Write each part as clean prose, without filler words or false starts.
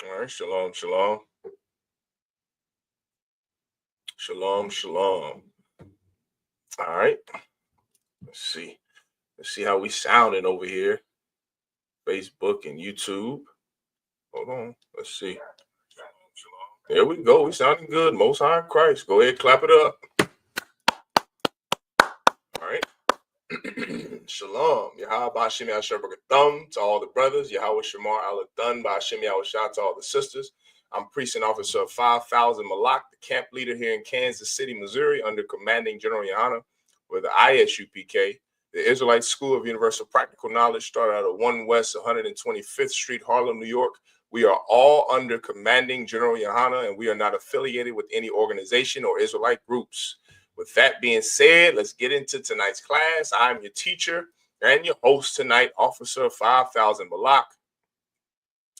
All right, shalom, shalom. Shalom, shalom. All right. Let's see. Let's see how we sounding over here. Facebook and YouTube. Hold on. Let's see. There we go. We sounding good. Most High Christ. Go ahead, clap it up. All right. Shalom. Yahweh Bashim Yahshua to all the brothers. Yahweh Shamar Alathun Bashim Yahweh to all the sisters. I'm priest and officer of 5,000 Malak, the camp leader here in Kansas City, Missouri, under commanding General Yahanna with the I.S.U.P.K. The Israelite School of Universal Practical Knowledge started out of 1 West 125th Street, Harlem, New York. We are all under commanding General Yahanna, and we are not affiliated with any organization or Israelite groups. With that being said, let's get into tonight's class. I'm your teacher and your host tonight, Officer of 5,000 Malak.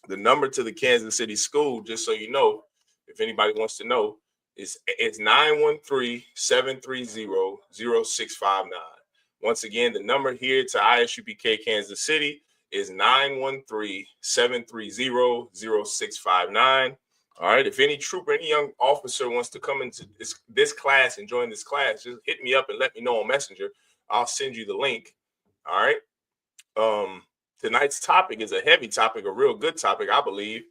The number to the Kansas City School, just so you know, if anybody wants to know, it's 913-730-0659. Once again, the number here to I.S.U.P.K. Kansas City is 913-730-0659. All right, if any trooper, any young officer wants to come into this class and join this class, just hit me up and let me know on Messenger. I'll send you the link. All right. Tonight's topic is a heavy topic, a real good topic, I believe.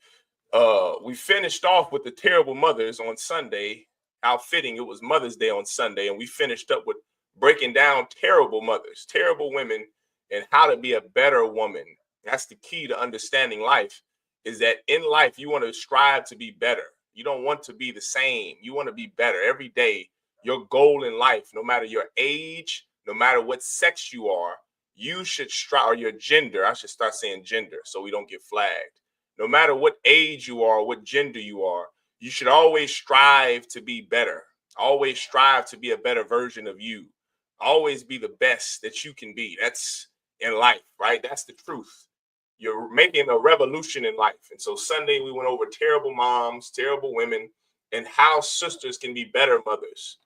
We finished off with the terrible mothers on Sunday. How fitting, it was Mother's Day on Sunday, and we finished up with breaking down terrible mothers, terrible women, and how to be a better woman. That's the key to understanding life, is that in life, you want to strive to be better. You don't want to be the same. You want to be better every day. Your goal in life, no matter your age, no matter what sex you are, you should strive, or your gender. I should start saying gender so we don't get flagged. No matter what age you are, what gender you are, you should always strive to be better. Always strive to be a better version of you. Always be the best that you can be. That's in life, right? That's the truth. You're making a revolution in life. And so Sunday we went over terrible moms, terrible women, and how sisters can be better mothers.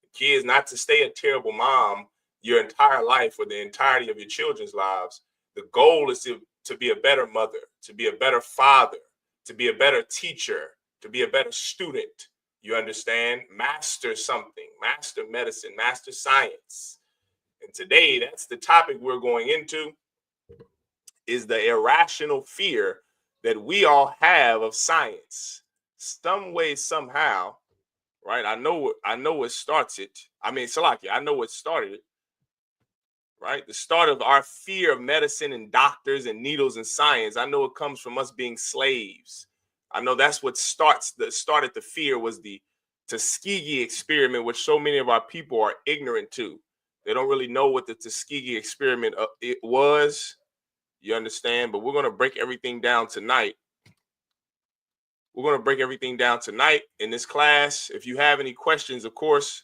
The key is not to stay a terrible mom your entire life or the entirety of your children's lives. The goal is to be a better mother, to be a better father, to be a better teacher, to be a better student. You understand? Master something, master medicine, master science. And today, that's the topic we're going into, is the irrational fear that we all have of science. Some way, somehow, right? I know what starts it. I mean, Salaki, I know what started it. Right? The start of our fear of medicine and doctors and needles and science. I know it comes from us being slaves. I know that's what started the fear was the Tuskegee experiment, which so many of our people are ignorant to. They don't really know what the Tuskegee experiment it was. You understand? But we're going to break everything down tonight. We're going to break everything down tonight in this class. If you have any questions, of course,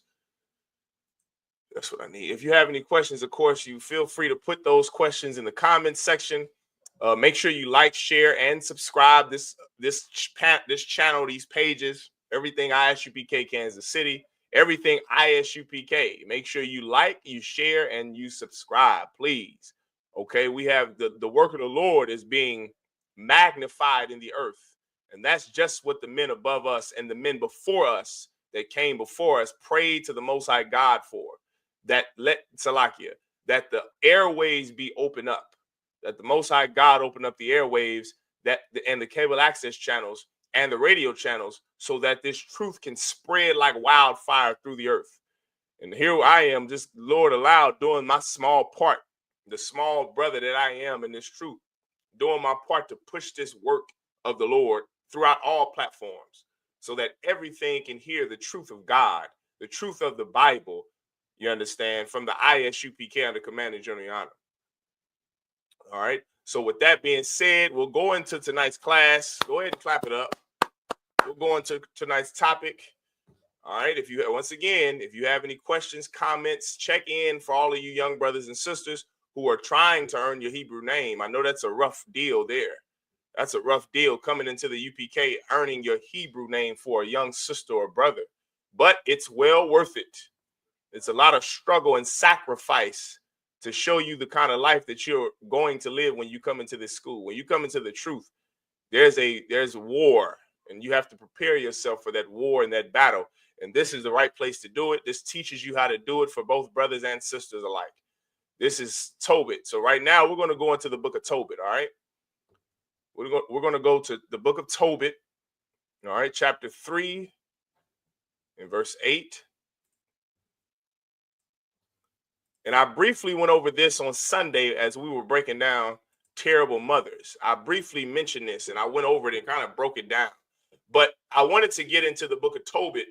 that's what I need. If you have any questions, of course, you feel free to put those questions in the comments section. Make sure you like, share, and subscribe this channel, these pages, everything I.S.U.P.K. Kansas City, everything I.S.U.P.K. Make sure you like, you share, and you subscribe, please. Okay, we have the work of the Lord is being magnified in the earth. And that's just what the men above us and the men before us that came before us prayed to the Most High God for. That that the airways be open up, that the Most High God open up the airwaves and the cable access channels and the radio channels so that this truth can spread like wildfire through the earth. And here I am, just Lord allowed, doing my small part, the small brother that I am in this truth, doing my part to push this work of the Lord throughout all platforms so that everything can hear the truth of God, the truth of the Bible. You understand? From the I.S.U.P.K. under command of General Yahanna. All right. So with that being said, we'll go into tonight's class. Go ahead and clap it up. We'll go into tonight's topic. All right. If you have any questions, comments, check in for all of you young brothers and sisters who are trying to earn your Hebrew name. I know that's a rough deal there. That's a rough deal coming into the UPK, earning your Hebrew name for a young sister or brother. But it's well worth it. It's a lot of struggle and sacrifice to show you the kind of life that you're going to live when you come into this school. When you come into the truth, there's war, and you have to prepare yourself for that war and that battle. And this is the right place to do it. This teaches you how to do it for both brothers and sisters alike. This is Tobit. So right now we're going to go into the book of Tobit. All right. We're going to go to the book of Tobit. All right. Chapter 3 and verse 8. And I briefly went over this on Sunday as we were breaking down terrible mothers. I briefly mentioned this and I went over it and kind of broke it down. But I wanted to get into the book of Tobit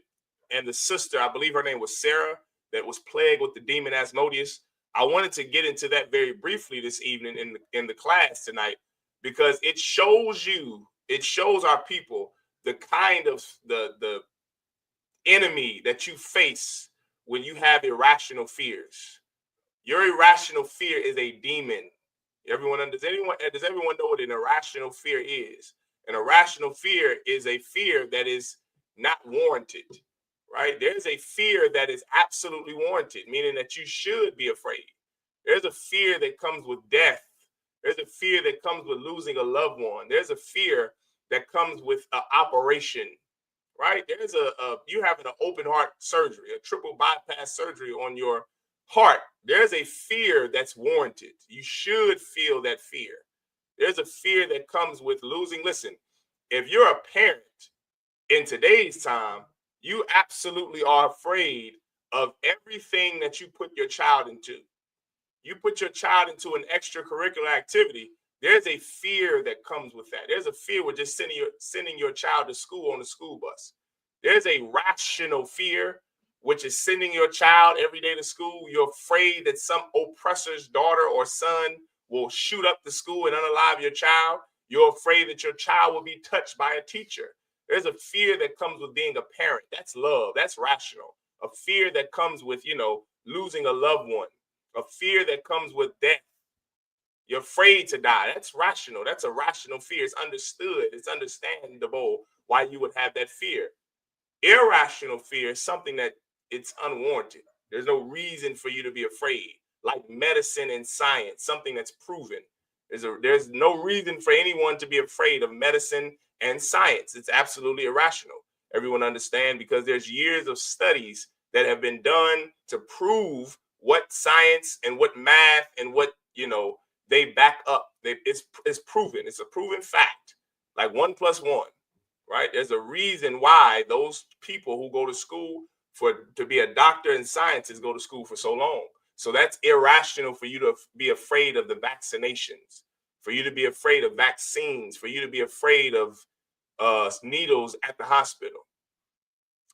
and the sister, I believe her name was Sarah, that was plagued with the demon Asmodeus. I wanted to get into that very briefly this evening in the class tonight, because it shows our people the kind of the enemy that you face when you have irrational fears. Your irrational fear is a demon. Does everyone know what an irrational fear is? An irrational fear is a fear that is not warranted, right? There's a fear that is absolutely warranted, meaning that you should be afraid. There's a fear that comes with death. There's a fear that comes with losing a loved one. There's a fear that comes with an operation, right? There's you having an open heart surgery, a triple bypass surgery on your heart. There's a fear that's warranted. You should feel that fear. There's a fear that comes with losing. Listen, if you're a parent in today's time, you absolutely are afraid of everything that you put your child into. You put your child into an extracurricular activity, there's a fear that comes with that. There's a fear with just sending your child to school on the school bus. There's a rational fear, which is sending your child every day to school. You're afraid that some oppressor's daughter or son will shoot up the school and unalive your child. You're afraid that your child will be touched by a teacher. There's a fear that comes with being a parent. That's love. That's rational. A fear that comes with, losing a loved one. A fear that comes with death. You're afraid to die. That's rational. That's a rational fear. It's understood. It's understandable why you would have that fear. Irrational fear is something that it's unwarranted. There's no reason for you to be afraid. Like medicine and science, something that's proven. There's no reason for anyone to be afraid of medicine and science. It's absolutely irrational. Everyone understand, because there's years of studies that have been done to prove what science and what math and what, they back up. It's proven. It's a proven fact. Like 1 + 1, right? There's a reason why those people who go to school to be a doctor and scientist go to school for so long. So that's irrational for you to be afraid of the vaccinations, for you to be afraid of vaccines, for you to be afraid of needles at the hospital.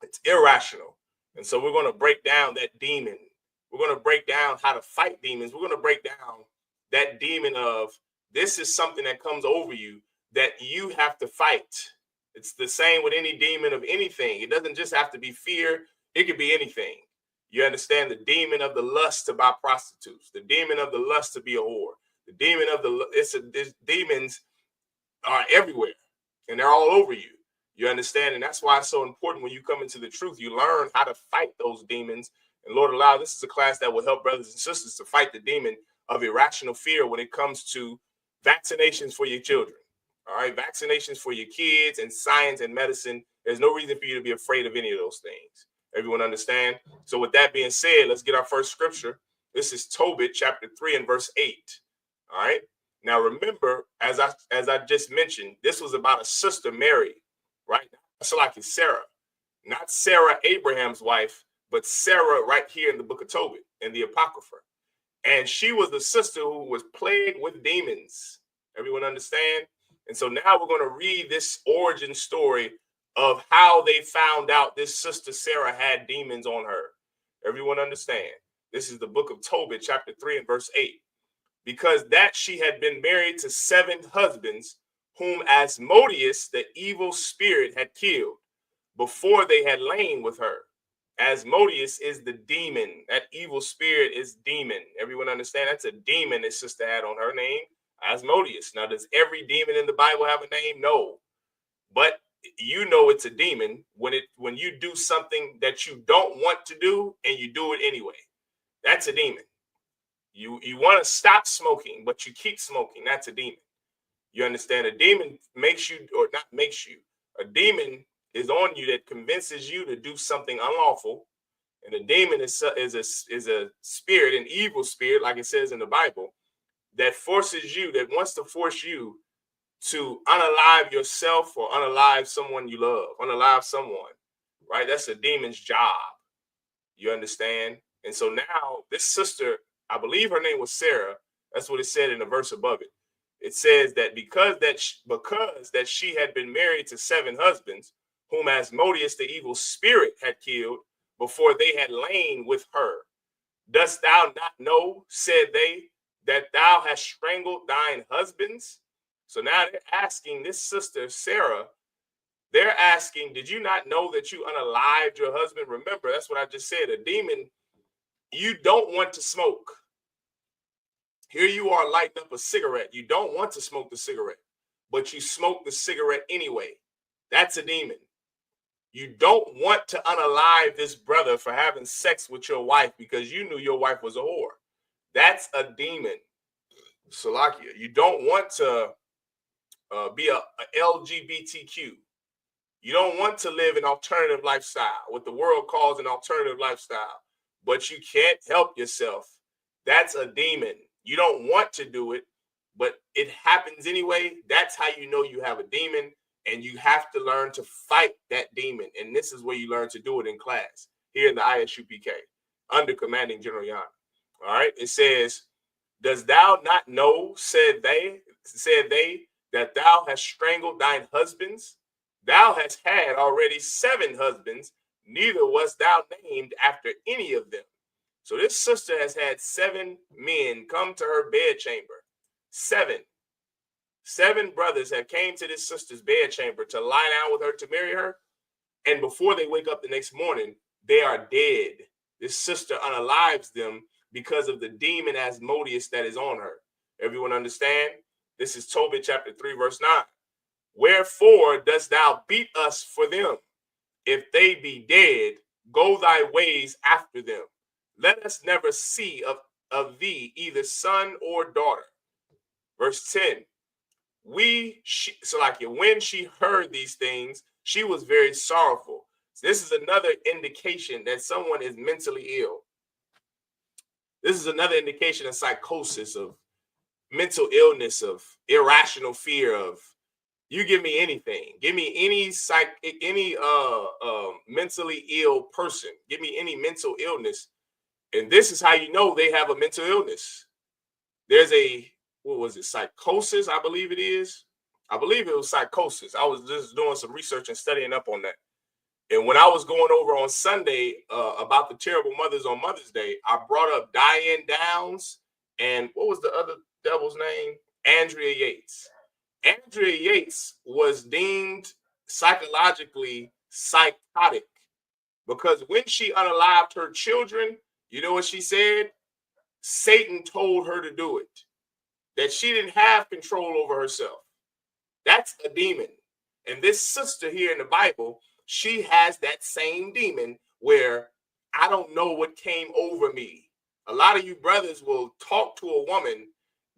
It's irrational. And so we're going to break down that demon. We're going to break down how to fight demons. We're going to break down that demon of this is something that comes over you that you have to fight. It's the same with any demon of anything. It doesn't just have to be fear. It could be anything. You understand, the demon of the lust to buy prostitutes, the demon of the lust to be a whore, the demon of the demons are everywhere and they're all over you. You understand? And that's why it's so important when you come into the truth, you learn how to fight those demons. And Lord allow, this is a class that will help brothers and sisters to fight the demon of irrational fear when it comes to vaccinations for your children. All right, vaccinations for your kids and science and medicine. There's no reason for you to be afraid of any of those things. Everyone understand? So with that being said, let's get our first scripture. This is Tobit chapter 3 and verse 8. All right. Now remember, as I just mentioned, this was about a sister Mary, right? So like it's Sarah, not Sarah, Abraham's wife, but Sarah right here in the book of Tobit in the Apocrypha. And she was the sister who was plagued with demons. Everyone understand? And so now we're going to read this origin story of how they found out this sister Sarah had demons on her. Everyone understand? This is the book of Tobit, chapter 3 and verse 8. Because that she had been married to 7 husbands, whom Asmodeus, the evil spirit, had killed before they had lain with her. Asmodeus is the demon. That evil spirit is demon. Everyone understand? That's a demon this sister had on her name, Asmodeus. Now, does every demon in the Bible have a name? No. But you know it's a demon when you do something that you don't want to do and you do it anyway. That's a demon. You want to stop smoking, but you keep smoking. That's a demon. You understand? A demon makes you, or not makes you, a demon is on you that convinces you to do something unlawful. And a demon is a spirit, an evil spirit, like it says in the Bible, that forces you, that wants to force you to unalive yourself or unalive someone you love, unalive someone, right? That's a demon's job. You understand? And so now this sister, I believe her name was Sarah. That's what it said in the verse above it. It says that because that she had been married to 7 husbands, whom Asmodeus the evil spirit had killed before they had lain with her. Dost thou not know, said they, that thou hast strangled thine husbands? So now they're asking this sister, Sarah, they're asking, did you not know that you unalived your husband? Remember, that's what I just said. A demon, you don't want to smoke. Here you are lighting up a cigarette. You don't want to smoke the cigarette, but you smoke the cigarette anyway. That's a demon. You don't want to unalive this brother for having sex with your wife because you knew your wife was a whore. That's a demon. Salakia. You don't want to be a LGBTQ. You don't want to live an alternative lifestyle, what the world calls an alternative lifestyle, but you can't help yourself. That's a demon. You don't want to do it, but it happens anyway. That's how you know you have a demon, and you have to learn to fight that demon. And this is where you learn to do it in class, here in the I.S.U.P.K, under commanding General Yahanna. All right, it says, does thou not know, said they, that thou hast strangled thine husbands? Thou hast had already 7 husbands, neither wast thou named after any of them. So this sister has had 7 men come to her bedchamber. 7 brothers have came to this sister's bedchamber to lie down with her, to marry her. And before they wake up the next morning, they are dead. This sister unalives them because of the demon Asmodeus that is on her. Everyone understand? This is Tobit chapter 3, verse 9. Wherefore dost thou beat us for them? If they be dead, go thy ways after them. Let us never see of thee either son or daughter. Verse 10. When she heard these things, she was very sorrowful. This is another indication that someone is mentally ill. This is another indication of psychosis, of mental illness, of irrational fear, of you give me anything. Give me any mentally ill person. Give me any mental illness. And this is how you know they have a mental illness. There's psychosis, I believe it is. I believe it was psychosis. I was just doing some research and studying up on that. And when I was going over on Sunday about the terrible mothers on Mother's Day, I brought up Diane Downs and what was the other devil's name? Andrea Yates. Andrea Yates was deemed psychologically psychotic because when she unalived her children, you know what she said? Satan told her to do it, that she didn't have control over herself. That's a demon. And this sister here in the Bible, she has that same demon where I don't know what came over me. A lot of you brothers will talk to a woman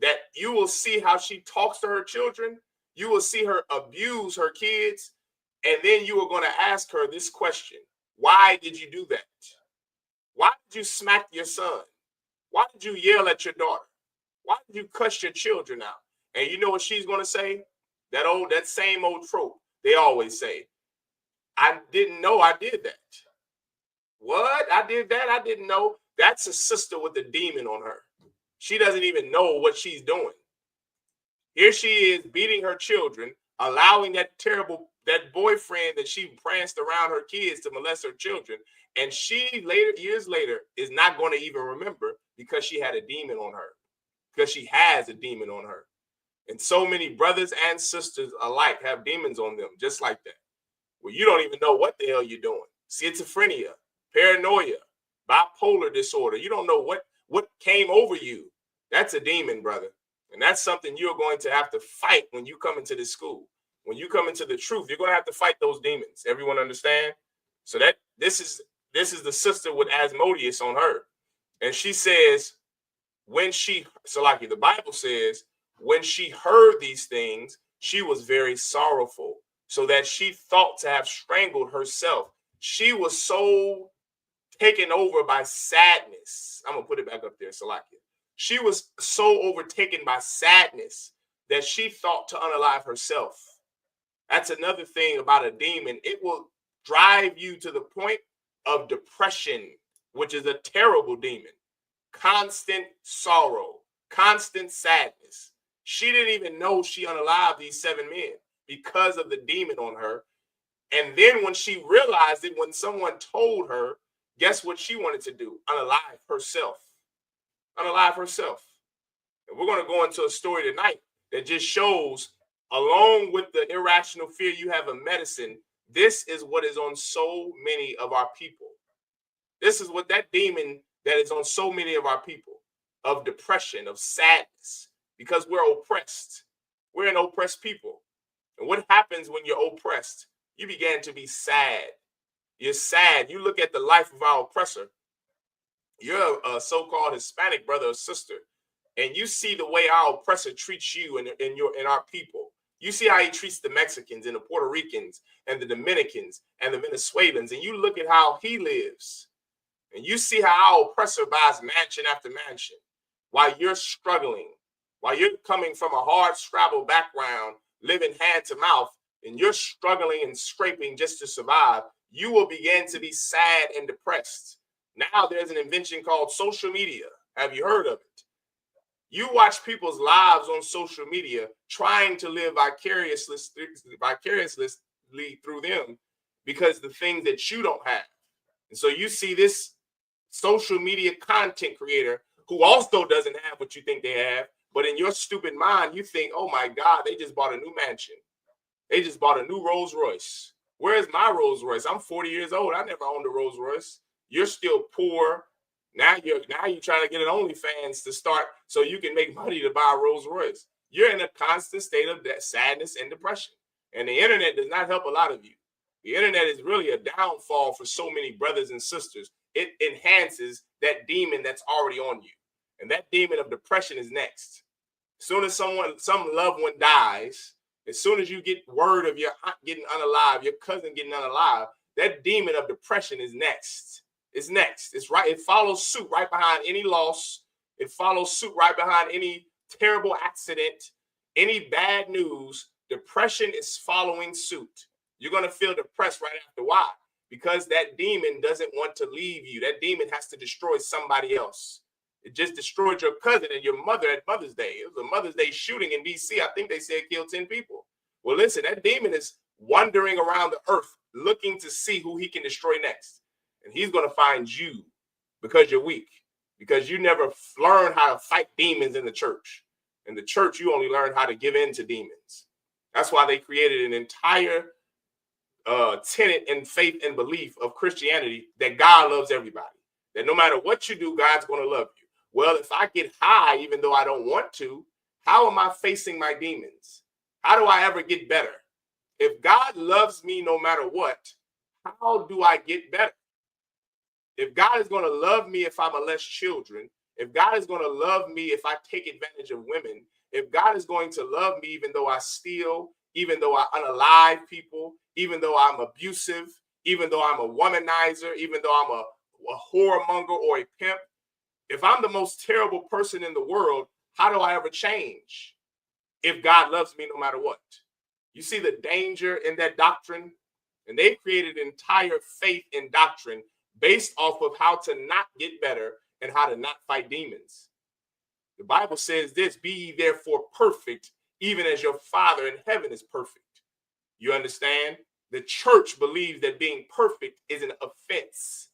that you will see how she talks to her children. You will see her abuse her kids. And then you are going to ask her this question. Why did you do that? Why did you smack your son? Why did you yell at your daughter? Why did you cuss your children out? And you know what she's going to say? That same old trope. They always say, I didn't know I did that. What? I did that? I didn't know. That's a sister with a demon on her. She doesn't even know what she's doing. Here she is beating her children, allowing that boyfriend that she pranced around her kids to molest her children. And she years later, is not going to even remember because she had a demon on her, because she has a demon on her. And so many brothers and sisters alike have demons on them, just like that. Well, you don't even know what the hell you're doing. Schizophrenia, paranoia, bipolar disorder. You don't know what came over you. That's a demon, brother. And that's something you're going to have to fight when you come into this school. When you come into the truth, you're going to have to fight those demons. Everyone understand? So that this is the sister with Asmodeus on her. And she says, the Bible says, When she heard these things, she was very sorrowful, so that she thought to have strangled herself. She was so taken over by sadness. I'm going to put it back up there, Salakia. She was so overtaken by sadness that she thought to unalive herself. That's another thing about a demon. It will drive you to the point of depression, which is a terrible demon. Constant sorrow, constant sadness. She didn't even know she unalived these 7 men because of the demon on her. And then when she realized it, when someone told her, guess what she wanted to do? Unalive herself. Unalive herself. And we're going to go into a story tonight that just shows, along with the irrational fear you have of medicine, this is what is on so many of our people. This is what that demon that is on so many of our people, of depression, of sadness, because we're oppressed. We're an oppressed people. And what happens when you're oppressed? You begin to be sad. You're sad. You look at the life of our oppressor. You're a so-called Hispanic brother or sister, and you see the way our oppressor treats you and our people. You see how he treats the Mexicans and the Puerto Ricans and the Dominicans and the Venezuelans, and you look at how he lives. And you see how our oppressor buys mansion after mansion while you're struggling, while you're coming from a hard scrabble background, living hand to mouth, and you're struggling and scraping just to survive. You will begin to be sad and depressed. Now there's an invention called social media. Have you heard of it? You watch people's lives on social media trying to live vicariously through them because the things that you don't have. And so you see this social media content creator who also doesn't have what you think they have, but in your stupid mind, you think, oh my God, they just bought a new mansion. They just bought a new Rolls Royce. Where's my Rolls Royce? I'm 40 years old. I never owned a Rolls Royce. You're still poor. Now you're trying to get an OnlyFans to start so you can make money to buy a Rolls Royce. You're in a constant state of sadness and depression. And the internet does not help a lot of you. The internet is really a downfall for so many brothers and sisters. It enhances that demon that's already on you. And that demon of depression is next. As soon as some loved one dies, as soon as you get word of your aunt getting unalive, your cousin getting unalive, that demon of depression is next. It's next. It's right. It follows suit right behind any loss. It follows suit right behind any terrible accident, any bad news. Depression is following suit. You're going to feel depressed right after. Why? Because that demon doesn't want to leave you. That demon has to destroy somebody else. It just destroyed your cousin and your mother at Mother's Day. It was a Mother's Day shooting in D.C. I think they said killed 10 people. Well, listen, that demon is wandering around the earth looking to see who he can destroy next. And he's going to find you because you're weak, because you never learned how to fight demons in the church. In the church, you only learn how to give in to demons. That's why they created an entire tenet and faith and belief of Christianity that God loves everybody, that no matter what you do, God's going to love you. Well, if I get high, even though I don't want to, how am I facing my demons? How do I ever get better? If God loves me no matter what, how do I get better? If God is going to love me if I molest children, if God is going to love me if I take advantage of women, if God is going to love me even though I steal, even though I unalive people, even though I'm abusive, even though I'm a womanizer, even though I'm a whoremonger or a pimp, if I'm the most terrible person in the world, how do I ever change if God loves me no matter what? You see the danger in that doctrine? And they've created an entire faith in doctrine based off of how to not get better and how to not fight demons. The Bible says this, be ye therefore perfect, even as your Father in heaven is perfect. You understand? The church believes that being perfect is an offense.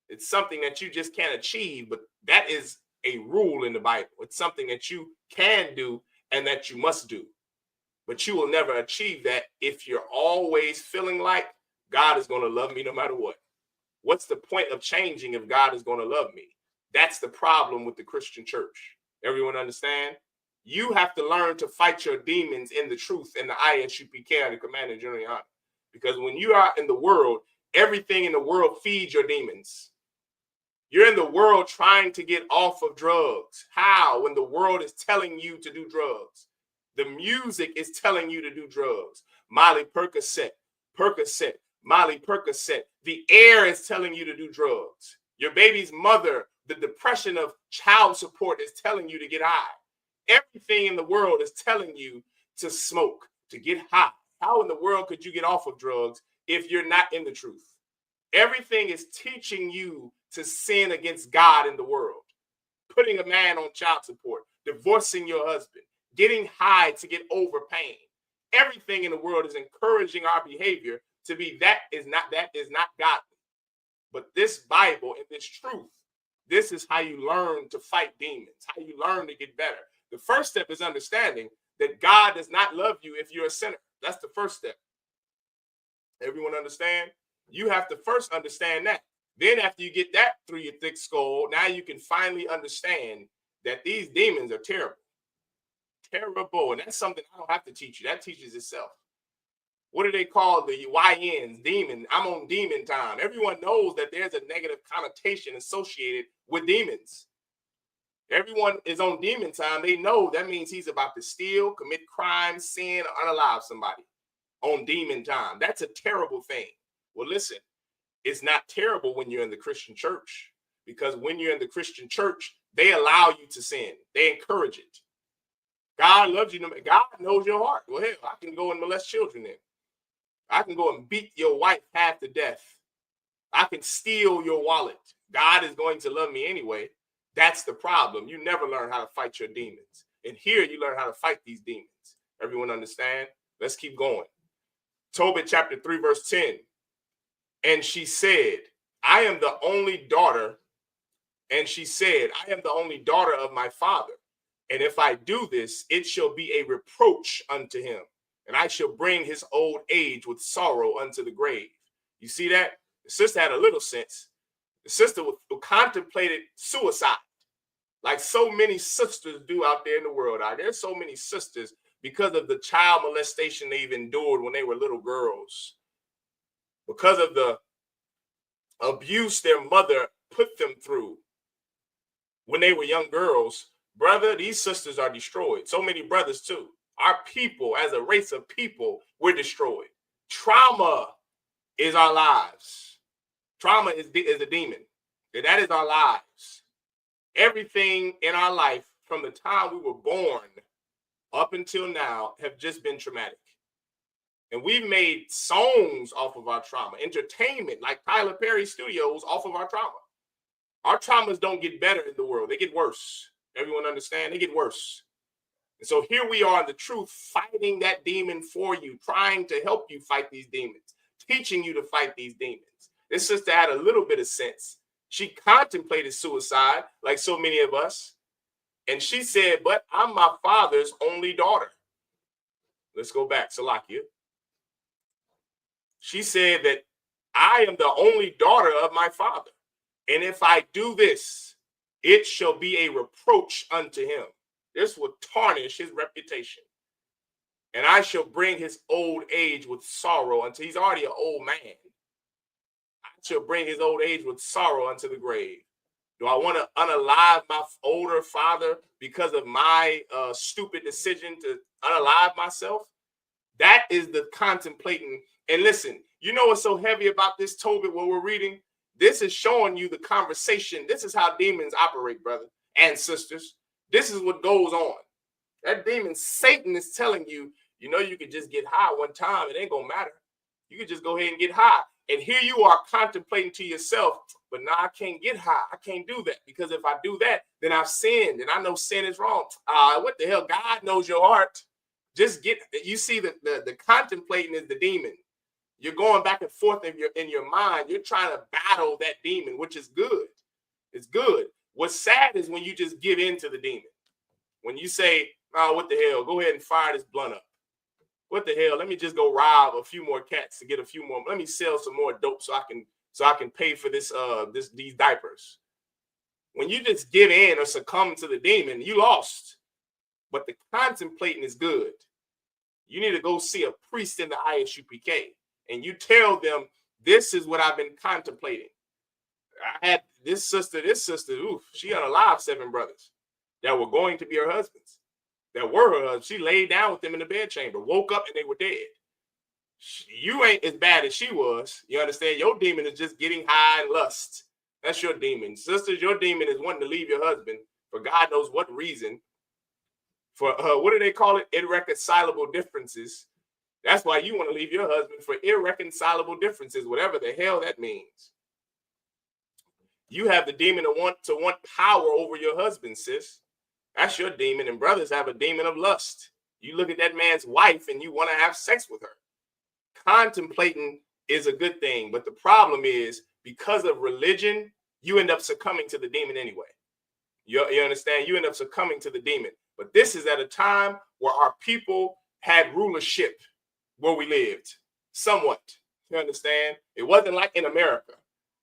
It's something that you just can't achieve, but that is a rule in the Bible. It's something that you can do and that you must do. But you will never achieve that if you're always feeling like God is going to love me no matter what. What's the point of changing if God is going to love me? That's the problem with the Christian church. Everyone understand? You have to learn to fight your demons in the truth in the I.S.U.P.K, or the Commander General Yahanna. Because when you are in the world, everything in the world feeds your demons. You're in the world trying to get off of drugs. How? When the world is telling you to do drugs. The music is telling you to do drugs. Molly Percocet, Percocet, Molly Percocet. The air is telling you to do drugs. Your baby's mother, the depression of child support is telling you to get high. Everything in the world is telling you to smoke, to get high. How in the world could you get off of drugs if you're not in the truth? Everything is teaching you to sin against God in the world. Putting a man on child support, divorcing your husband, getting high to get over pain. Everything in the world is encouraging our behavior to be that is not godly. But this Bible and this truth, this is how you learn to fight demons, how you learn to get better. The first step is understanding that God does not love you if you're a sinner. That's the first step. Everyone understand? You have to first understand that. Then after you get that through your thick skull, now you can finally understand that these demons are terrible. Terrible. And that's something I don't have to teach you. That teaches itself. What do they call the YNs? Demon. I'm on demon time. Everyone knows that there's a negative connotation associated with demons. Everyone is on demon time. They know that means he's about to steal, commit crime, sin, or unalive somebody on demon time. That's a terrible thing. Well, listen, it's not terrible when you're in the Christian church, because when you're in the Christian church, they allow you to sin. They encourage it. God loves you. God knows your heart. Well, hell, I can go and molest children then. I can go and beat your wife half to death. I can steal your wallet. God is going to love me anyway. That's the problem. You never learn how to fight your demons. And here you learn how to fight these demons. Everyone understand? Let's keep going. Tobit chapter 3, verse 10. And she said, I am the only daughter. And she said, I am the only daughter of my father. And if I do this, it shall be a reproach unto him. And I shall bring his old age with sorrow unto the grave. You see that? The sister had a little sense. The sister contemplated suicide, like so many sisters do out there in the world. There's so many sisters because of the child molestation they've endured when they were little girls, because of the abuse their mother put them through when they were young girls. Brother, these sisters are destroyed. So many brothers too. Our people, as a race of people, we're destroyed. Trauma is our lives. Trauma is a demon. And that is our lives. Everything in our life from the time we were born up until now have just been traumatic. And we've made songs off of our trauma, entertainment like Tyler Perry Studios off of our trauma. Our traumas don't get better in the world. They get worse. Everyone understand? They get worse. And so here we are in the truth, fighting that demon for you, trying to help you fight these demons, teaching you to fight these demons. This sister had a little bit of sense. She contemplated suicide like so many of us. And she said, but I'm my father's only daughter. Let's go back. Salakia. She said that I am the only daughter of my father. And if I do this, it shall be a reproach unto him. This will tarnish his reputation. And I shall bring his old age with sorrow until he's already an old man. I shall bring his old age with sorrow unto the grave. Do I want to unalive my older father because of my stupid decision to unalive myself? That is the contemplating. And listen, you know what's so heavy about this, Tobit, what we're reading? This is showing you the conversation. This is how demons operate, brother and sisters. This is what goes on. That demon, Satan, is telling you, you know, you could just get high one time. It ain't going to matter. You could just go ahead and get high. And here you are contemplating to yourself, but now I can't get high. I can't do that because if I do that, then I've sinned and I know sin is wrong. What the hell? God knows your heart. Just get, you see the contemplating is the demon. You're going back and forth in your mind. You're trying to battle that demon, which is good. It's good. What's sad is when you just give in to the demon. When you say, oh, what the hell? Go ahead and fire this blunt up. What the hell? Let me just go rob a few more cats to get a few more. Let me sell some more dope so I can pay for these diapers. When you just give in or succumb to the demon, you lost. But the contemplating is good. You need to go see a priest in the I.S.U.P.K. and you tell them, this is what I've been contemplating. I had this sister, oof, she unalived 7 brothers that were going to be her husbands. that were her husband. She laid down with them in the bedchamber, woke up, and they were dead. You ain't as bad as she was. You understand? Your demon is just getting high and lust. That's your demon. Sisters, your demon is wanting to leave your husband for God knows what reason. For what do they call it? Irreconcilable differences. That's why you want to leave your husband, for irreconcilable differences, whatever the hell that means. You have the demon to want power over your husband, sis. That's your demon. And brothers have a demon of lust. You look at that man's wife and you want to have sex with her. Contemplating is a good thing, but the problem is, because of religion, you end up succumbing to the demon anyway. You understand? You end up succumbing to the demon. But this is at a time where our people had rulership where we lived, somewhat. You understand? It wasn't like in America.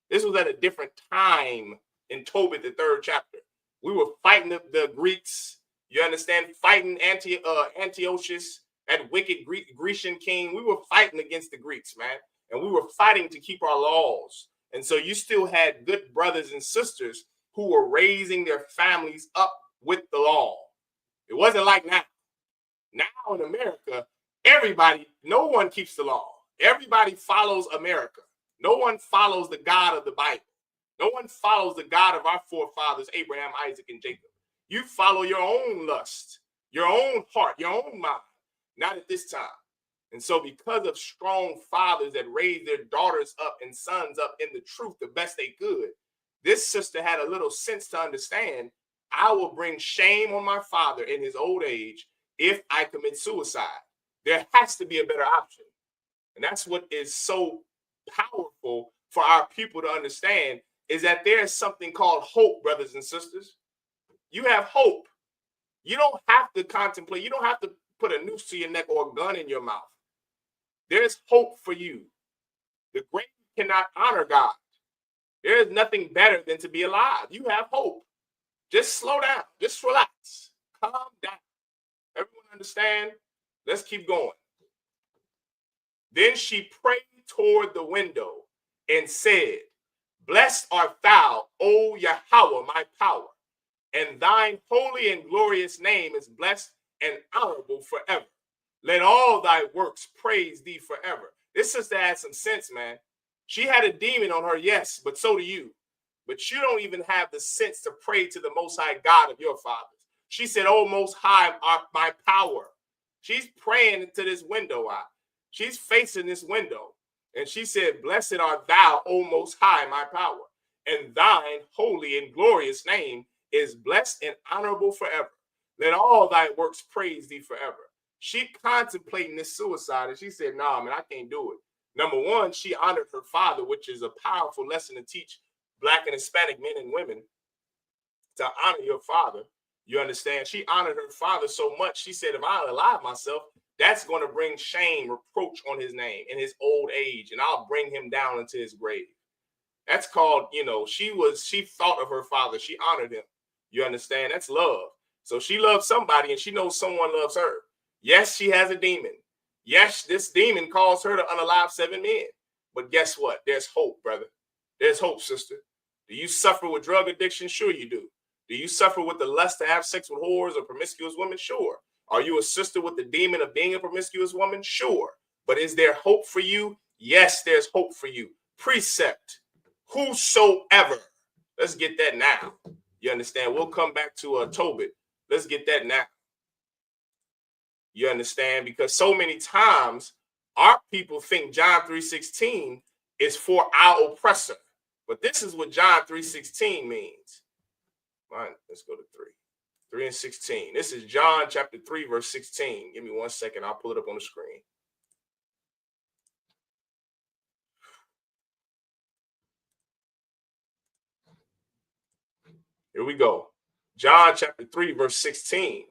This was at a different time in Tobit, the 3rd chapter. We were fighting the Greeks. You understand? Fighting Antiochus, that wicked Grecian king. We were fighting against the Greeks, man. And we were fighting to keep our laws. And so you still had good brothers and sisters who were raising their families up with the law. It wasn't like now. Now in America, no one keeps the law. Everybody follows America. No one follows the God of the Bible. No one follows the God of our forefathers, Abraham, Isaac, and Jacob. You follow your own lust, your own heart, your own mind. Not at this time. And so because of strong fathers that raised their daughters up and sons up in the truth the best they could, this sister had a little sense to understand, I will bring shame on my father in his old age if I commit suicide. There has to be a better option. And that's what is so powerful for our people to understand, is that there is something called hope, brothers and sisters. You have hope. You don't have to contemplate. You don't have to put a noose to your neck or a gun in your mouth. There's hope for you. The grave cannot honor God. There is nothing better than to be alive. You have hope. Just slow down. Just relax. Calm down. Everyone understand? Let's keep going. Then she prayed toward the window and said, Blessed art thou, O Yahweh, my power, and thine holy and glorious name is blessed and honorable forever. Let all thy works praise thee forever. This sister had some sense, man. She had a demon on her, yes, but so do you. But you don't even have the sense to pray to the Most High God of your fathers. She said, Oh, Most High, my power. She's praying into this window. She's facing this window. And she said, Blessed art thou, O Most High, my power, and thine holy and glorious name is blessed and honorable forever. Let all thy works praise thee forever. She contemplating this suicide, and she said, Nah, man, I can't do it. Number one, she honored her father, which is a powerful lesson to teach Black and Hispanic men and women, to honor your father. You understand? She honored her father so much, she said, if I alive myself, that's going to bring shame, reproach on his name in his old age, and I'll bring him down into his grave. That's called, she thought of her father. She honored him. You understand? That's love. So she loves somebody, and she knows someone loves her. Yes, she has a demon. Yes, this demon caused her to unalive 7 men. But guess what? There's hope, brother. There's hope, sister. Do you suffer with drug addiction? Sure you do. Do you suffer with the lust to have sex with whores or promiscuous women? Sure. Are you a sister with the demon of being a promiscuous woman? Sure. But is there hope for you? Yes, there's hope for you. Precept. Whosoever. Let's get that now. You understand? We'll come back to Tobit. Let's get that now. You understand? Because so many times our people think John 3:16 is for our oppressor. But this is what John 3:16 means. Fine, let's go to 3 and 16. This is John chapter 3, verse 16. Give me 1 second. I'll pull it up on the screen. Here we go. John chapter 3, verse 16.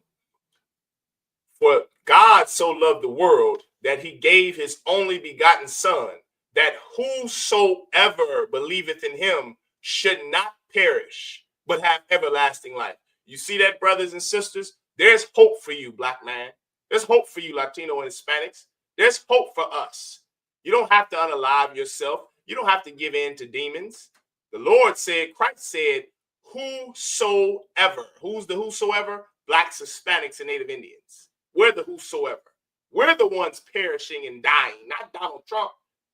For God so loved the world that he gave his only begotten son, that whosoever believeth in him should not perish, but have everlasting life. You see that, brothers and sisters? There's hope for you, Black man. There's hope for you, Latino and Hispanics. There's hope for us. You don't have to unalive yourself. You don't have to give in to demons. The Lord said, Christ said, whosoever. Who's the whosoever? blacks, Hispanics, and Native Indians. We're the whosoever. We're the ones perishing and dying, not Donald Trump,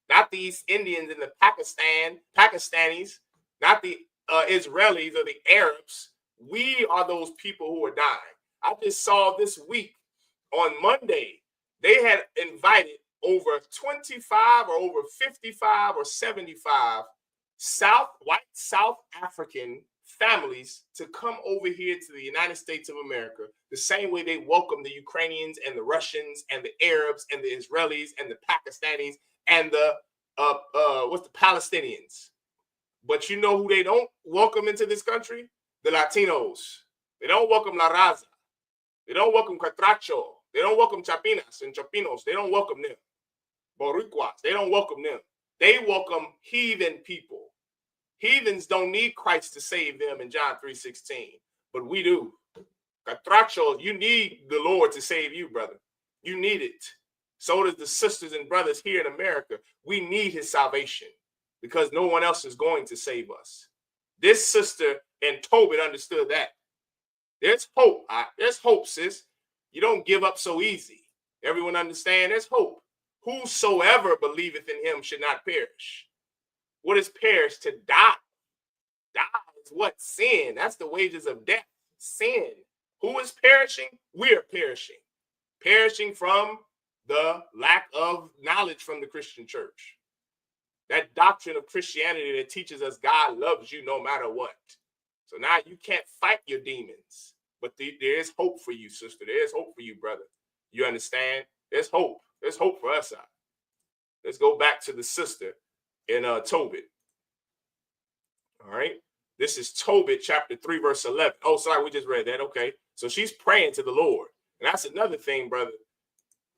not these Indians in the Pakistanis, not the Israelis or the Arabs. We are those people who are dying. I just saw this week on Monday, they had invited over 25 or over 55 or 75 white South African families to come over here to the United States of America, the same way they welcome the Ukrainians and the Russians and the Arabs and the Israelis and the Pakistanis and the Palestinians. But you know who they don't welcome into this country? The Latinos. They don't welcome La Raza. They don't welcome Catracho. They don't welcome Chapinas and Chapinos. They don't welcome them. Boricuas. They don't welcome them. They welcome heathen people. Heathens don't need Christ to save them in John 3:16, but we do. Catracho, you need the Lord to save you, brother. You need it. So does the sisters and brothers here in America. We need his salvation because no one else is going to save us. This sister and Tobit understood that. There's hope. There's hope, sis. You don't give up so easy. Everyone understand there's hope. Whosoever believeth in him should not perish. What is perish? To die. Die is what? Sin. That's the wages of death. Sin. Who is perishing? We are perishing. Perishing from the lack of knowledge from the Christian church. That doctrine of Christianity that teaches us God loves you no matter what. So now you can't fight your demons. But there is hope for you, sister. There is hope for you, brother. You understand? There's hope. There's hope for us. Let's go back to the sister in Tobit. All right. This is Tobit chapter 3, verse 11. Oh, sorry, we just read that. Okay. So she's praying to the Lord. And that's another thing, brother.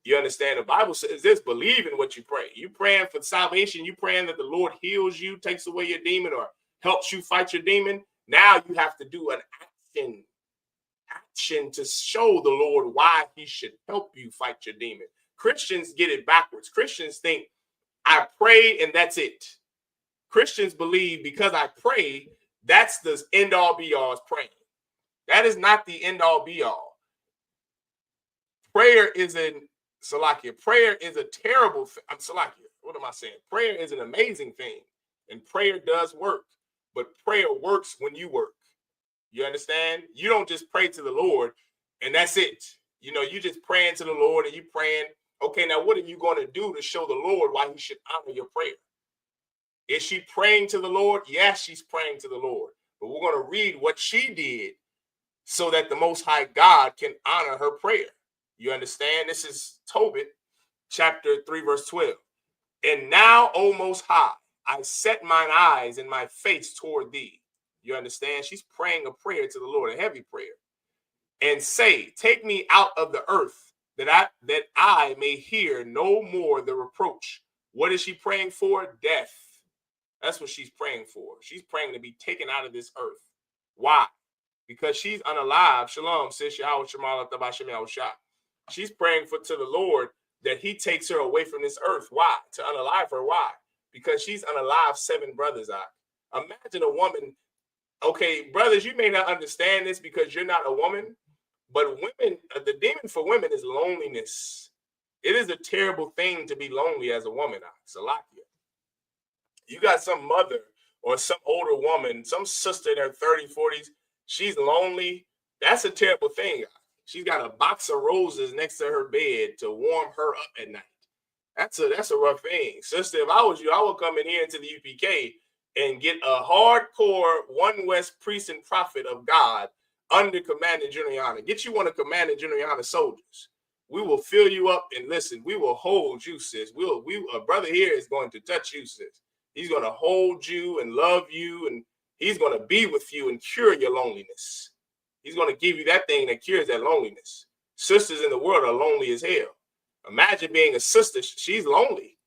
You understand? The Bible says this: believe in what you pray. You praying for salvation. You praying that the Lord heals you, takes away your demon, or helps you fight your demon. Now you have to do an action to show the Lord why he should help you fight your demon. Christians get it backwards. Christians think, I pray and that's it. Christians believe because I pray, that's the end all be all is praying. That is not the end all be all. Prayer is prayer is a terrible thing. What am I saying? Prayer is an amazing thing, and prayer does work, but prayer works when you work. You understand? You don't just pray to the Lord and that's it. You know, you just praying to the Lord and you praying. Okay, now what are you going to do to show the Lord why he should honor your prayer? Is she praying to the Lord? Yes, she's praying to the Lord. But we're going to read what she did so that the Most High God can honor her prayer. You understand? This is Tobit chapter 3, verse 12. And now, O Most High, I set mine eyes and my face toward thee. You understand? She's praying a prayer to the Lord, a heavy prayer. And say, take me out of the earth, that I may hear no more the reproach. What is she praying for? Death. That's what she's praying for. She's praying to be taken out of this earth. Why? Because she's unalive. Shalom, sis. She's praying to the Lord that he takes her away from this earth. Why? To unalive her. Why? Because she's unalive 7 brothers. Imagine a woman. Okay, brothers, you may not understand this because you're not a woman, but women, the demon for women is loneliness. It is a terrible thing to be lonely as a woman. Salakia. You got some mother or some older woman, some sister in her 30s, 40s, she's lonely. That's a terrible thing. She's got a box of roses next to her bed to warm her up at night. That's a rough thing. Sister, if I was you, I would come in here into the UPK and get a hardcore One West priest and prophet of God under Commander General Yahanna. Get you one of Commander General Yahanna's soldiers. We will fill you up and listen. We will hold you, sis. A brother here is going to touch you, sis. He's going to hold you and love you, and he's going to be with you and cure your loneliness. He's going to give you that thing that cures that loneliness. Sisters in the world are lonely as hell. Imagine being a sister. She's lonely.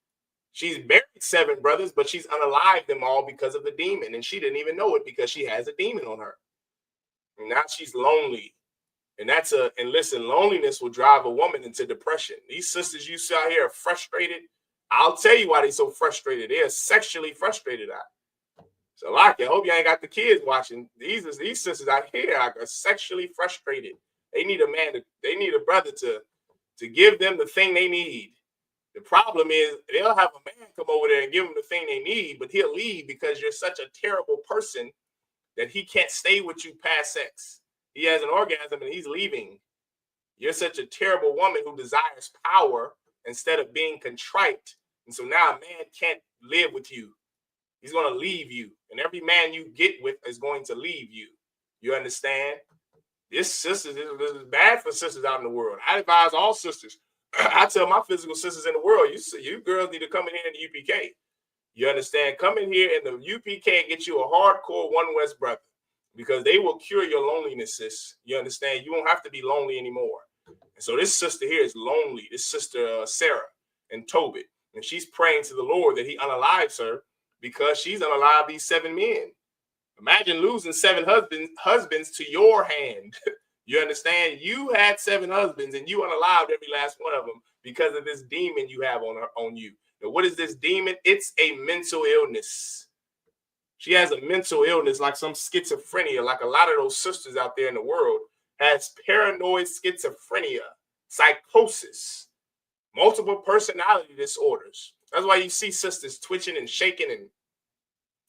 She's buried 7 brothers, but she's unalived them all because of the demon, and she didn't even know it because she has a demon on her. And now she's lonely. And listen, loneliness will drive a woman into depression. These sisters you see out here are frustrated. I'll tell you why they're so frustrated. They're sexually frustrated out. So, I hope you ain't got the kids watching. These sisters out here are sexually frustrated. They need a man. They need a brother to give them the thing they need. The problem is they'll have a man come over there and give them the thing they need, but he'll leave because you're such a terrible person that he can't stay with you past sex. He has an orgasm and he's leaving. You're such a terrible woman who desires power instead of being contrite. And so now a man can't live with you. He's going to leave you. And every man you get with is going to leave you. You understand? This is bad for sisters out in the world. I advise all sisters. I tell my physical sisters in the world, you girls need to come in here in the UPK. You understand? Come in here in the UPK and get you a hardcore One West brother, because they will cure your loneliness, sis. You understand? You won't have to be lonely anymore. And so this sister here is lonely. This sister Sarah and Tobit, and she's praying to the Lord that he unalives her because she's unalived these 7 men. Imagine losing 7 husbands to your hand. You understand? You had 7 husbands and you unalived every last one of them because of this demon you have on you. Now, what is this demon? It's a mental illness. She has a mental illness like some schizophrenia, like a lot of those sisters out there in the world has paranoid schizophrenia, psychosis, multiple personality disorders. That's why you see sisters twitching and shaking, and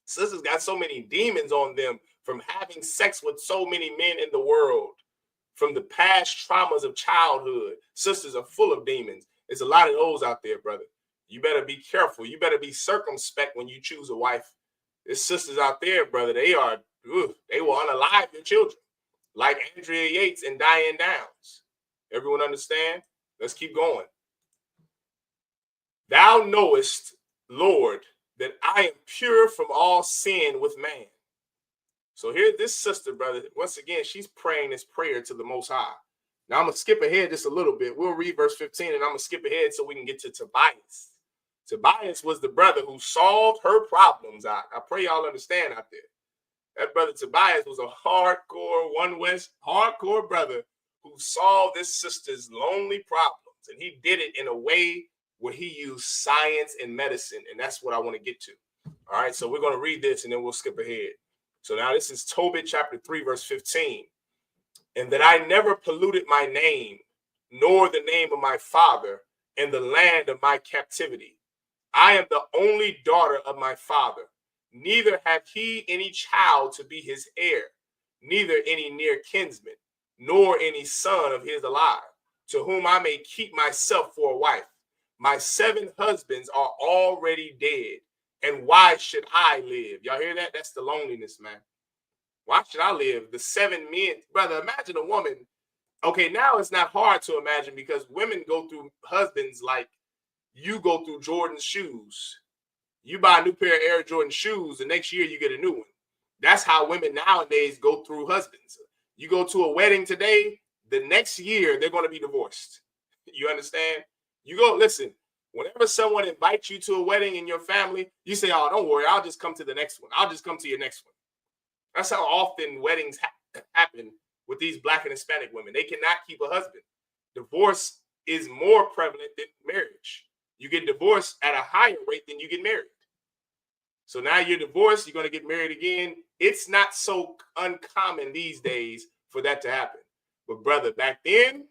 sisters got so many demons on them from having sex with so many men in the world, from the past traumas of childhood. Sisters are full of demons. There's a lot of those out there, brother. You better be careful. You better be circumspect when you choose a wife. There's sisters out there, brother. They will unalive your children, like Andrea Yates and Diane Downs. Everyone understand? Let's keep going. Thou knowest, Lord, that I am pure from all sin with man. So here, this sister, brother, once again, she's praying this prayer to the Most High. Now I'm going to skip ahead just a little bit. We'll read verse 15, and I'm going to skip ahead so we can get to Tobias. Tobias was the brother who solved her problems. I pray y'all understand out there. That brother Tobias was a hardcore One West, hardcore brother who solved this sister's lonely problems. And he did it in a way where he used science and medicine. And that's what I want to get to. All right, so we're going to read this and then we'll skip ahead. So now this is Tobit chapter 3, verse 15. And that I never polluted my name, nor the name of my father in the land of my captivity. I am the only daughter of my father. Neither hath he any child to be his heir, neither any near kinsman, nor any son of his alive, to whom I may keep myself for a wife. My 7 husbands are already dead, and why should I live? Y'all hear that? That's the loneliness, man. Why should I live? The 7 men, brother, imagine a woman. Okay, now it's not hard to imagine because women go through husbands like you go through Jordan's shoes. You buy a new pair of Air Jordan shoes, the next year you get a new one. That's how women nowadays go through husbands. You go to a wedding today, the next year they're going to be divorced. You understand? You go, listen, whenever someone invites you to a wedding in your family, you say, oh, don't worry, I'll just come to the next one. I'll just come to your next one. That's how often weddings happen with these Black and Hispanic women. They cannot keep a husband. Divorce is more prevalent than marriage. You get divorced at a higher rate than you get married. So now you're divorced, you're going to get married again. It's not so uncommon these days for that to happen. But brother, back then,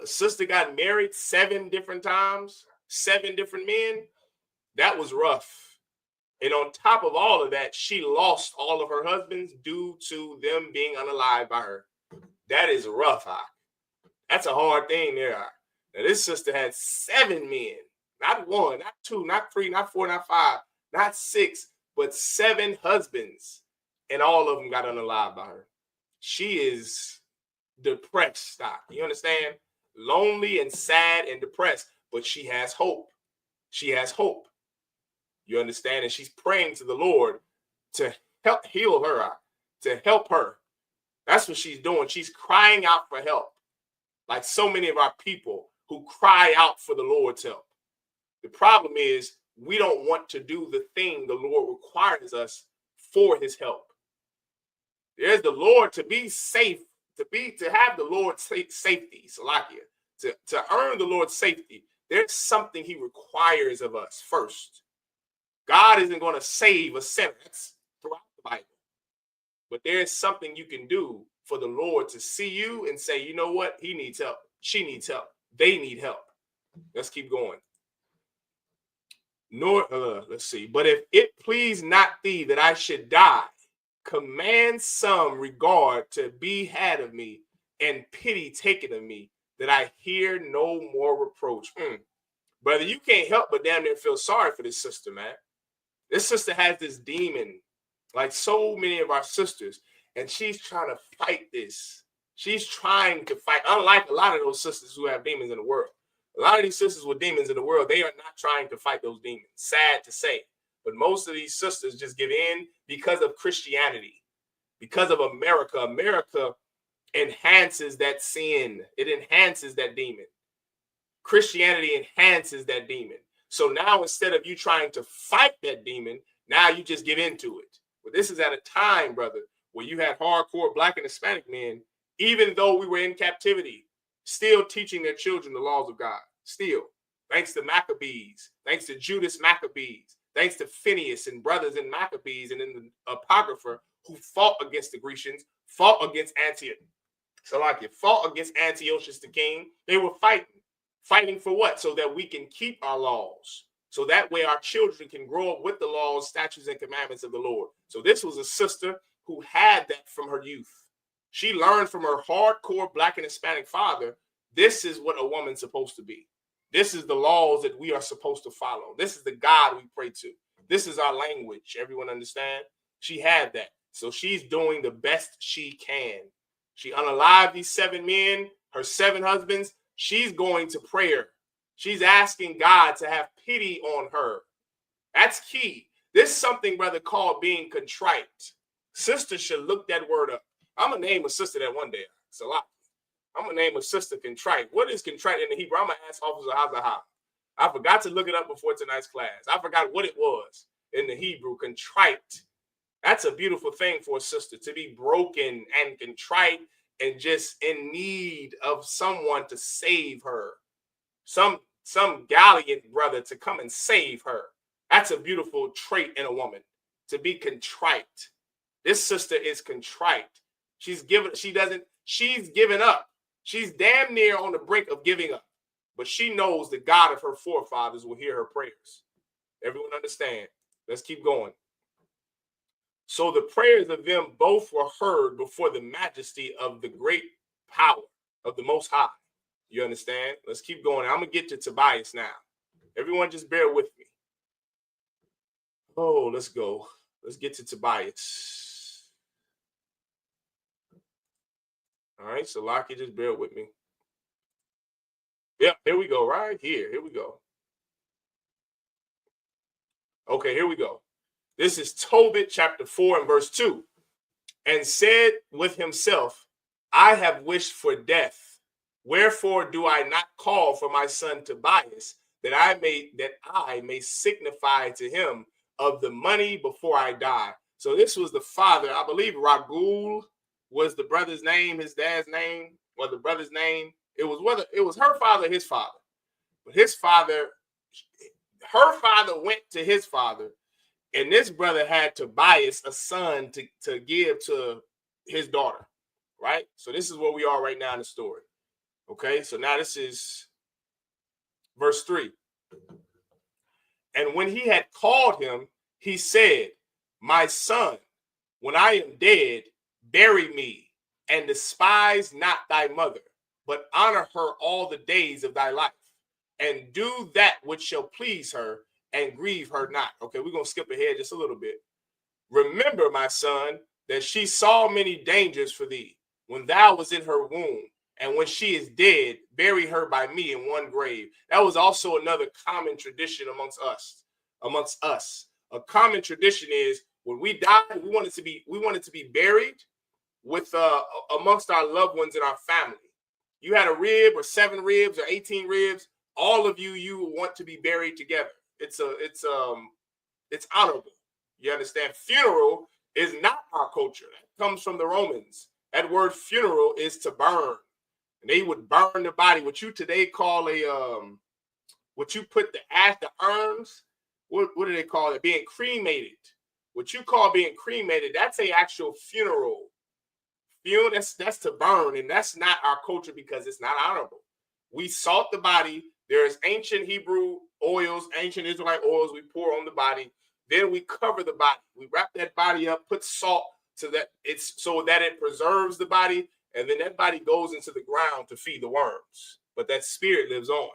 a sister got married 7 different times, 7 different men. That was rough. And on top of all of that, she lost all of her husbands due to them being unalived by her. That is rough, huh? That's a hard thing there. Now, this sister had 7 men, not 1, not 2, not 3, not 4, not 5, not 6, but 7 husbands. And all of them got unalived by her. She is depressed, Doc. You understand? Lonely and sad and depressed, but she has hope. She has hope. You understand? And she's praying to the Lord to help heal her, to help her. That's what she's doing. She's crying out for help. Like so many of our people who cry out for the Lord's help. The problem is we don't want to do the thing the Lord requires us for his help. There's the Lord to be safe, to have the Lord's safety, Salakia, to earn the Lord's safety. There's something he requires of us first. God isn't going to save a sinner. That's throughout the Bible. But there's something you can do for the Lord to see you and say, you know what? He needs help. She needs help. They need help. Let's keep going. Let's see. But if it please not thee that I should die, command some regard to be had of me, and pity taken of me, that I hear no more reproach. Brother, you can't help but damn near feel sorry for this sister, man. This sister has this demon, like so many of our sisters, and she's trying to fight this. She's trying to fight, unlike a lot of those sisters who have demons in the world. A lot of these sisters with demons in the world, they are not trying to fight those demons. Sad to say. But most of these sisters just give in because of Christianity, because of America. America enhances that sin. It enhances that demon. Christianity enhances that demon. So now instead of you trying to fight that demon, now you just give into it. But this is at a time, brother, where you had hardcore Black and Hispanic men, even though we were in captivity, still teaching their children the laws of God. Still, thanks to Maccabees, thanks to Judas Maccabees, thanks to Phineas and brothers in Maccabees and in the Apocrypha who fought against the Grecians, fought against fought against Antiochus the king. They were fighting for what? So that we can keep our laws. So that way our children can grow up with the laws, statutes, and commandments of the Lord. So this was a sister who had that from her youth. She learned from her hardcore Black and Hispanic father, this is what a woman's supposed to be. This is the laws that we are supposed to follow. This is the God we pray to. This is our language. Everyone understand? She had that. So she's doing the best she can. She unalived these 7 men, her 7 husbands. She's going to prayer. She's asking God to have pity on her. That's key. There's something, brother, called being contrite. Sisters should look that word up. I'm going to name a sister that one day. It's a lot. I'm going to name a sister contrite. What is contrite in the Hebrew? I'm going to ask Officer Hazaha. I forgot to look it up before tonight's class. I forgot what it was in the Hebrew, contrite. That's a beautiful thing for a sister, to be broken and contrite and just in need of someone to save her. Some gallant brother to come and save her. That's a beautiful trait in a woman, to be contrite. This sister is contrite. She's given up. She's damn near on the brink of giving up. But she knows the God of her forefathers will hear her prayers. Everyone understand? Let's keep going. So the prayers of them both were heard before the majesty of the great power of the Most High. You understand? Let's keep going. I'm going to get to Tobias now. Everyone just bear with me. Oh, let's go. Let's get to Tobias. All right, so Lockie, just bear with me. Yep, here we go, right here. Here we go. Okay, here we go. This is Tobit chapter 4 and verse 2. And said with himself, I have wished for death. Wherefore do I not call for my son Tobias, that I may signify to him of the money before I die. So this was the father, I believe Ragul was the brother's name, his dad's name, or the brother's name. It was her father, his father. But her father went to his father, and this brother had Tobias, a son, to give to his daughter, right? So this is where we are right now in the story. Okay, so now this is verse 3. And when he had called him, he said, my son, when I am dead, bury me, and despise not thy mother, but honor her all the days of thy life, and do that which shall please her, and grieve her not. Okay, we're going to skip ahead just a little bit. Remember, my son, that she saw many dangers for thee when thou was in her womb, and when she is dead, bury her by me in one grave. That was also another common tradition amongst us. A common tradition is when we die, we want it to be buried with amongst our loved ones in our family. You had a rib or 7 ribs or 18 ribs, all of you want to be buried together. It's honorable. You understand? Funeral is not our culture. That comes from the Romans. That word funeral is to burn. And they would burn the body, what you today call what you put the urns, what do they call it? Being cremated. What you call being cremated, that's an actual funeral. fuel, that's to burn, and that's not our culture because it's not honorable. We salt the body. There's ancient Hebrew oils, ancient Israelite oils we pour on the body. Then we cover the body. We wrap that body up, put salt so that it preserves the body, and then that body goes into the ground to feed the worms. But that spirit lives on.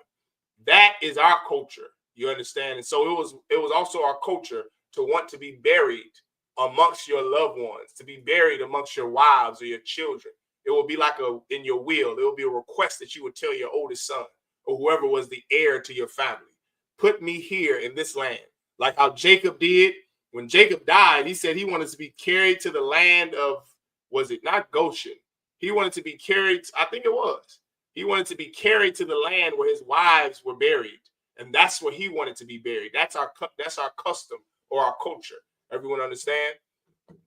That is our culture. You understand? And so it was also our culture to want to be buried amongst your loved ones, to be buried amongst your wives or your children. It will be like in your will, it will be a request that you would tell your oldest son or whoever was the heir to your family. Put me here in this land. Like how Jacob did. When Jacob died, he said he wanted to be carried to the land of, was it not Goshen? He wanted to be carried, I think it was. He wanted to be carried to the land where his wives were buried. And that's where he wanted to be buried. That's our custom or our culture. Everyone understand?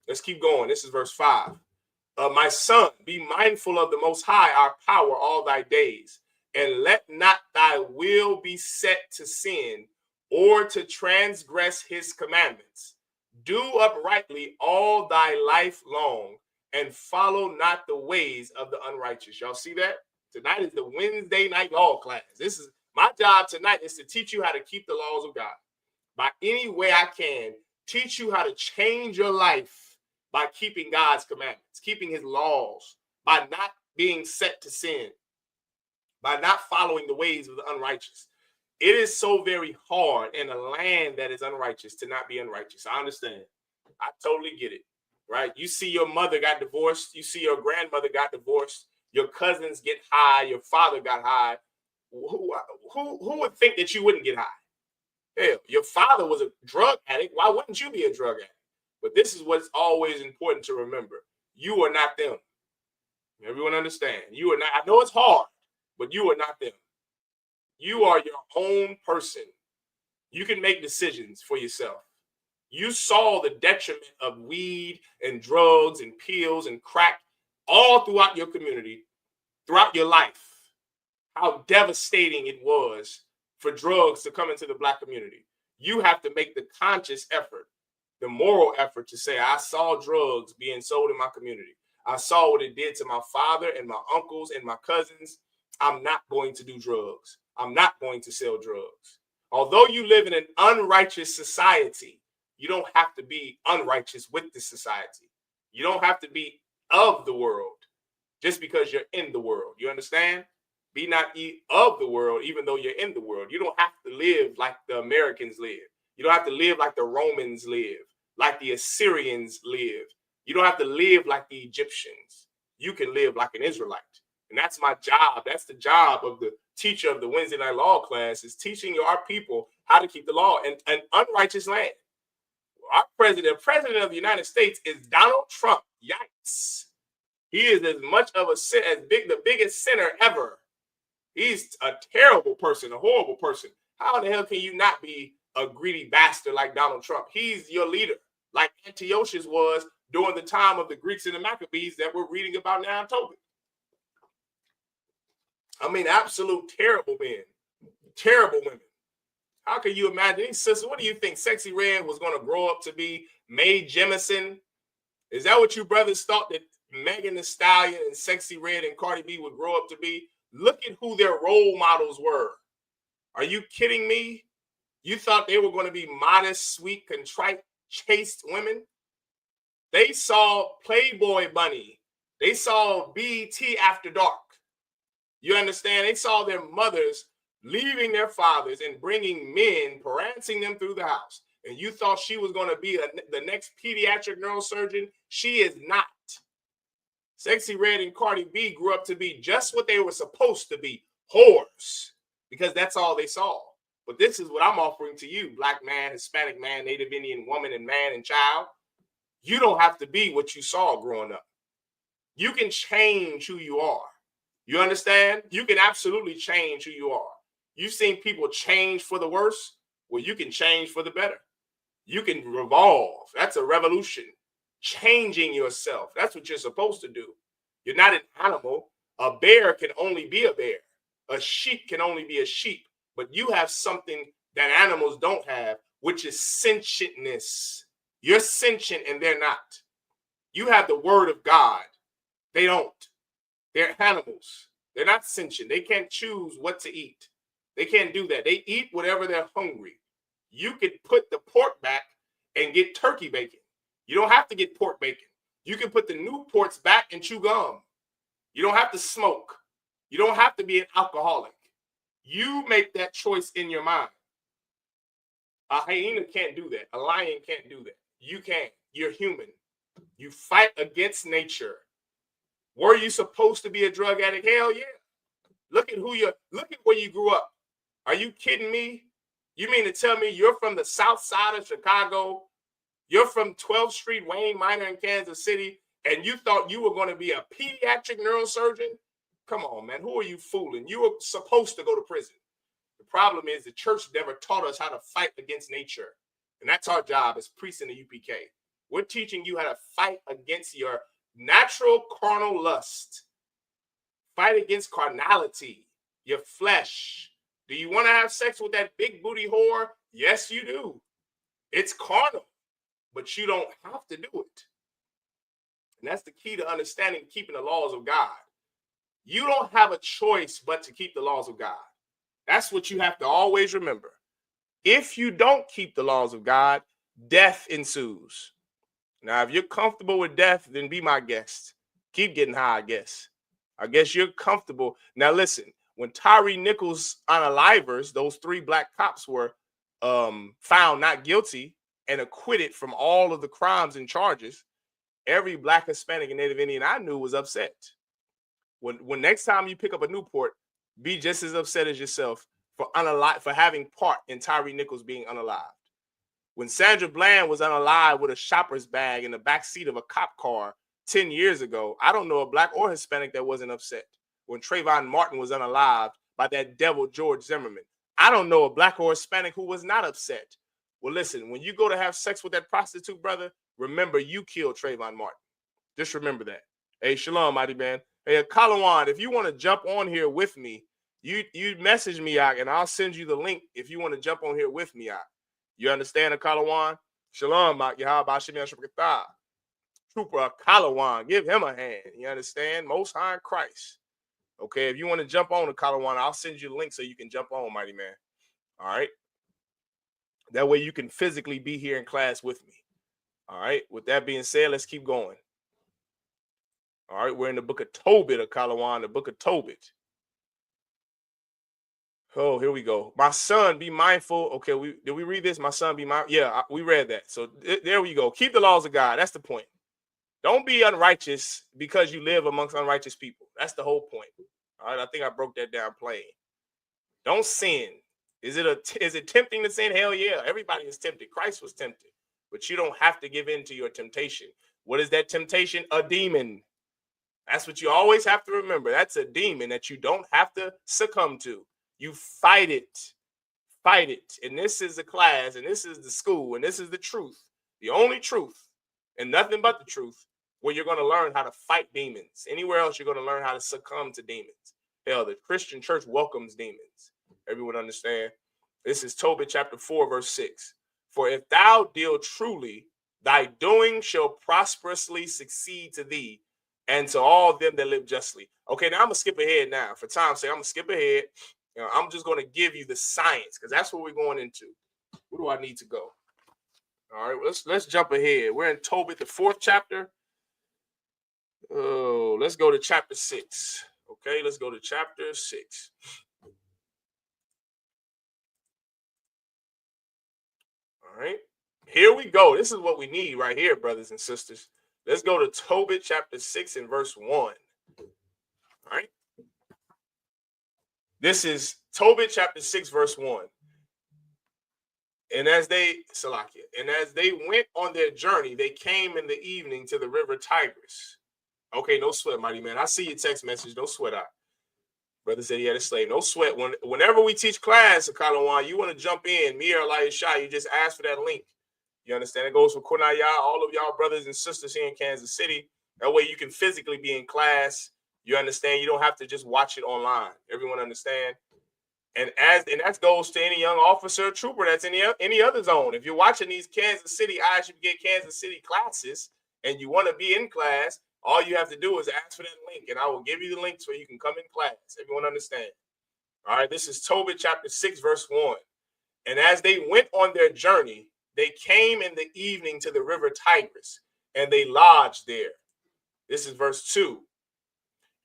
Let's keep going. This is verse 5. My son, be mindful of the Most High, our power, all thy days, and let not thy will be set to sin or to transgress his commandments. Do uprightly all thy life long, and follow not the ways of the unrighteous. Y'all see that? Tonight is the Wednesday night law class. This is my job tonight, is to teach you how to keep the laws of God. By any way I can, teach you how to change your life by keeping God's commandments, keeping his laws, by not being set to sin, by not following the ways of the unrighteous. It is so very hard in a land that is unrighteous to not be unrighteous. I understand. I totally get it, right? You see your mother got divorced. You see your grandmother got divorced. Your cousins get high. Your father got high. Who would think that you wouldn't get high? Hell, your father was a drug addict. Why wouldn't you be a drug addict? But this is what's always important to remember. You are not them. Everyone understand? You are not. I know it's hard, but you are not them. You are your own person. You can make decisions for yourself. You saw the detriment of weed and drugs and pills and crack all throughout your community, throughout your life. How devastating it was for drugs to come into the Black community. You have to make the conscious effort, the moral effort to say, I saw drugs being sold in my community. I saw what it did to my father and my uncles and my cousins. I'm not going to do drugs. I'm not going to sell drugs. Although you live in an unrighteous society, you don't have to be unrighteous with the society. You don't have to be of the world just because you're in the world. You understand? Be not of the world, even though you're in the world. You don't have to live like the Americans live. You don't have to live like the Romans live, like the Assyrians live. You don't have to live like the Egyptians. You can live like an Israelite. And that's my job. That's the job of the teacher of the Wednesday night law class, is teaching our people how to keep the law in an unrighteous land. Our president of the United States is Donald Trump. Yikes. He is as much of the biggest sinner ever. He's a terrible person, a horrible person. How in the hell can you not be a greedy bastard like Donald Trump? He's your leader, like Antiochus was during the time of the Greeks and the Maccabees that we're reading about now in Tobit. I mean, absolute terrible men, terrible women. How can you imagine? Sister, what do you think Sexy Red was going to grow up to be? Mae Jemison? Is that what you brothers thought that Megan Thee Stallion and Sexy Red and Cardi B would grow up to be? Look at who their role models were. Are you kidding me? You thought they were going to be modest, sweet, contrite, chaste women? They saw Playboy Bunny. They saw BET After Dark. You understand? They saw their mothers leaving their fathers and bringing men, prancing them through the house. And you thought she was going to be the next pediatric neurosurgeon? She is not. Sexy Red and Cardi B grew up to be just what they were supposed to be, whores, because that's all they saw. But this is what I'm offering to you, Black man, Hispanic man, Native Indian woman and man and child. You don't have to be what you saw growing up. You can change who you are. You understand? You can absolutely change who you are. You've seen people change for the worse. Well, you can change for the better. You can revolve. That's a revolution. Changing yourself. That's what you're supposed to do. You're not an animal. A bear can only be a bear. A sheep can only be a sheep. But you have something that animals don't have, which is sentientness. You're sentient and they're not. You have the word of God. They don't. They're animals. They're not sentient. They can't choose what to eat. They can't do that. They eat whatever they're hungry. You could put the pork back and get turkey bacon. You don't have to get pork bacon. You can put the Newports back and chew gum. You don't have to smoke. You don't have to be an alcoholic. You make that choice in your mind. A hyena can't do that. A lion can't do that. You can't. You're human. You fight against nature. Were you supposed to be a drug addict? Hell yeah. Look at where you grew up. Are you kidding me? You mean to tell me you're from the south side of Chicago? You're from 12th Street, Wayne Minor in Kansas City, and you thought you were going to be a pediatric neurosurgeon? Come on, man. Who are you fooling? You were supposed to go to prison. The problem is the church never taught us how to fight against nature. And that's our job as priests in the UPK. We're teaching you how to fight against your natural carnal lust. Fight against carnality, your flesh. Do you want to have sex with that big booty whore? Yes, you do. It's carnal, but you don't have to do it. And that's the key to understanding keeping the laws of God. You don't have a choice but to keep the laws of God. That's what you have to always remember. If you don't keep the laws of God, death ensues. Now, if you're comfortable with death, then be my guest. Keep getting high, I guess. I guess you're comfortable. Now, listen, when Tyree Nichols unalivers, those 3 black cops were found not guilty and acquitted from all of the crimes and charges, every black, Hispanic, and Native Indian I knew was upset. When next time you pick up a Newport, be just as upset as yourself for having part in Tyree Nichols being unalived. When Sandra Bland was unalived with a shopper's bag in the back seat of a cop car 10 years ago, I don't know a black or Hispanic that wasn't upset. When Trayvon Martin was unalived by that devil George Zimmerman, I don't know a black or Hispanic who was not upset. Well, listen, when you go to have sex with that prostitute, brother, remember you killed Trayvon Martin. Just remember that. Hey, shalom, mighty man. Hey, Kalawan, if you want to jump on here with me, you message me out and I'll send you the link if you want to jump on here with me out. You understand, Kalawan? Shalom, Yahanna. Trooper Kalawan, give him a hand. You understand? Most High in Christ. Okay, if you want to jump on the Kalawan, I'll send you the link so you can jump on, mighty man. All right. That way you can physically be here in class with me. All right. With that being said, let's keep going. All right, we're in the book of Tobit, of Kalawan, the book of Tobit. Oh, here we go. My son, be mindful. Okay, did we read this? My son, be mindful. Yeah, we read that. So there we go. Keep the laws of God. That's the point. Don't be unrighteous because you live amongst unrighteous people. That's the whole point. All right, I think I broke that down plain. Don't sin. Is it tempting to sin? Hell yeah. Everybody is tempted. Christ was tempted. But you don't have to give in to your temptation. What is that temptation? A demon. That's what you always have to remember. That's a demon that you don't have to succumb to. You fight it. Fight it. And this is the class, and this is the school, and this is the truth. The only truth, and nothing but the truth, where you're going to learn how to fight demons. Anywhere else, you're going to learn how to succumb to demons. Hell, the Christian church welcomes demons. Everyone understand? This is Tobit chapter 4, verse 6. For if thou deal truly, thy doing shall prosperously succeed to thee, and to all them that live justly. Okay, now I'm going to skip ahead now. For time's sake, I'm going to skip ahead. I'm just going to give you the science, because that's what we're going into. Where do I need to go? All right, let's jump ahead. We're in Tobit, the 4th chapter. Oh, let's go to chapter 6. Okay, let's go to chapter 6. All right, here we go. This is what we need right here, brothers and sisters. Let's go to Tobit chapter 6 and verse 1. All right. This is Tobit chapter 6, verse 1. And as they went on their journey, they came in the evening to the river Tigris. Okay, no sweat, mighty man. I see your text message. No sweat out. Brother said he had a slave. No sweat. Whenever we teach class, Kalawan, you want to jump in, me or I.S.U.P.K, you just ask for that link. You understand? It goes for Kunaya, all of y'all brothers and sisters here in Kansas City. That way you can physically be in class. You understand? You don't have to just watch it online. Everyone understand? And that goes to any young officer or trooper that's in any other zone. If you're watching these Kansas City, I.S.U.P.K Kansas City classes, and you want to be in class, All you have to do is ask for that link, and I will give you the link so you can come in class. Everyone understand? All right, this is Tobit chapter 6, verse 1. And as they went on their journey, they came in the evening to the river Tigris, and they lodged there. This is verse 2.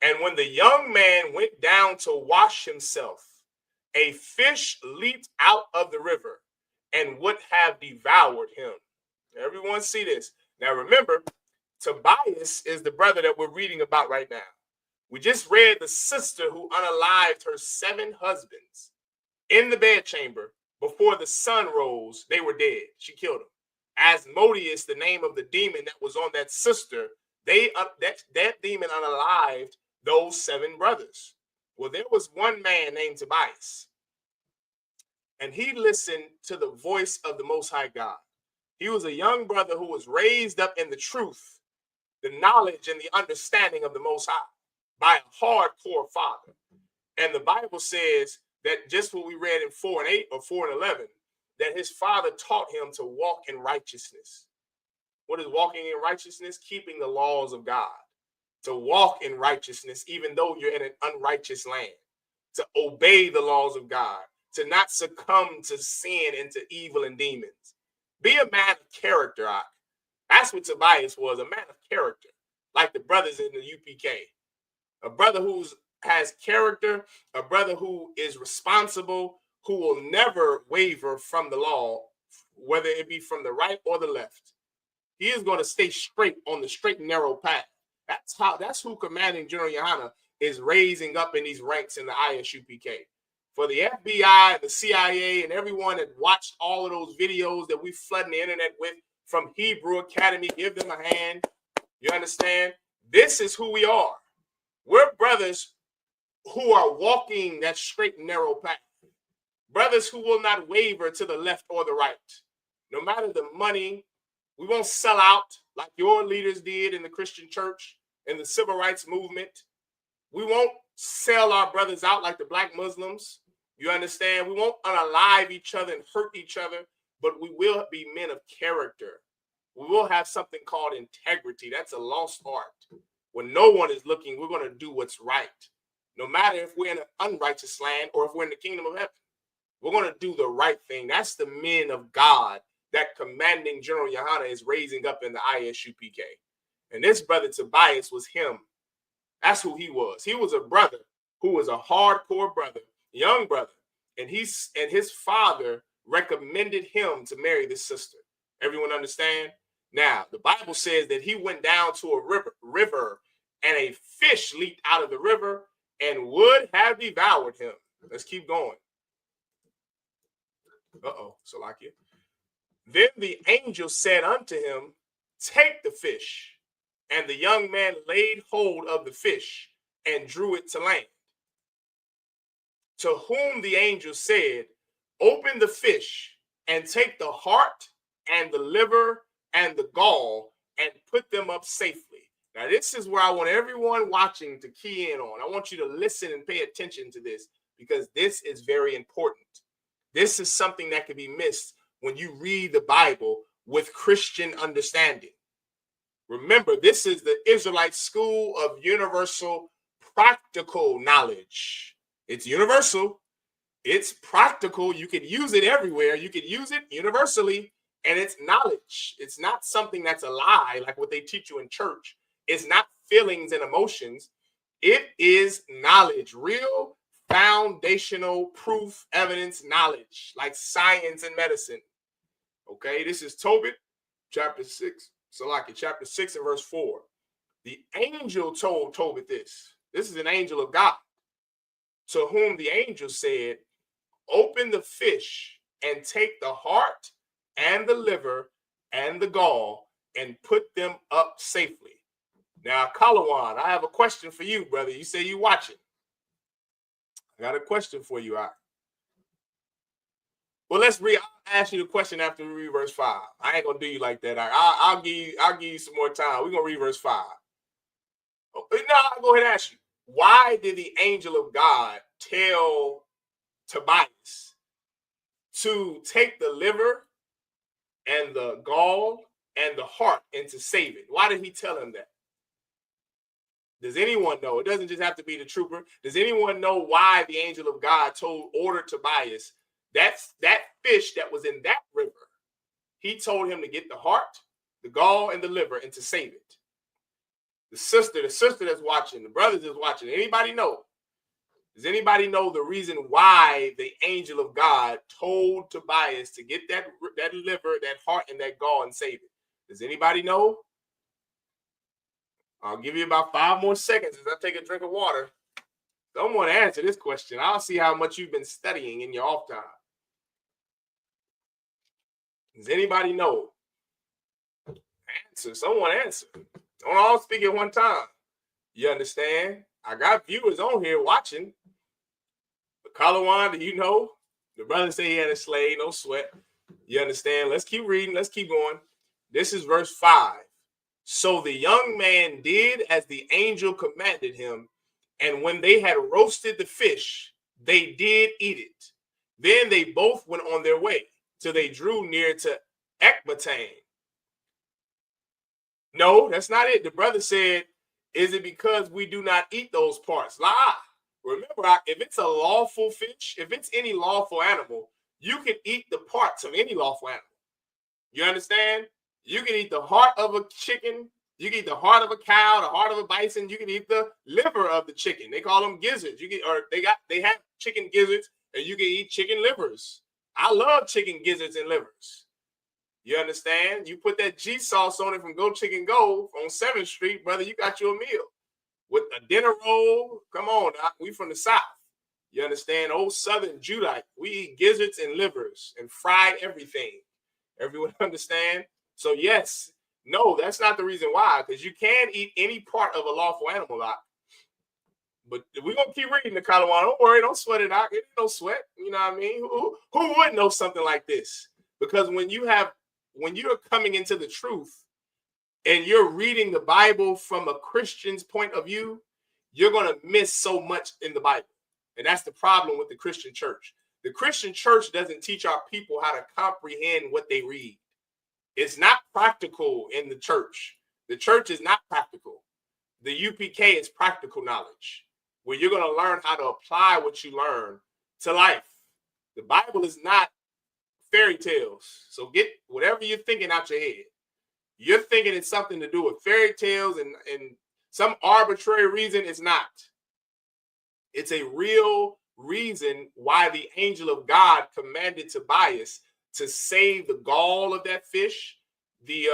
And when the young man went down to wash himself, a fish leaped out of the river and would have devoured him. Everyone see this. Now remember, Tobias is the brother that we're reading about right now. We just read the sister who unalived her 7 husbands in the bedchamber. Before the sun rose, they were dead. She killed them. Asmodeus, the name of the demon that was on that sister, that demon unalived those 7 brothers. Well, there was one man named Tobias, and he listened to the voice of the Most High God. He was a young brother who was raised up in the truth, the knowledge and the understanding of the Most High by a hardcore father. And the Bible says that just what we read in 4 and 8 or 4 and 11, that his father taught him to walk in righteousness. What is walking in righteousness? Keeping the laws of God. To walk in righteousness, even though you're in an unrighteous land. To obey the laws of God. To not succumb to sin and to evil and demons. Be a man of character. That's what Tobias was, a man of character. Like the brothers in the UPK. A brother who has character, a brother who is responsible, who will never waver from the law, whether it be from the right or the left. He is going to stay straight on the straight and narrow path. That's who Commanding General Yahanna is raising up in these ranks in the I.S.U.P.K. For the FBI, the CIA, and everyone that watched all of those videos that we flooding the internet with from Hebrew Academy, give them a hand. You understand? This is who we are. We're brothers who are walking that straight and narrow path. Brothers who will not waver to the left or the right. No matter the money, we won't sell out like your leaders did in the Christian church, in the civil rights movement. We won't sell our brothers out like the black Muslims. You understand? We won't unalive each other and hurt each other, but we will be men of character. We will have something called integrity. That's a lost art. When no one is looking, we're going to do what's right. No matter if we're in an unrighteous land or if we're in the kingdom of heaven, we're going to do the right thing. That's the men of God that Commanding General Yahanna is raising up in the I.S.U.P.K. And this brother Tobias was him. That's who he was. He was a brother who was a hardcore brother, young brother. And his father recommended him to marry this sister. Everyone understand? Now, the Bible says that he went down to a river and a fish leaped out of the river and would have devoured him. Let's keep going. Salakia. Then the angel said unto him, take the fish. And the young man laid hold of the fish and drew it to land. To whom the angel said, open the fish and take the heart and the liver and the gall and put them up safely. Now, this is where I want everyone watching to key in on. I want you to listen and pay attention to this because this is very important. This is something that can be missed when you read the Bible with Christian understanding. Remember, this is the Israelite school of universal practical knowledge. It's universal. It's practical. You can use it everywhere. You can use it universally. And it's knowledge. It's not something that's a lie like what they teach you in church. It's not feelings and emotions. It is knowledge, real foundational proof, evidence, knowledge, like science and medicine. Okay, this is Tobit, chapter 6, chapter 6 and verse 4. The angel told Tobit this. This is an angel of God, to whom the angel said, open the fish and take the heart and the liver and the gall and put them up safely. Now, Kalawan, I have a question for you, brother. You say you watching. I got a question for you. Well, I'll ask you the question after we read verse 5. I ain't gonna do you like that. I'll give you some more time. We're gonna read verse 5. No, I'll go ahead and ask you. Why did the angel of God tell Tobias to take the liver and the gall and the heart and to save it? Why did he tell him that? Does anyone know? It doesn't just have to be the trooper. Does anyone know why the angel of God ordered Tobias that fish that was in that river? He told him to get the heart, the gall, and the liver and to save it. The sister that's watching, the brothers that's watching. Anybody know? Does anybody know the reason why the angel of God told Tobias to get that liver, that heart, and that gall and save it? Does anybody know? I'll give you about 5 more seconds as I take a drink of water. Someone answer this question. I'll see how much you've been studying in your off time. Does anybody know? Answer. Someone answer. Don't all speak at one time. You understand? I got viewers on here watching. Kalawan, do you know? The brother said he had a slave, no sweat. You understand? Let's keep reading. Let's keep going. This is verse 5. So the young man did as the angel commanded him, and when they had roasted the fish, they did eat it. Then they both went on their way till they drew near to Ecbatane. No, that's not it. The brother said, is it because we do not eat those parts? Lie. Remember, if it's a lawful fish, if it's any lawful animal, you can eat the parts of any lawful animal. You understand? You can eat the heart of a chicken. You can eat the heart of a cow, the heart of a bison. You can eat the liver of the chicken. They call them gizzards. They have chicken gizzards, and you can eat chicken livers. I love chicken gizzards and livers. You understand? You put that G sauce on it from Go Chicken Go on 7th Street, brother. You got you a meal with a dinner roll. Come on, Doc. We from the South. You understand? Old Southern Judite. We eat gizzards and livers and fried everything. Everyone understand? So yes, no, that's not the reason why, because you can eat any part of a lawful animal, Doc. But we're going to keep reading the Kalawan. Don't worry, don't sweat it, Doc. It ain't no sweat. You know what I mean? Who would know something like this? Because when you're coming into the truth and you're reading the Bible from a Christian's point of view, you're going to miss so much in the Bible. And that's the problem with the Christian church. The Christian church doesn't teach our people how to comprehend what they read. It's not practical in the church. The church is not practical. The UPK is practical knowledge, where you're going to learn how to apply what you learn to life. The Bible is not fairy tales. So get whatever you're thinking out your head. You're thinking it's something to do with fairy tales and some arbitrary reason. It's not. It's a real reason why the angel of God commanded Tobias to save the gall of that fish, the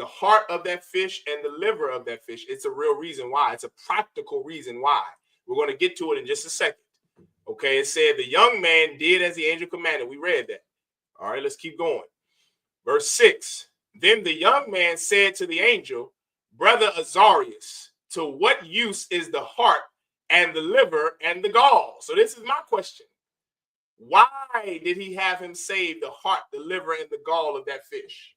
heart of that fish, and the liver of that fish. It's a real reason why. It's a practical reason why. We're going to get to it in just a second. Okay, it said the young man did as the angel commanded. We read that. All right, let's keep going. Verse 6. Then the young man said to the angel, Brother Azarias, to what use is the heart and the liver and the gall? So this is my question. Why did he have him save the heart, the liver, and the gall of that fish?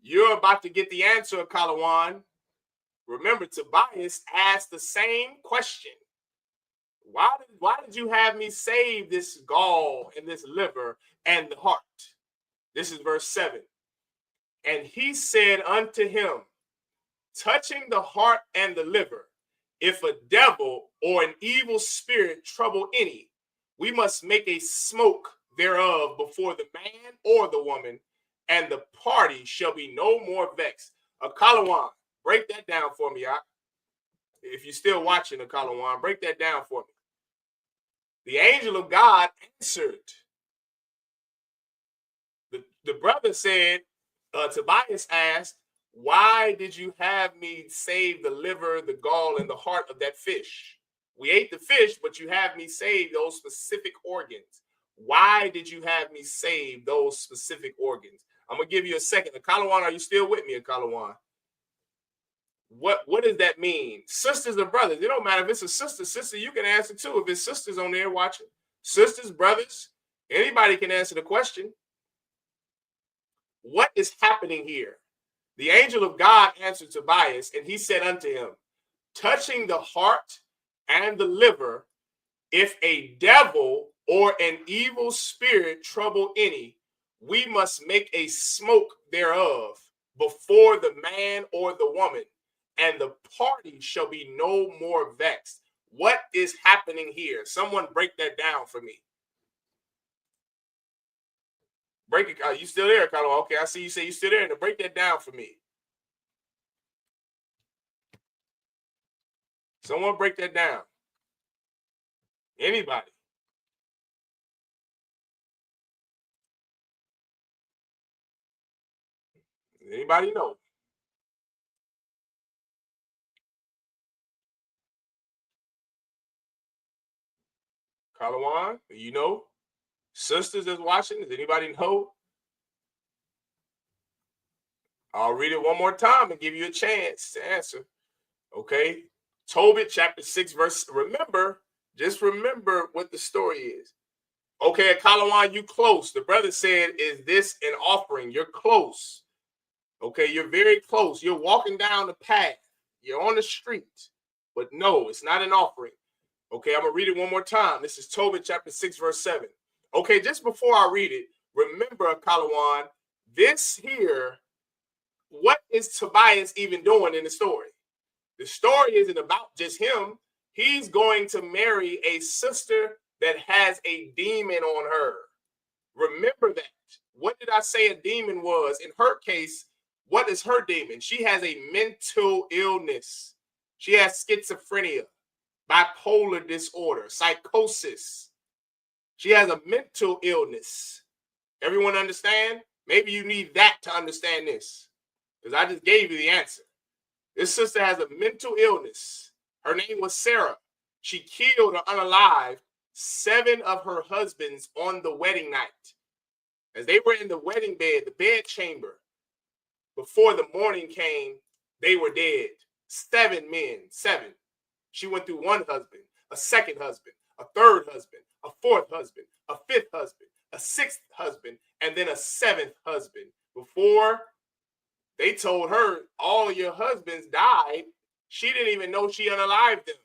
You're about to get the answer, Kalawan. Remember, Tobias asked the same question. Why did you have me save this gall and this liver and the heart? This is verse 7. And he said unto him, touching the heart and the liver, if a devil or an evil spirit trouble any, we must make a smoke thereof before the man or the woman, and the party shall be no more vexed. Kalawan, break that down for me, if you're still watching, Kalawan, break that down for me. The angel of God answered. The brother said, Tobias asked, why did you have me save the liver, the gall, and the heart of that fish? We ate the fish, but you have me save those specific organs. Why did you have me save those specific organs? I'm going to give you a second. Kalawan, are you still with me, Kalawan? What does that mean? Sisters and brothers. It don't matter if it's a sister, you can answer too. If it's sisters on there watching, sisters, brothers, anybody can answer the question. What is happening here? The angel of God answered Tobias, and he said unto him, touching the heart and the liver, if a devil or an evil spirit trouble any, we must make a smoke thereof before the man or the woman, and the party shall be no more vexed. What is happening here? Someone break that down for me. Break it. You still there, Carlo? Okay, I see you say you still there. Now break that down for me. Someone break that down. Anybody? Anybody know? Kalawan, you know? Sisters that's watching, does anybody know? I'll read it one more time and give you a chance to answer. Okay. Tobit chapter 6, verse. Remember, just remember what the story is. Okay, Kalawan, you close. The brother said, is this an offering? You're close. Okay, you're very close. You're walking down the path. You're on the street. But no, it's not an offering. Okay, I'm going to read it one more time. This is Tobit chapter 6, verse 7. Okay, just before I read it, remember, Kalawan, this here, what is Tobias even doing in the story? The story isn't about just him. He's going to marry a sister that has a demon on her. Remember that. What did I say a demon was? In her case, what is her demon? She has a mental illness. She has schizophrenia, bipolar disorder, psychosis. She has a mental illness. Everyone understand? Maybe you need that to understand this, because I just gave you the answer. This sister has a mental illness. Her name was Sarah. She killed or unalived 7 of her husbands on the wedding night. As they were in the wedding bed, the bed chamber, before the morning came, they were dead. 7 men, 7. She went through one husband, a second husband, a third husband, a fourth husband, a fifth husband, a sixth husband, and then a 7th husband. Before they told her all your husbands died, she didn't even know she unalived them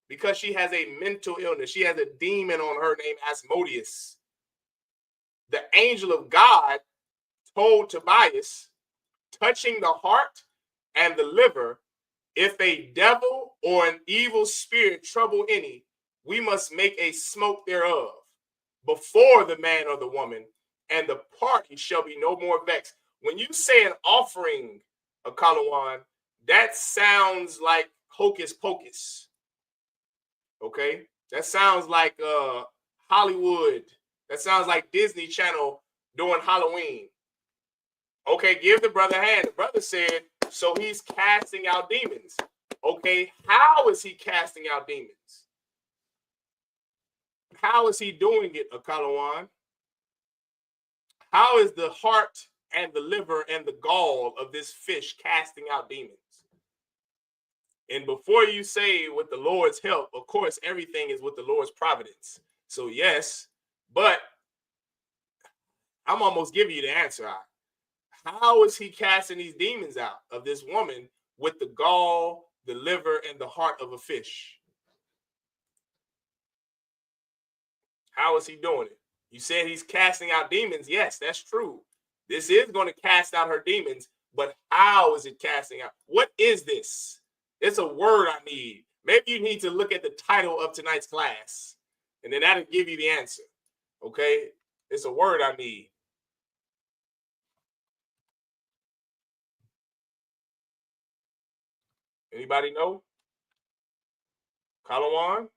because she has a mental illness. She has a demon on her named Asmodeus. The angel of God told Tobias, touching the heart and the liver, if a devil or an evil spirit trouble any, we must make a smoke thereof before the man or the woman, and the party shall be no more vexed. When you say an offering, a Kalawan, that sounds like hocus pocus. Okay? That sounds like Hollywood. That sounds like Disney Channel doing Halloween. Okay, give the brother a hand. The brother said, so he's casting out demons. Okay, how is he casting out demons? How is he doing it, Akalawan? How is the heart and the liver and the gall of this fish casting out demons? And before you say with the Lord's help, of course, everything is with the Lord's providence. So yes, but I'm almost giving you the answer. How is he casting these demons out of this woman with the gall, the liver, and the heart of a fish? How is he doing it? You said he's casting out demons. Yes, that's true. This is going to cast out her demons, but how is it casting out? What is this? It's a word I need. Maybe you need to look at the title of tonight's class, and then that'll give you the answer. Okay? It's a word I need. Anybody know? Kalawan?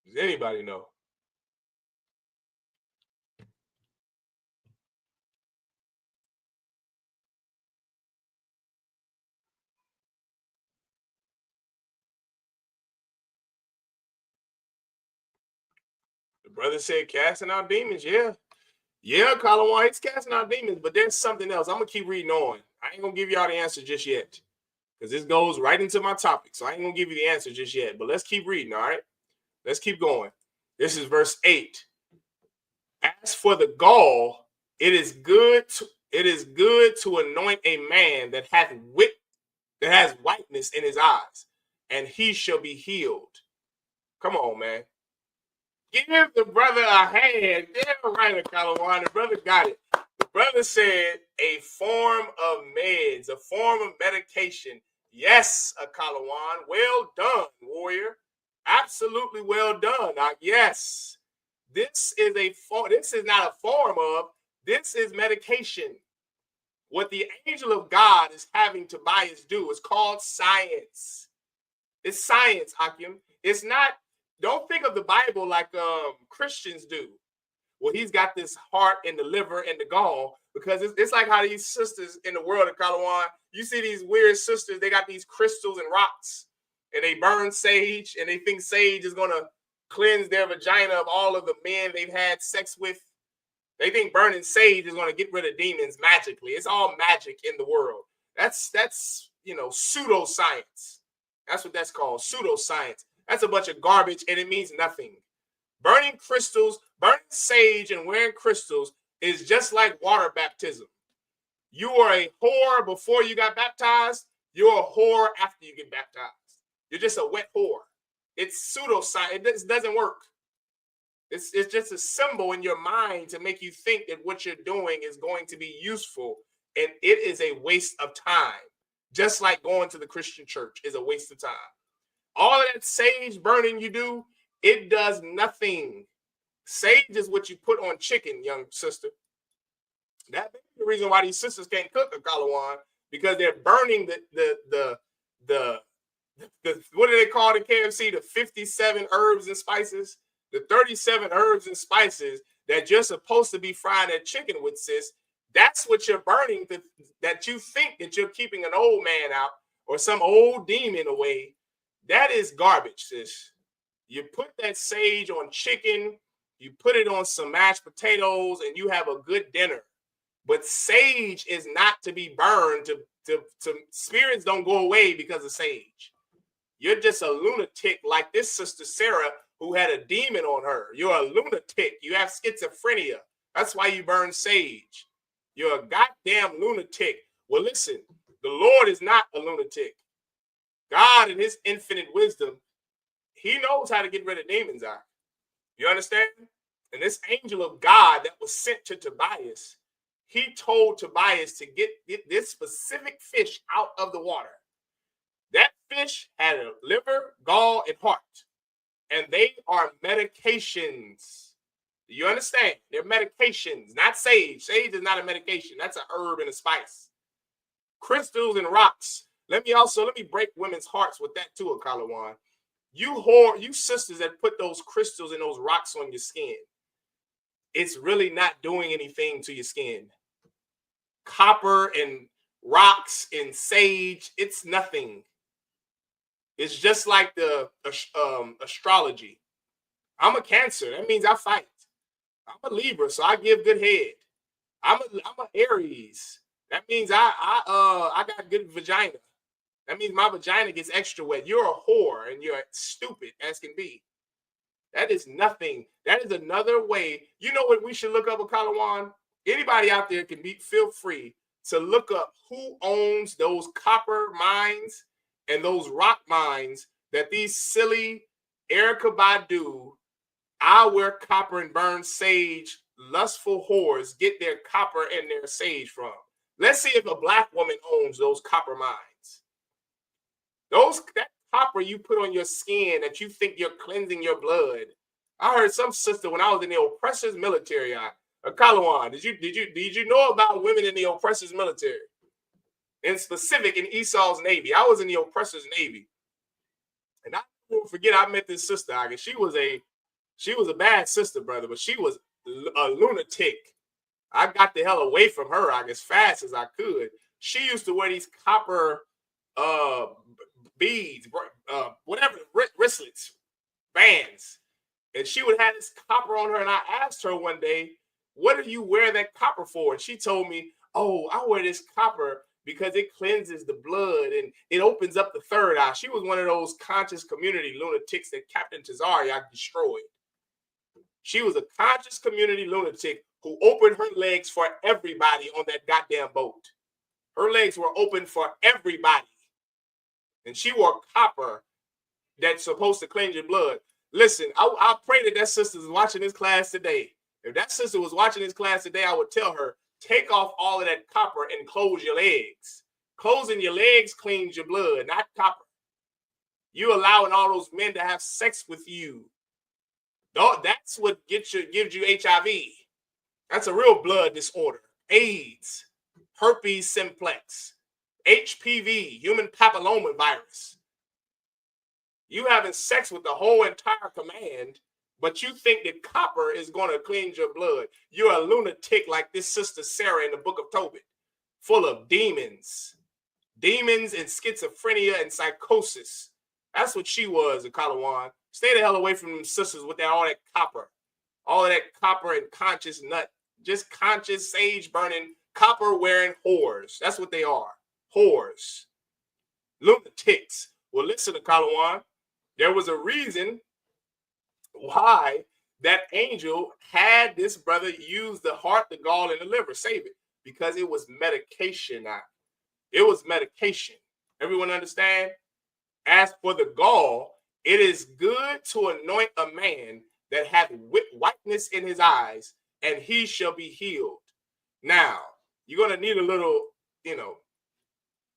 Does anybody know? The brother said casting out demons. Yeah. Yeah, Kalawan, he's casting out demons, but there's something else. I'm going to keep reading on. I ain't going to give y'all the answer just yet, because this goes right into my topic. So I ain't going to give you the answer just yet, but let's keep reading, all right? Let's keep going. This is verse 8. As for the gall, it is good to anoint a man that hath wit that has whiteness in his eyes, and he shall be healed. Come on, man. Give the brother a hand. Damn right, Kalawan. The brother got it. The brother said a form of meds, a form of medication. Yes, Kalawan. Well done, warrior. Absolutely well done. Yes. This is not a form of, this is medication. What the angel of God is having Tobias do is called science. It's science, Hakim. It's not, don't think of the Bible like Christians do. Well, he's got this heart and the liver and the gall, because it's like how these sisters in the world of Kalawan, you see these weird sisters, they got these crystals and rocks, and they burn sage, and they think sage is going to cleanse their vagina of all of the men they've had sex with. They think burning sage is going to get rid of demons magically. It's all magic in the world. That's pseudoscience. That's what that's called, pseudoscience. That's a bunch of garbage, and it means nothing. Burning crystals, burning sage, and wearing crystals is just like water baptism. You are a whore before you got baptized. You're a whore after you get baptized. You're just a wet whore. It's pseudoscience. It doesn't work. It's just a symbol in your mind to make you think that what you're doing is going to be useful, and it is a waste of time. Just like going to the Christian church is a waste of time. All of that sage burning you do, it does nothing. Sage is what you put on chicken, young sister. That's the reason why these sisters can't cook a Kalawan, because they're burning the what do they call the KFC? The 57 herbs and spices, the 37 herbs and spices that you're supposed to be frying that chicken with, sis. That's what you're burning, that you think that you're keeping an old man out or some old demon away. That is garbage, sis. You put that sage on chicken, you put it on some mashed potatoes, and you have a good dinner. But sage is not to be burned. To spirits don't go away because of sage. You're just a lunatic like this sister Sarah, who had a demon on her. You're a lunatic. You have schizophrenia. That's why you burn sage. You're a goddamn lunatic. Well, listen, the Lord is not a lunatic. God, in his infinite wisdom, he knows how to get rid of demons out. You understand? And this angel of God that was sent to Tobias, he told Tobias to get this specific fish out of the water. That fish had a liver, gall, and heart. And they are medications. Do you understand? They're medications, not sage. Sage is not a medication. That's a herb and a spice. Crystals and rocks. Let me break women's hearts with that too, Kalawan. You sisters that put those crystals and those rocks on your skin, it's really not doing anything to your skin. Copper and rocks and sage, it's nothing. It's just like the astrology. I'm a Cancer. That means I fight. I'm a Libra, so I give good head. I'm a Aries. That means I got good vagina. That means my vagina gets extra wet. You're a whore and you're stupid as can be. That is nothing. That is another way. You know what we should look up, Kalawan? Anybody out there can feel free to look up who owns those copper mines and those rock mines that these silly Erykah Badu, I wear copper and burn sage, lustful whores get their copper and their sage from. Let's see if a black woman owns those copper mines. That copper you put on your skin that you think you're cleansing your blood. I heard some sister when I was in the oppressor's military. Kalawan, did you know about women in the oppressor's military? In specific, in Esau's Navy. I was in the oppressor's Navy. And I won't forget I met this sister. She was a bad sister, brother, but she was a lunatic. I got the hell away from her as fast as I could. She used to wear these copper beads, whatever, wristlets, bands. And she would have this copper on her. And I asked her one day, what do you wear that copper for? And she told me, oh, I wear this copper because it cleanses the blood and it opens up the third eye. She was one of those conscious community lunatics that Captain Tazariak destroyed. She was a conscious community lunatic who opened her legs for everybody on that goddamn boat. Her legs were open for everybody. and she wore copper that's supposed to cleanse your blood. Listen, I pray that sister is watching this class today. If that sister was watching this class today, I would tell her, take off all of that copper and close your legs. Closing your legs cleans your blood, not copper. You allowing all those men to have sex with you. That's what gives you HIV. That's a real blood disorder. AIDS, herpes simplex, HPV, human papilloma virus. You having sex with the whole entire command, but you think that copper is going to cleanse your blood. You're a lunatic like this sister Sarah in the book of Tobit, full of demons and schizophrenia and psychosis. That's what she was, a Kalawan. Stay the hell away from them sisters with all that copper and conscious nut, just conscious sage burning, copper wearing whores. That's what they are, whores, lunatics. Well, listen to Kalawan. There was a reason why that angel had this brother use the heart, the gall, and the liver, save it, because it was medication. It was medication. Everyone understand? As for the gall, it is good to anoint a man that hath whiteness in his eyes, and he shall be healed. Now, you're going to need a little,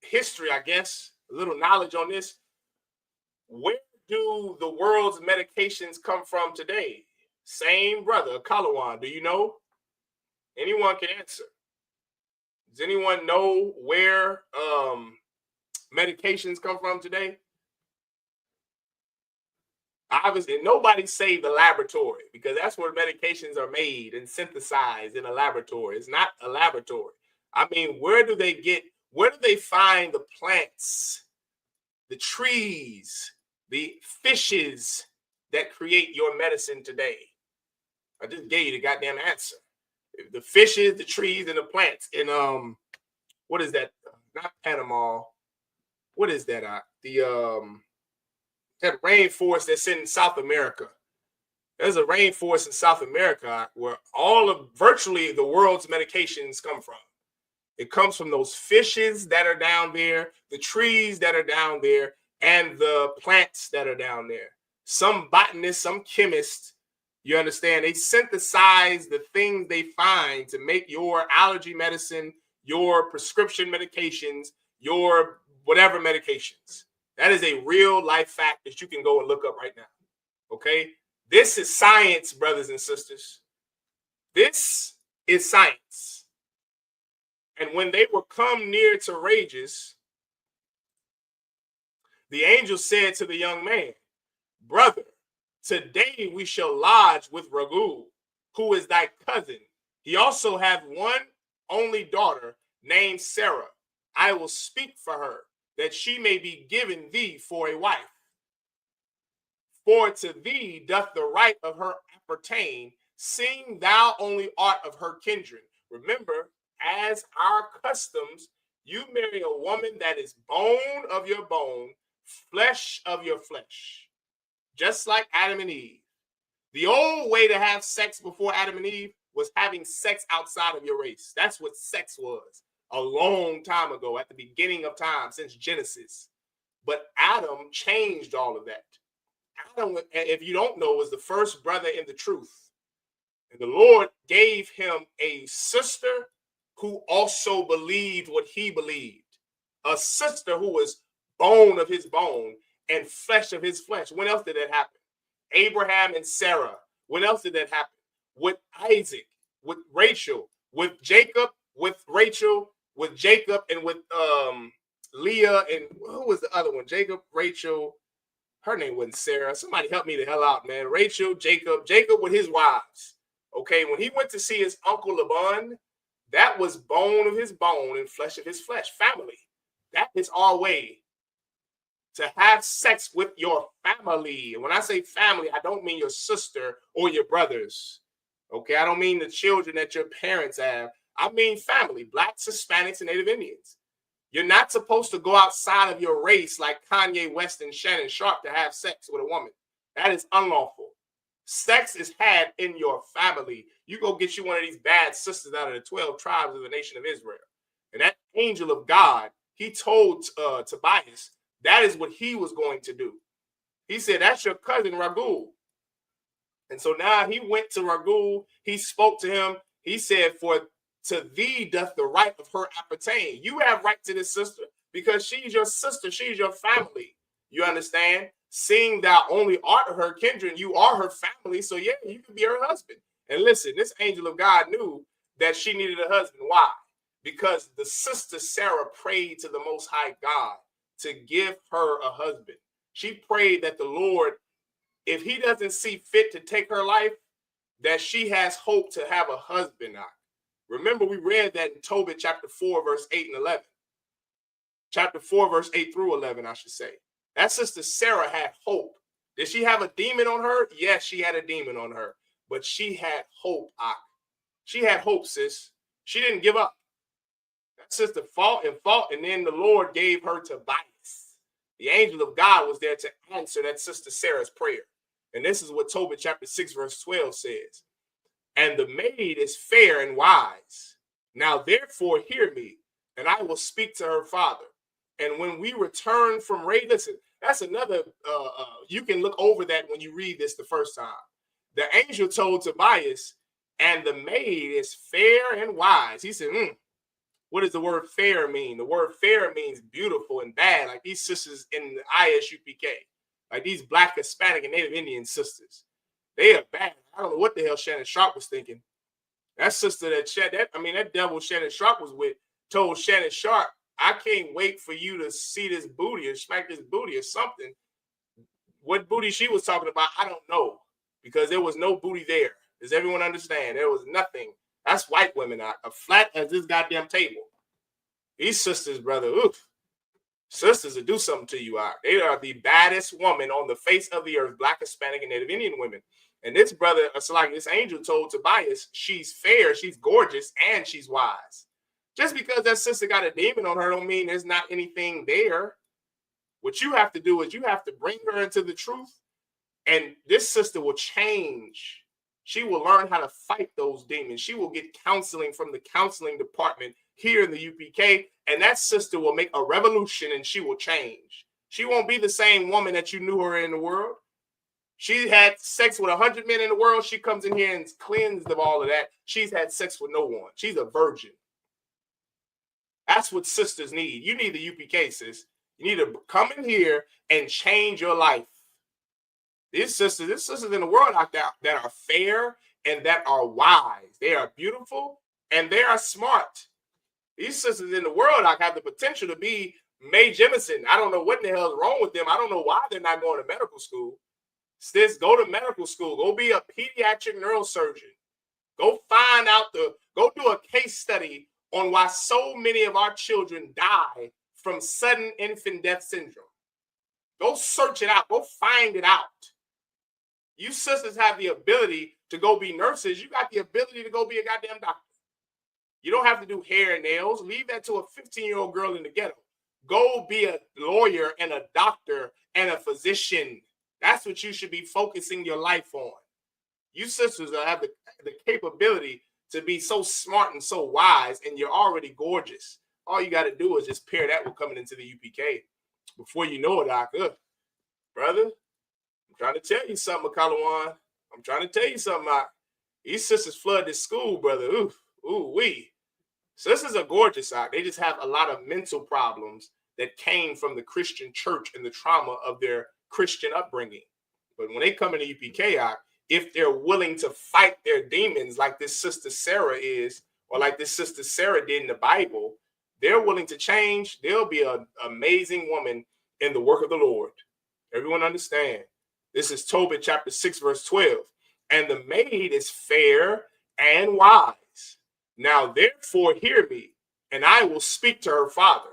history, I guess, a little knowledge on this. Where do the world's medications come from today? Same brother, Kalawan. Do you know? Anyone can answer. Does anyone know where medications come from today? Obviously, nobody saved the laboratory, because that's where medications are made and synthesized, in a laboratory. It's not a laboratory. I mean, where do they find the plants, the trees, the fishes that create your medicine today? I just gave you the goddamn answer. The fishes, the trees, and the plants in what is that? Not Panama. What is that? That rainforest that's in South America. There's a rainforest in South America where virtually the world's medications come from. It comes from those fishes that are down there, the trees that are down there, and the plants that are down there. Some botanists, some chemists, you understand, they synthesize the things they find to make your allergy medicine, your prescription medications, your whatever medications. That is a real life fact that you can go and look up right now. Okay? This is science, brothers and sisters. This is science. And when they were come near to Rages, the angel said to the young man, brother, today we shall lodge with Ragu, who is thy cousin. He also hath one only daughter named Sarah. I will speak for her, that she may be given thee for a wife. For to thee doth the right of her appertain, seeing thou only art of her kindred. Remember, as our customs, you marry a woman that is bone of your bone, flesh of your flesh. Just like Adam and Eve. The old way to have sex before Adam and Eve was having sex outside of your race. That's what sex was a long time ago, at the beginning of time, since Genesis. But Adam changed all of that. Adam, if you don't know, was the first brother in the truth. And the Lord gave him a sister who also believed what he believed. A sister who was bone of his bone and flesh of his flesh. When else did that happen? Abraham and Sarah. When else did that happen? With Isaac, with Rachel, with Jacob, with Rachel, with Jacob, and with Leah, and who was the other one? Jacob, Rachel. Her name wasn't Sarah. Somebody help me the hell out, man. Rachel, Jacob with his wives. Okay, when he went to see his uncle Laban, that was bone of his bone and flesh of his flesh. Family. That is our way to have sex with your family. And when I say family, I don't mean your sister or your brothers. Okay, I don't mean the children that your parents have. I mean family, Blacks, Hispanics, and Native Indians. You're not supposed to go outside of your race like Kanye West and Shannon Sharp to have sex with a woman. That is unlawful. Sex is had in your family. You go get you one of these bad sisters out of the 12 tribes of the nation of Israel. And that angel of God, he told Tobias, That is what he was going to do. He said, that's your cousin Ragul. And so now he went to Ragul. He spoke to him. He said, for to thee doth the right of her appertain. You have right to this sister because she's your sister. She's your family. You understand? Seeing thou only art her kindred, you are her family. So yeah, you can be her husband. And listen, this angel of God knew that she needed a husband. Why? Because the sister Sarah prayed to the Most High God to give her a husband. She prayed that the Lord, if he doesn't see fit to take her life, that she has hope to have a husband now. Remember, we read that in Tobit chapter 4, verse 8 and 11. Chapter 4, verse 8 through 11, I should say. That sister Sarah had hope. Did she have a demon on her? Yes, she had a demon on her. But she had hope, Ak. She had hope, sis. She didn't give up. That sister fought, and then the Lord gave her Tobias. The angel of God was there to answer that sister Sarah's prayer. And this is what Tobit chapter 6, verse 12 says. And the maid is fair and wise. Now therefore hear me, and I will speak to her father. And when we return from raid, listen, that's another, you can look over that when you read this the first time. The angel told Tobias, and the maid is fair and wise. He said, what does the word fair mean? The word fair means beautiful and bad, like these sisters in the I.S.U.P.K, like these Black, Hispanic, and Native Indian sisters. They are bad. I don't know what the hell Shannon Sharp was thinking. That sister that devil Shannon Sharp was with told Shannon Sharp, I can't wait for you to see this booty or smack this booty or something. What booty she was talking about, I don't know, because there was no booty there. Does everyone understand? There was nothing. That's white women are flat as this goddamn table. These sisters, brother, oof. Sisters will do something to you out. They are the baddest woman on the face of the earth, Black, Hispanic, and Native Indian women. And this brother, it's like this angel told Tobias, she's fair, she's gorgeous, and she's wise. Just because that sister got a demon on her don't mean there's not anything there. What you have to do is you have to bring her into the truth, and this sister will change. She will learn how to fight those demons. She will get counseling from the counseling department here in the UPK, and that sister will make a revolution and she will change. She won't be the same woman that you knew her in the world. She had sex with 100 men in the world. She comes in here and is cleansed of all of that. She's had sex with no one. She's a virgin. That's what sisters need. You need the UPK, sis. You need to come in here and change your life. These sisters in the world out there that are fair and that are wise. They are beautiful and they are smart. These sisters in the world have the potential to be Mae Jemison. I don't know what the hell is wrong with them. I don't know why they're not going to medical school. Sis, go to medical school. Go be a pediatric neurosurgeon. Go find out go do a case study on why so many of our children die from sudden infant death syndrome. Go search it out. Go find it out. You sisters have the ability to go be nurses. You got the ability to go be a goddamn doctor. You don't have to do hair and nails. Leave that to a 15-year-old girl in the ghetto. Go be a lawyer and a doctor and a physician. That's what you should be focusing your life on. You sisters have the capability to be so smart and so wise, and you're already gorgeous. All you got to do is just pair that with coming into the UPK. Before you know it, brother, I'm trying to tell you something, Makalawan. I'm trying to tell you something. These sisters flood this school, brother. Ooh-wee. Sisters are gorgeous out. They just have a lot of mental problems that came from the Christian church and the trauma of their Christian upbringing. But when they come into UPK out, if they're willing to fight their demons like this sister Sarah is, or like this sister Sarah did in the Bible, they're willing to change. They'll be an amazing woman in the work of the Lord. Everyone understand? This is Tobit chapter 6, verse 12. And the maid is fair and wise. Now, therefore, hear me, and I will speak to her father.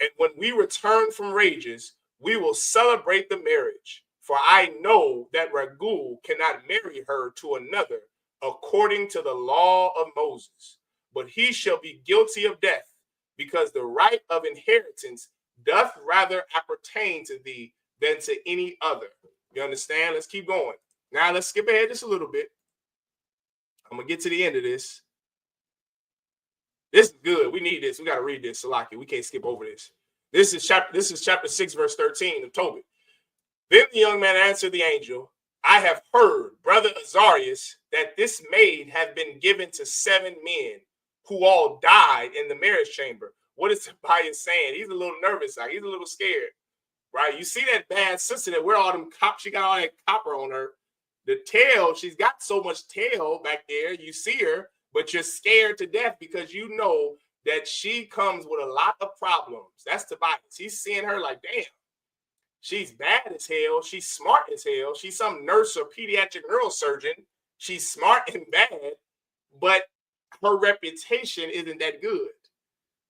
And when we return from rages, we will celebrate the marriage. For I know that Ragul cannot marry her to another according to the law of Moses, but he shall be guilty of death, because the right of inheritance doth rather appertain to thee than to any other. You understand? Let's keep going. Now let's skip ahead just a little bit. I'm gonna get to the end of this. This is good. We need this. We got to read this, Salaki. We can't skip over this. This is chapter 6, verse 13 of Tobit. Then the young man answered the angel, I have heard, brother Azarias, that this maid have been given to 7 men who all died in the marriage chamber. What is Tobias saying? He's a little nervous. He's a little scared, right? You see that bad sister that wear all them she got all that copper on her. The tail, she's got so much tail back there. You see her, but you're scared to death because you know that she comes with a lot of problems. That's Tobias. He's seeing her like, damn. She's bad as hell. She's smart as hell. She's some nurse or pediatric neurosurgeon. She's smart and bad, but her reputation isn't that good,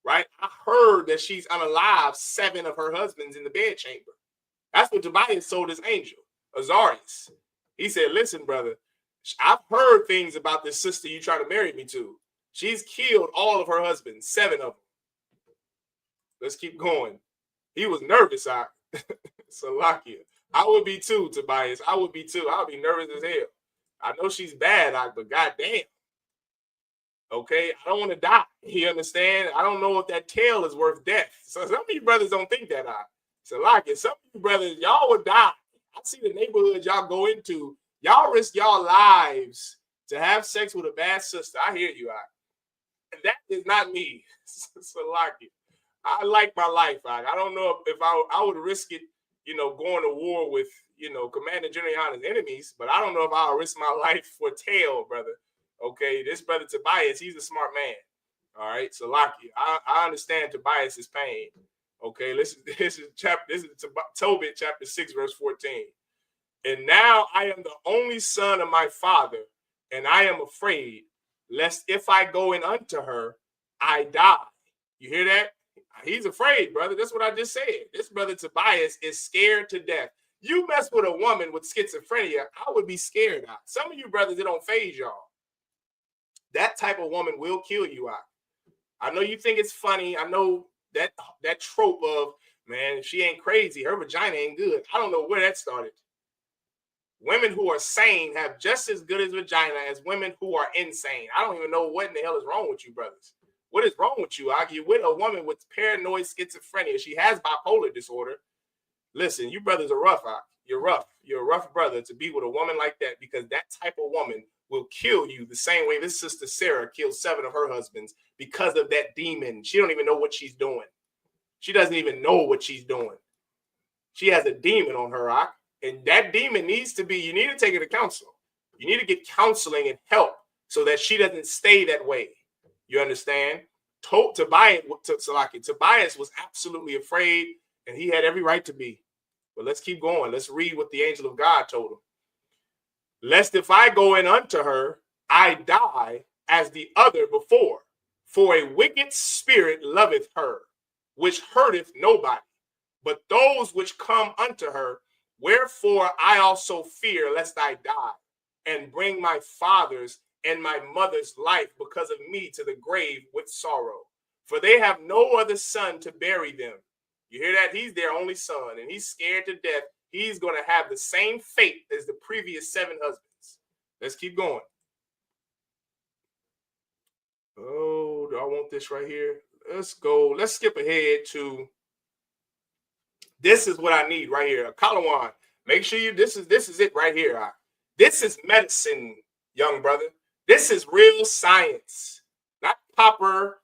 right? I heard that she's unalive 7 of her husbands in the bedchamber. That's what Tobias told his angel, Azarias. He said, listen, brother, I've heard things about this sister you try to marry me to. She's killed all of her husbands, 7 of them. Let's keep going. He was nervous, Salakia. I would be too, Tobias. I would be too. I would be nervous as hell. I know she's bad, but goddamn. Okay, I don't want to die. You understand? I don't know if that tail is worth death. So some of you brothers don't think that. Salakia. Some of you brothers, y'all would die. I see the neighborhoods y'all go into. Y'all risk y'all lives to have sex with a bad sister. I hear you, and that is not me. Salakia. I like my life. I don't know if I would risk it, going to war with, Commander General Yahanna's enemies, but I don't know if I'll risk my life for tail, brother. Okay, this brother Tobias, he's a smart man. All right, so I understand Tobias's pain. Okay, this is Tobit chapter 6, verse 14. And now I am the only son of my father, and I am afraid, lest if I go in unto her, I die. You hear that? He's afraid, brother. That's what I just said. This brother Tobias is scared to death. You mess with a woman with schizophrenia, I would be scared. Some of you brothers, it don't phase y'all. That type of woman will kill you. I know you think it's funny. I know that trope of, man, she ain't crazy, her vagina ain't good. I don't know where that started. Women who are sane have just as good as vagina as women who are insane. I don't even know what in the hell is wrong with you, brothers. What is wrong with you? You're with a woman with paranoid schizophrenia. She has bipolar disorder. Listen, you brothers are rough. You're rough. You're a rough brother to be with a woman like that, because that type of woman will kill you the same way this sister Sarah killed 7 of her husbands because of that demon. She don't even know what she's doing. She doesn't even know what she's doing. She has a demon on her, and that demon needs to be, you need to take her to counsel. You need to get counseling and help so that she doesn't stay that way. You understand? Tobias was absolutely afraid, and he had every right to be. But let's keep going. Let's read what the angel of God told him. Lest if I go in unto her, I die as the other before. For a wicked spirit loveth her, which hurteth nobody, but those which come unto her. Wherefore I also fear lest I die, and bring my father's and my mother's life because of me to the grave with sorrow. For they have no other son to bury them. You hear that? He's their only son, and he's scared to death. He's going to have the same fate as the previous 7 husbands. Let's keep going. Oh, do I want this right here? Let's go. Let's skip ahead to, this is what I need right here. Kalawan, make sure this is it right here. This is medicine, young brother. This is real science, not copper,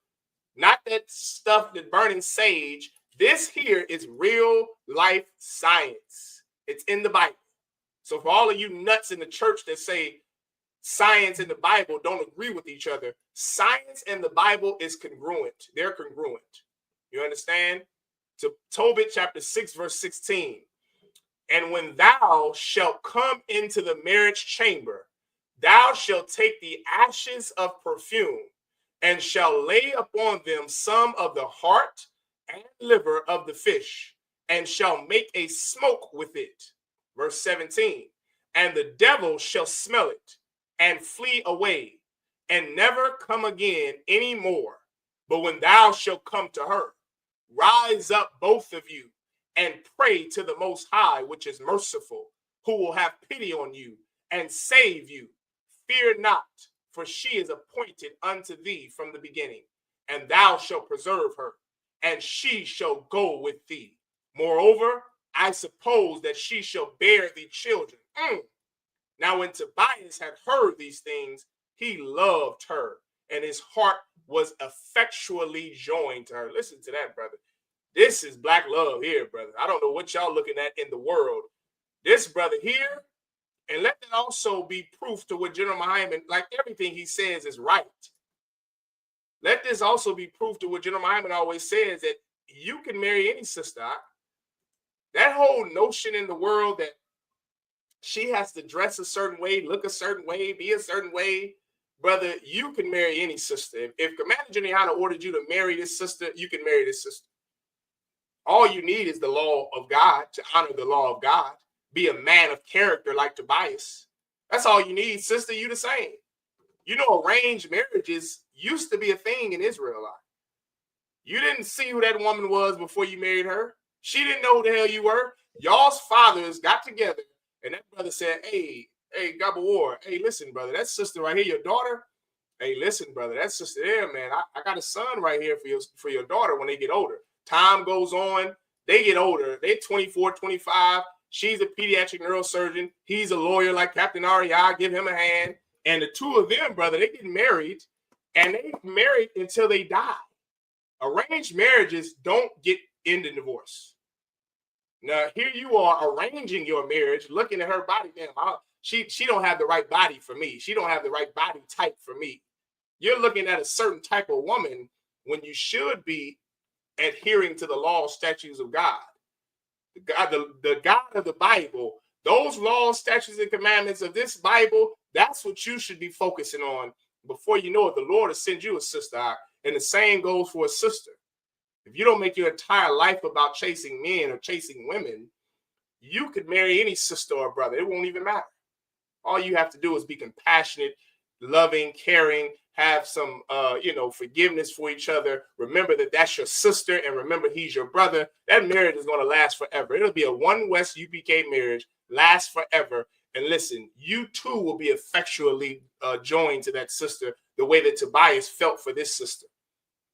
not that stuff that burning sage. This here is real life science. It's in the Bible. So for all of you nuts in the church that say science and the Bible don't agree with each other, science and the Bible is congruent. They're congruent. You understand? To Tobit chapter 6, verse 16. And when thou shalt come into the marriage chamber, thou shalt take the ashes of perfume and shall lay upon them some of the heart and liver of the fish, and shall make a smoke with it. Verse 17. And the devil shall smell it and flee away and never come again any more. But when thou shalt come to her, rise up both of you and pray to the Most High, which is merciful, who will have pity on you and save you. Fear not, for she is appointed unto thee from the beginning, and thou shalt preserve her, and she shall go with thee. Moreover, I suppose that she shall bear thee children. Now when Tobias had heard these things, he loved her, and his heart was effectually joined to her. Listen to that, brother. This is black love here, brother. I don't know what y'all looking at in the world. This brother here, and let that also be proof to what General Muhammad, like everything he says is right. Let this also be proof to what General Muhammad always says, that you can marry any sister. That whole notion in the world that she has to dress a certain way, look a certain way, be a certain way, brother, you can marry any sister. If Commander General Yahanna ordered you to marry this sister, you can marry this sister. All you need is the law of God, to honor the law of God. Be a man of character like Tobias. That's all you need, sister. You the same. You know, arranged marriages used to be a thing in Israelite. You didn't see who that woman was before you married her. She didn't know who the hell you were. Y'all's fathers got together, and that brother said, hey, Gabawar, hey, listen, brother, that sister right here, your daughter. Hey, listen, brother, that sister there, man, I got a son right here for your daughter when they get older. Time goes on, they get older. They're 24, 25. She's a pediatric neurosurgeon. He's a lawyer like Captain REI. Give him a hand. And the two of them, brother, they get married, and they married until they die. Arranged marriages don't get into divorce. Now, here you are arranging your marriage, looking at her body. Damn, she don't have the right body for me. She don't have the right body type for me. You're looking at a certain type of woman when you should be adhering to the law, statutes of God. The God of the Bible, those laws, statutes, and commandments of this Bible, that's what you should be focusing on. Before you know it, the Lord will send you a sister out. And the same goes for a sister. If you don't make your entire life about chasing men or chasing women, you could marry any sister or brother. It won't even matter. All you have to do is be compassionate, loving, caring, have some, forgiveness for each other. Remember that that's your sister, and remember he's your brother. That marriage is going to last forever. It'll be a one West UPK marriage, last forever. And listen, you too will be effectually joined to that sister the way that Tobias felt for this sister.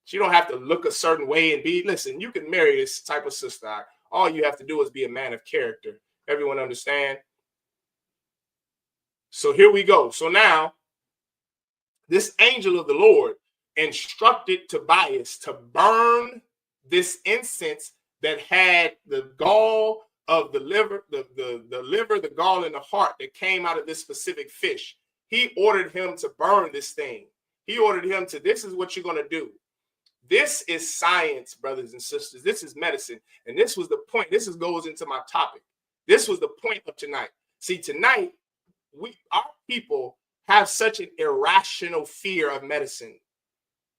She don't have to look a certain way and be, listen, you can marry this type of sister. All you have to do is be a man of character. Everyone understand? So here we go. So now, this angel of the Lord instructed Tobias to burn this incense that had the gall of the liver, the liver, the gall, and the heart that came out of this specific fish. He ordered him to burn this thing. He ordered him to, this is what you're going to do. This is science, brothers and sisters. This is medicine. And this was the point. This goes into my topic. This was the point of tonight. See, tonight, our people have such an irrational fear of medicine.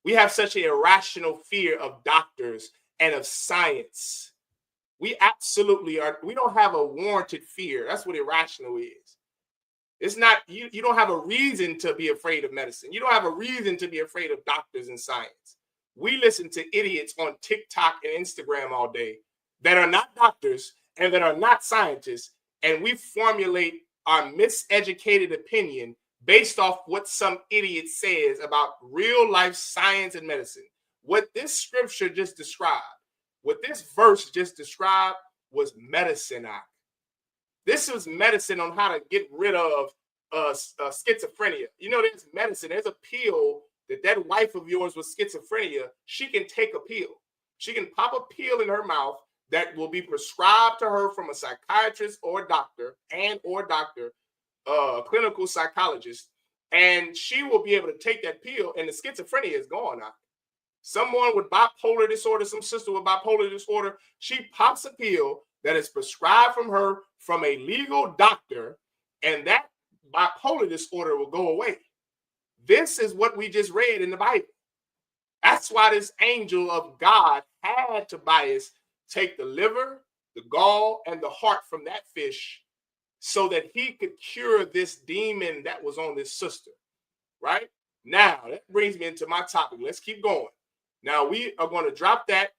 We have such an irrational fear of doctors and of science. We absolutely are. We don't have a warranted fear. That's what irrational is. It's not, you don't have a reason to be afraid of medicine. You don't have a reason to be afraid of doctors and science. We listen to idiots on TikTok and Instagram all day that are not doctors and that are not scientists, and we formulate our miseducated opinion based off what some idiot says about real life science and medicine. What this scripture just described, what this verse just described, was medicine. This was medicine on how to get rid of schizophrenia. You know, there's medicine. There's a pill that wife of yours with schizophrenia, she can take a pill. She can pop a pill in her mouth that will be prescribed to her from a psychiatrist or doctor a clinical psychologist, and she will be able to take that pill, and the schizophrenia is gone now. Someone with bipolar disorder, some sister with bipolar disorder, she pops a pill that is prescribed from her from a legal doctor, and that bipolar disorder will go away. This is what we just read in the Bible. That's why this angel of God had Tobias take the liver, the gall, and the heart from that fish so that he could cure this demon that was on this sister, right? Now, that brings me into my topic. Let's keep going. Now, we are going to drop that.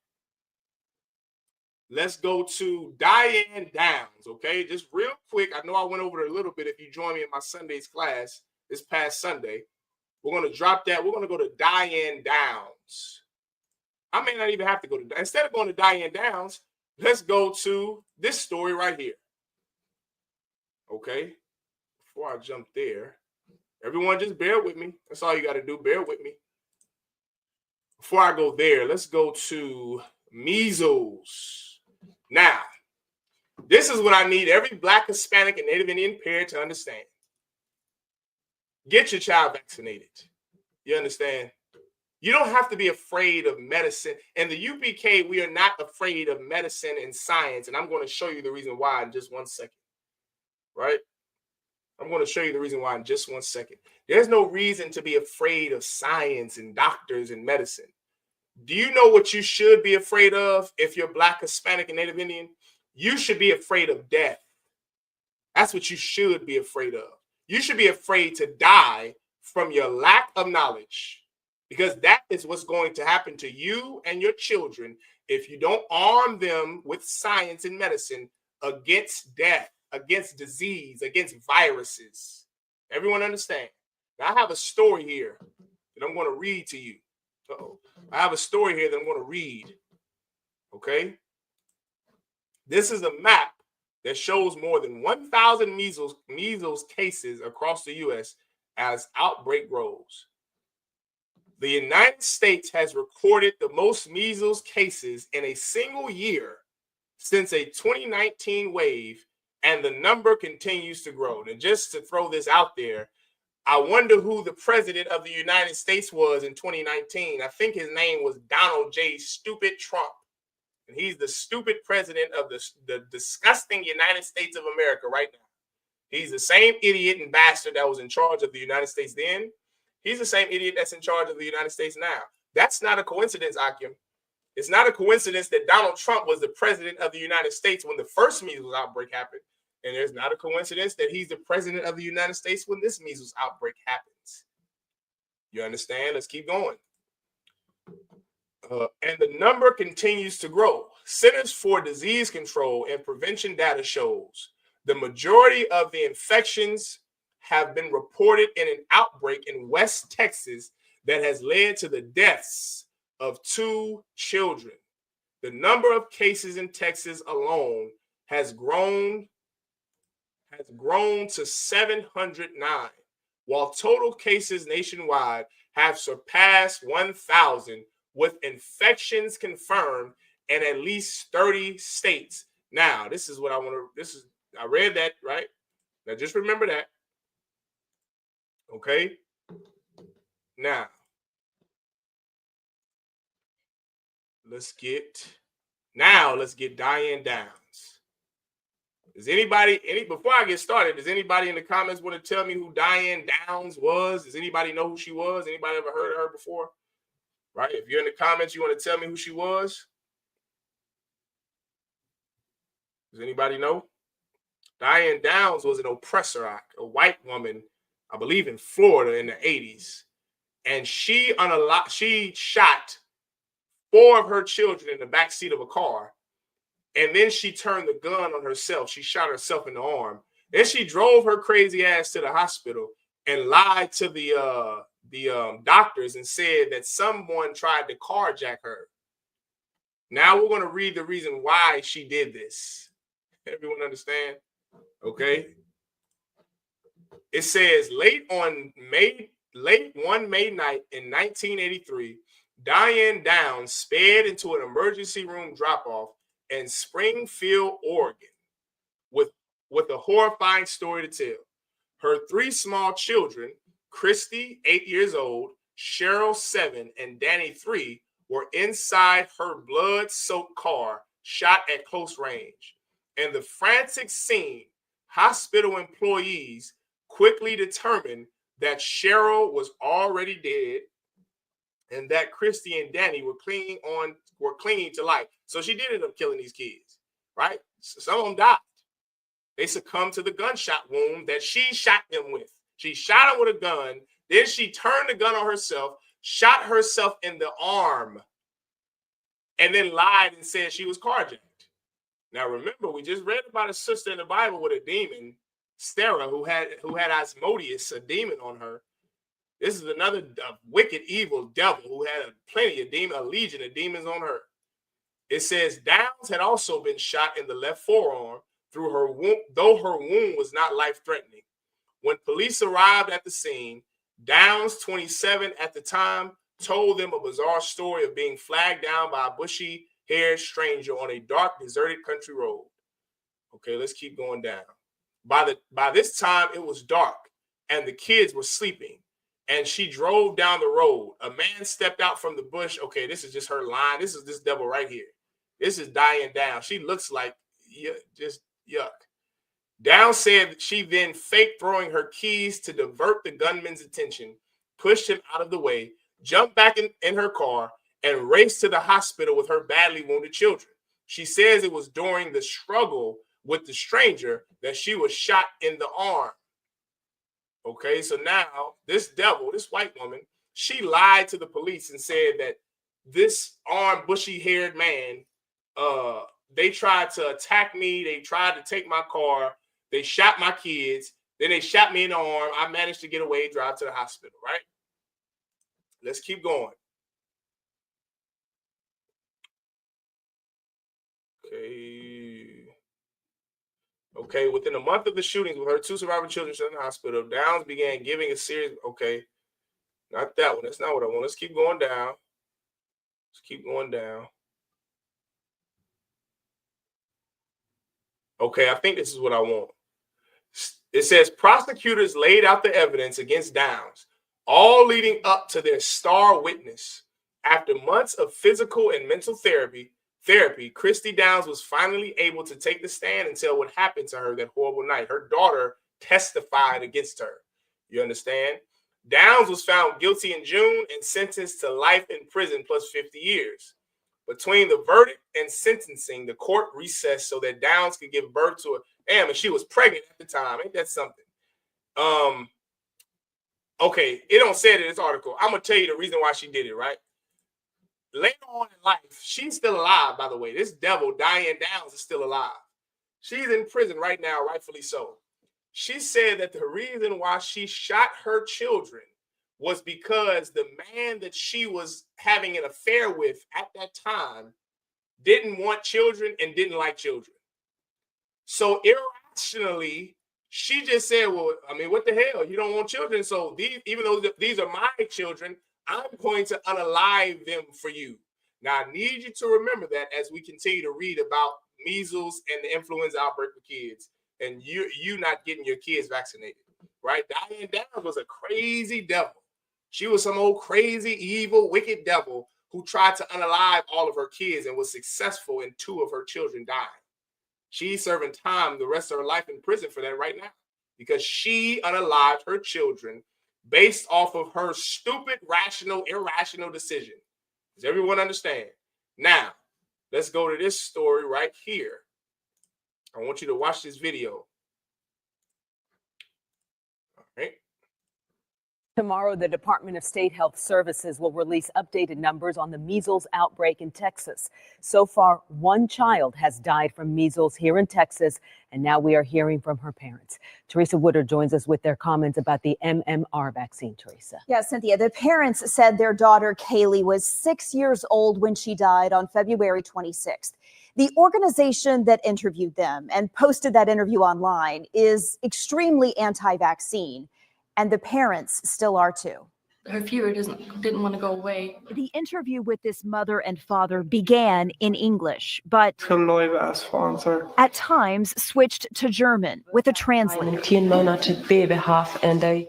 Let's go to Diane Downs, okay? Just real quick. I know I went over it a little bit if you join me in my Sunday's class this past Sunday. We're going to drop that. We're going to go to Diane Downs. I may not even have to go to, instead of going to Diane Downs, let's go to this story right here. Okay. Before I jump there, everyone just bear with me. That's all you got to do. Bear with me. Before I go there, let's go to measles. Now, this is what I need every Black, Hispanic, and Native Indian parent to understand. Get your child vaccinated. You understand? You don't have to be afraid of medicine. In the UPK, we are not afraid of medicine and science. And I'm going to show you the reason why in just 1 second. Right? I'm going to show you the reason why in just 1 second. There's no reason to be afraid of science and doctors and medicine. Do you know what you should be afraid of if you're Black, Hispanic, and Native Indian? You should be afraid of death. That's what you should be afraid of. You should be afraid to die from your lack of knowledge, because that is what's going to happen to you and your children if you don't arm them with science and medicine against death, against disease, against viruses. Everyone understand? Now, I have a story here that I'm going to read to you. I have a story here that I'm going to read. Okay? This is a map that shows more than 1,000 measles cases across the U.S. as outbreak grows. The United States has recorded the most measles cases in a single year since a 2019 wave, and the number continues to grow. And just to throw this out there, I wonder who the president of the United States was in 2019. I think his name was Donald J. Stupid Trump. And he's the stupid president of the disgusting United States of America right now. He's the same idiot and bastard that was in charge of the United States then. He's the same idiot that's in charge of the United States now. That's not a coincidence, Akim. It's not a coincidence that Donald Trump was the president of the United States when the first measles outbreak happened. And there's not a coincidence that he's the president of the United States when this measles outbreak happens. You understand? Let's keep going. And the number continues to grow. Centers for Disease Control and Prevention data shows the majority of the infections have been reported in an outbreak in West Texas that has led to the deaths of 2 children. The number of cases in Texas alone has grown to 709, while total cases nationwide have surpassed 1,000, with infections confirmed in at least 30 states. Now, this is what I want to, I read that, right? Now, just remember that. Okay? Now, let's get Diane Downs. Does anybody, before I get started, does anybody in the comments want to tell me who Diane Downs was? Does anybody know who she was? Anybody ever heard of her before? Right? If you're in the comments, you want to tell me who she was? Does anybody know? Diane Downs was an oppressor act, a white woman, I believe in Florida in the 80s. And she shot 4 of her children in the back seat of a car. And then she turned the gun on herself. She shot herself in the arm. Then she drove her crazy ass to the hospital and lied to the doctors and said that someone tried to carjack her. Now we're going to read the reason why she did this. Everyone understand? Okay. It says late one May night in 1983, Diane Downs sped into an emergency room drop-off in Springfield, Oregon, with a horrifying story to tell. Her 3 small children, Christy, 8 years old, Cheryl, 7, and Danny, 3, were inside her blood-soaked car, shot at close range. In the frantic scene, hospital employees quickly determined that Cheryl was already dead and that Christy and Danny were clinging to life. So she did end up killing these kids, right? Some of them died. They succumbed to the gunshot wound that she shot them with. She shot them with a gun. Then she turned the gun on herself, shot herself in the arm, and then lied and said she was carjacked. Now, remember, we just read about a sister in the Bible with a demon, Sarah, who had Asmodeus, a demon on her. This is another wicked, evil devil who had plenty of a legion of demons on her. It says Downs had also been shot in the left forearm through her wound, though her wound was not life-threatening. When police arrived at the scene, Downs, 27 at the time, told them a bizarre story of being flagged down by a bushy-haired stranger on a dark, deserted country road. Okay, let's keep going down. By this time, it was dark, and the kids were sleeping, and she drove down the road. A man stepped out from the bush. Okay, this is just her line. This is this devil right here. This is Diane Downs. She looks like just yuck. Downs said that she then faked throwing her keys to divert the gunman's attention, pushed him out of the way, jumped back in her car, and raced to the hospital with her badly wounded children. She says it was during the struggle with the stranger that she was shot in the arm. Okay, so now this devil, this white woman, she lied to the police and said that this armed, bushy-haired man, they tried to attack me. They tried to take my car. They shot my kids. Then they shot me in the arm. I managed to get away, drive to the hospital, right? Let's keep going. Okay, within a month of the shootings with her 2 surviving children in the hospital, Downs began giving a series. Okay, not that one. That's not what I want. Let's keep going down. Let's keep going down. Okay, I think this is what I want. It says prosecutors laid out the evidence against Downs, all leading up to their star witness. After months of physical and mental therapy, Christy Downs was finally able to take the stand and tell what happened to her that horrible night. Her daughter testified against her. You understand? Downs was found guilty in June and sentenced to life in prison plus 50 years. Between the verdict and sentencing, the court recessed so that Downs could give birth to and she was pregnant at the time. Ain't that something? Okay, it don't say it in this article. I'm going to tell you the reason why she did it, right? Later on in life, she's still alive, by the way. This devil, Diane Downs, is still alive. She's in prison right now, rightfully so. She said that the reason why she shot her children was because the man that she was having an affair with at that time didn't want children and didn't like children. So irrationally, she just said, well, I mean, what the hell? You don't want children. So even though these are my children, I'm going to unalive them for you. Now, I need you to remember that as we continue to read about measles and the influenza outbreak for kids, and you not getting your kids vaccinated, right? Diane Downs was a crazy devil. She was some old crazy, evil, wicked devil who tried to unalive all of her kids and was successful in 2 of her children dying. She's serving time the rest of her life in prison for that right now because she unalived her children based off of her stupid, irrational decision. Does everyone understand? Now, let's go to this story right here. I want you to watch this video. All right. Tomorrow, the Department of State Health Services will release updated numbers on the measles outbreak in Texas. So far, 1 child has died from measles here in Texas, and now we are hearing from her parents. Teresa Woodard joins us with their comments about the MMR vaccine, Teresa. Yeah, Cynthia, the parents said their daughter Kaylee was 6 years old when she died on February 26th. The organization that interviewed them and posted that interview online is extremely anti-vaccine. And the parents still are too. Her fever didn't want to go away. The interview with this mother and father began in English, but at times switched to German with a translator.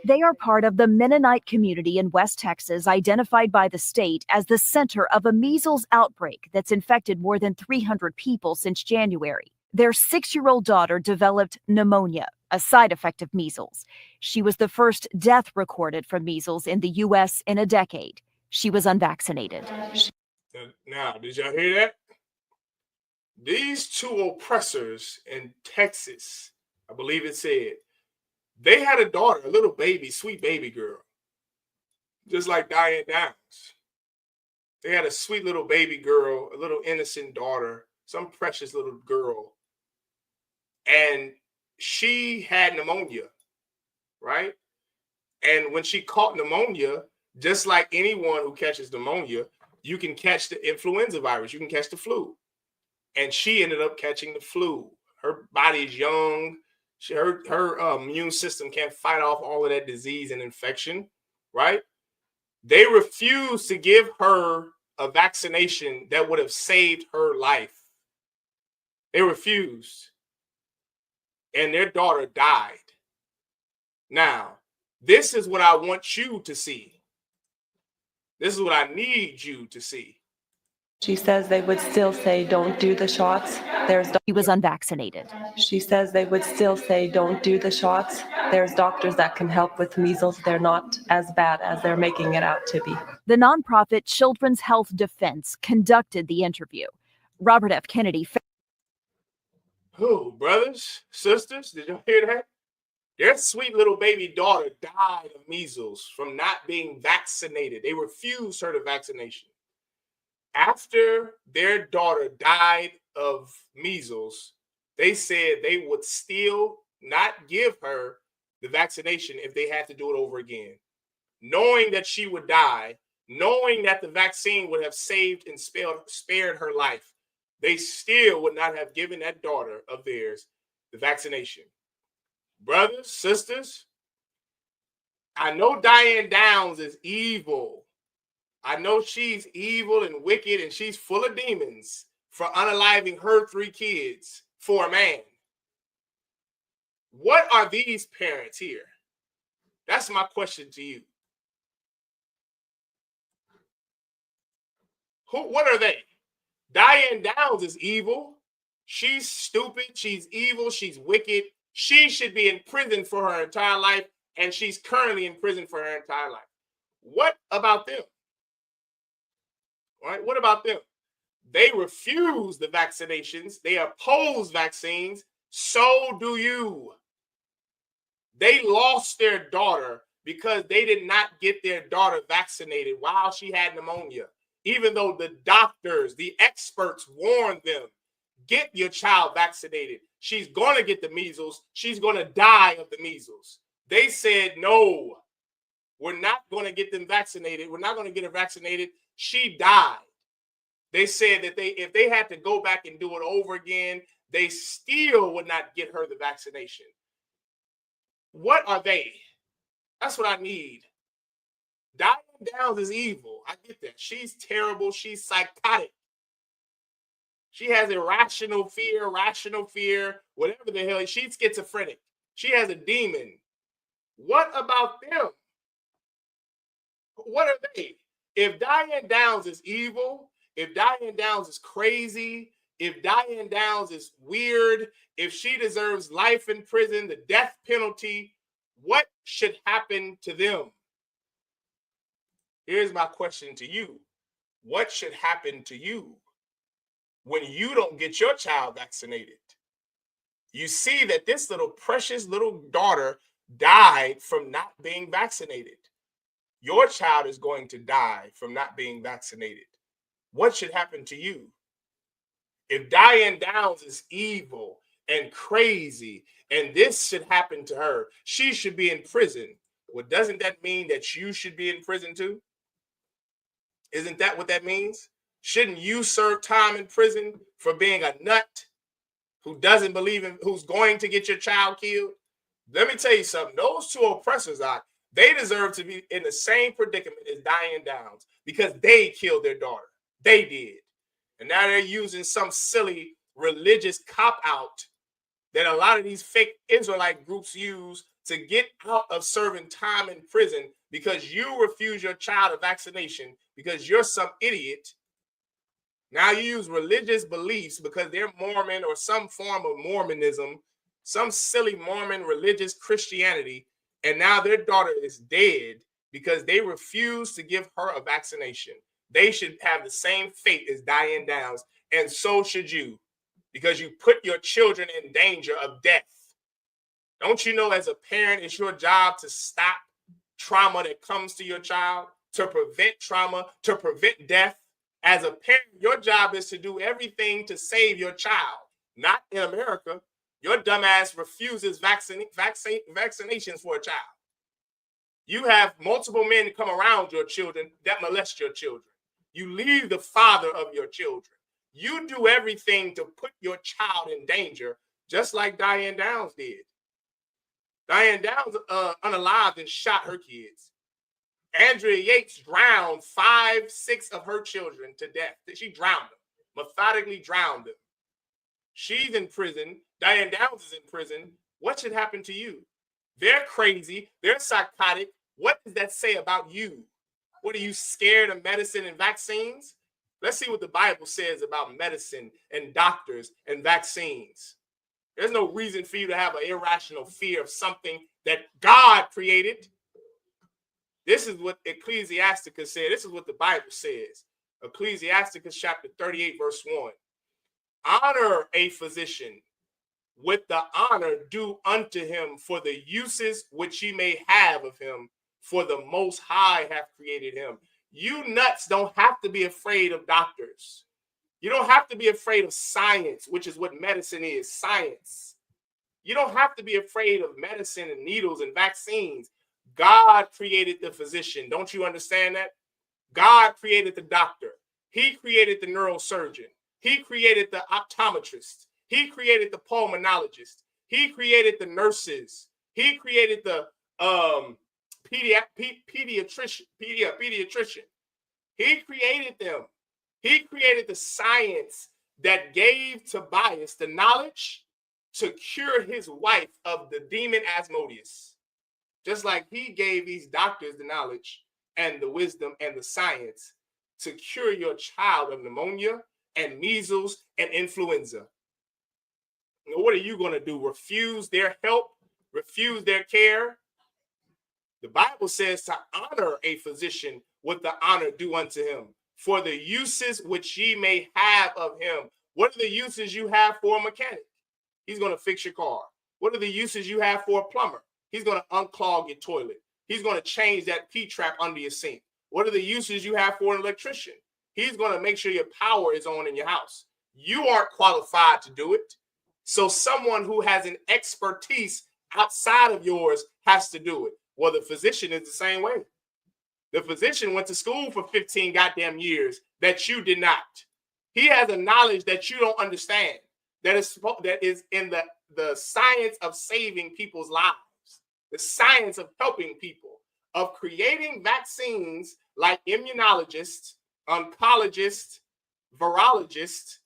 They are part of the Mennonite community in West Texas, identified by the state as the center of a measles outbreak that's infected more than 300 people since January. Their 6-year-old daughter developed pneumonia, a side effect of measles. She was the first death recorded from measles in the U.S. in a decade. She was unvaccinated. Now, did y'all hear that? These 2 oppressors in Texas, I believe it said, they had a daughter, a little baby, sweet baby girl, just like Diane Downs. They had a sweet little baby girl, a little innocent daughter, some precious little girl. And she had pneumonia, right? And when she caught pneumonia, just like anyone who catches pneumonia, you can catch the influenza virus, you can catch the flu. And she ended up catching the flu. Her body is young. Her immune system can't fight off all of that disease and infection, right? They refused to give her a vaccination that would have saved her life. They refused. And their daughter died. Now, this is what I want you to see. This is what I need you to see. She says they would still say, don't do the shots. He was unvaccinated. She says they would still say, don't do the shots. There's doctors that can help with measles. They're not as bad as they're making it out to be. The nonprofit Children's Health Defense conducted the interview. Robert F. Kennedy. Oh, brothers, sisters, did y'all hear that? Their sweet little baby daughter died of measles from not being vaccinated. They refused her the vaccination. After their daughter died of measles, they said they would still not give her the vaccination if they had to do it over again. Knowing that she would die, knowing that the vaccine would have saved and spared her life, they still would not have given that daughter of theirs the vaccination. Brothers, sisters, I know Diane Downs is evil. I know she's evil and wicked and she's full of demons for unaliving her 3 kids for a man. What are these parents here? That's my question to you. What are they? Diane Downs is evil. She's stupid. She's evil. She's wicked. She should be in prison for her entire life, and she's currently in prison for her entire life. What about them? All right, what about them? They refuse the vaccinations. They oppose vaccines. So do you. They lost their daughter because they did not get their daughter vaccinated while she had pneumonia. Even though the doctors, the experts warned them, get your child vaccinated. She's going to get the measles. She's going to die of the measles. They said, no, we're not going to get them vaccinated. We're not going to get her vaccinated. She died. They said that if they had to go back and do it over again, they still would not get her the vaccination. What are they? That's what I need. Diane Downs is evil. I get that. She's terrible. She's psychotic. She has irrational fear, rational fear, whatever the hell. She's schizophrenic. She has a demon. What about them? What are they? If Diane Downs is evil, if Diane Downs is crazy, if Diane Downs is weird, if she deserves life in prison, the death penalty, what should happen to them? Here's my question to you. What should happen to you when you don't get your child vaccinated? You see that this little precious little daughter died from not being vaccinated. Your child is going to die from not being vaccinated. What should happen to you? If Diane Downs is evil and crazy and this should happen to her, she should be in prison. Well, doesn't that mean that you should be in prison too? Isn't that what that means? Shouldn't you serve time in prison for being a nut who doesn't believe in, who's going to get your child killed? Let me tell you something. Those 2 oppressors, they deserve to be in the same predicament as Diane Downs because they killed their daughter. They did. And now they're using some silly religious cop-out that a lot of these fake Israelite groups use to get out of serving time in prison because you refuse your child a vaccination because you're some idiot. Now you use religious beliefs because they're Mormon or some form of Mormonism, some silly Mormon religious Christianity, and now their daughter is dead because they refuse to give her a vaccination. They should have the same fate as Diane Downs, and so should you, because you put your children in danger of death. Don't you know as a parent, it's your job to stop trauma that comes to your child, to prevent trauma, to prevent death? As a parent, your job is to do everything to save your child. Not in America. Your dumbass refuses vaccinations for a child. You have multiple men come around your children that molest your children. You leave the father of your children. You do everything to put your child in danger, just like Diane Downs did. Diane Downs unalived and shot her kids. Andrea Yates drowned 5, 6 of her children to death. She drowned them, methodically drowned them. She's in prison. Diane Downs is in prison. What should happen to you? They're crazy. They're psychotic. What does that say about you? What, are you scared of medicine and vaccines? Let's see what the Bible says about medicine and doctors and vaccines. There's no reason for you to have an irrational fear of something that God created. This is what Ecclesiasticus said. This is what the Bible says. Ecclesiasticus chapter 38, verse 1. Honor a physician with the honor due unto him for the uses which he may have of him, for the Most High hath created him. You nuts don't have to be afraid of doctors. You don't have to be afraid of science, which is what medicine is, science. You don't have to be afraid of medicine and needles and vaccines. God created the physician. Don't you understand that? God created the doctor. He created the neurosurgeon. He created the optometrist. He created the pulmonologist. He created the nurses. He created the pediatrician. He created them. He created the science that gave Tobias the knowledge to cure his wife of the demon Asmodeus. Just like he gave these doctors the knowledge and the wisdom and the science to cure your child of pneumonia and measles and influenza. Now, what are you going to do? Refuse their help? Refuse their care? The Bible says to honor a physician with the honor due unto him, for the uses which ye may have of him. What are the uses you have for a mechanic? He's going to fix your car. What are the uses you have for a plumber? He's going to unclog your toilet. He's going to change that P-trap under your sink. What are the uses you have for an electrician? He's going to make sure your power is on in your house. You aren't qualified to do it. So someone who has an expertise outside of yours has to do it. Well, the physician is the same way. The physician went to school for 15 goddamn years that you did not. He has a knowledge that you don't understand, that is in the science of saving people's lives, the science of helping people, of creating vaccines like immunologists, oncologists, virologists,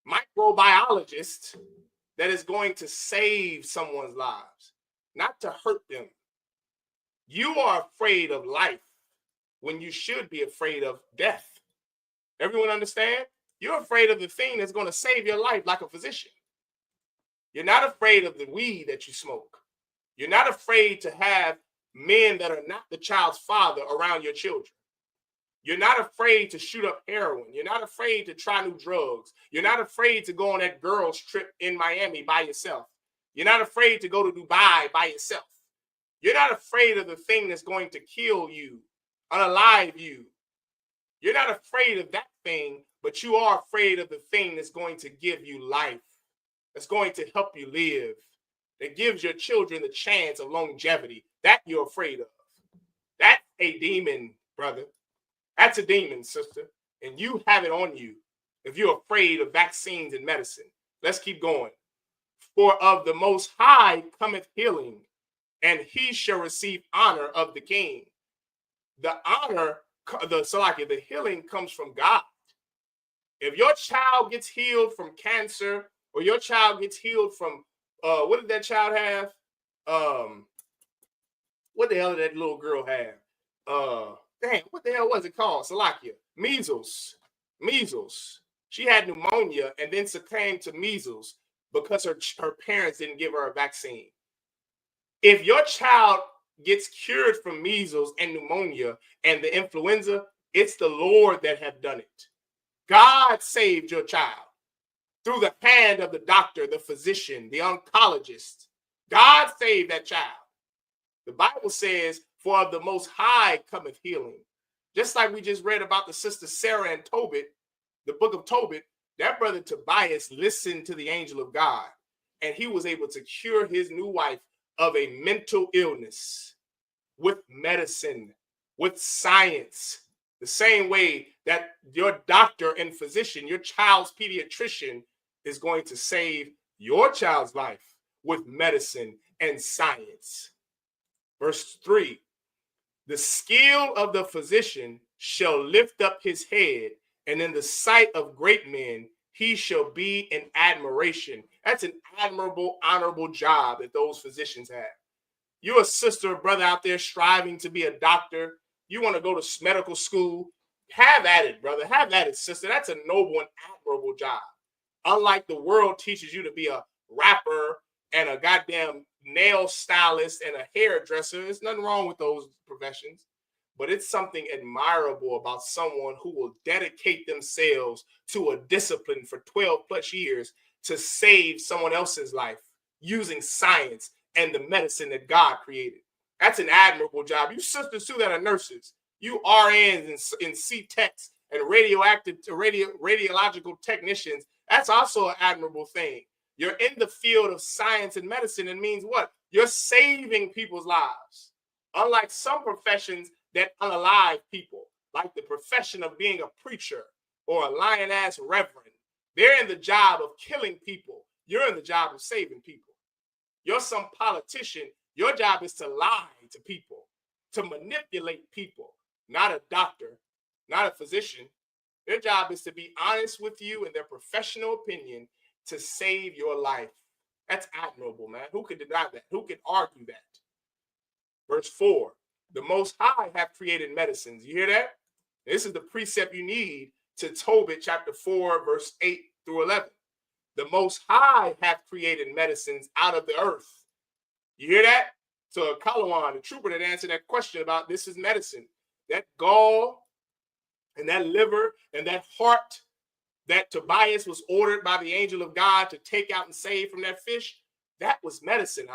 microbiologists, that is going to save someone's lives, not to hurt them. You are afraid of life when you should be afraid of death. Everyone understand? You're afraid of the thing that's going to save your life, like a physician. You're not afraid of the weed that you smoke. You're not afraid to have men that are not the child's father around your children. You're not afraid to shoot up heroin. You're not afraid to try new drugs. You're not afraid to go on that girls' trip in Miami by yourself. You're not afraid to go to Dubai by yourself. You're not afraid of the thing that's going to kill you, unalive you. You're not afraid of that thing, but you are afraid of the thing that's going to give you life, that's going to help you live, that gives your children the chance of longevity. That you're afraid of. That's a demon, brother. That's a demon, sister. And you have it on you if you're afraid of vaccines and medicine. Let's keep going. For of the Most High cometh healing, and he shall receive honor of the king. The honor, the healing comes from God. If your child gets healed from cancer, or your child gets healed from, what did that child have? What the hell did that little girl have? What the hell was it called? Salakia. Measles. She had pneumonia and then succumbed to measles because her parents didn't give her a vaccine. If your child gets cured from measles and pneumonia and the influenza, it's the Lord that have done it. God saved your child through the hand of the doctor, the physician, the oncologist. God saved that child. The Bible says, for of the Most High cometh healing. Just like we just read about the sister Sarah and Tobit, the book of Tobit, that brother Tobias listened to the angel of God, and he was able to cure his new wife of a mental illness. with medicine, with science, the same way that your doctor and physician, your child's pediatrician, is going to save your child's life with medicine and science. Verse 3, the skill of the physician shall lift up his head, and in the sight of great men he shall be in admiration. That's an admirable, honorable job that those physicians have. You're a sister or brother out there striving to be a doctor. You want to go to medical school. Have at it, brother. Have at it, sister. That's a noble and admirable job. Unlike the world teaches you to be a rapper and a goddamn nail stylist and a hairdresser. There's nothing wrong with those professions. But it's something admirable about someone who will dedicate themselves to a discipline for 12 plus years to save someone else's life using science and the medicine that God created. That's an admirable job. You sisters too that are nurses, you RNs and C-techs and radiological technicians, that's also an admirable thing. You're in the field of science and medicine. It means what? You're saving people's lives. Unlike some professions that unalive people, like the profession of being a preacher or a lion-ass reverend, they're in the job of killing people. You're in the job of saving people. You're some politician. Your job is to lie to people, to manipulate people, not a doctor, not a physician. Their job is to be honest with you and their professional opinion to save your life. That's admirable, man. Who could deny that? Who could argue that? Verse 4, the Most High have created medicines. You hear that? This is the precept you need to Tobit chapter 4, verse 8 through 11. The Most High have created medicines out of the earth. You hear that? So Kalawan, the trooper that answered that question about this is medicine. That gall and that liver and that heart that Tobias was ordered by the angel of God to take out and save from that fish, that was medicine.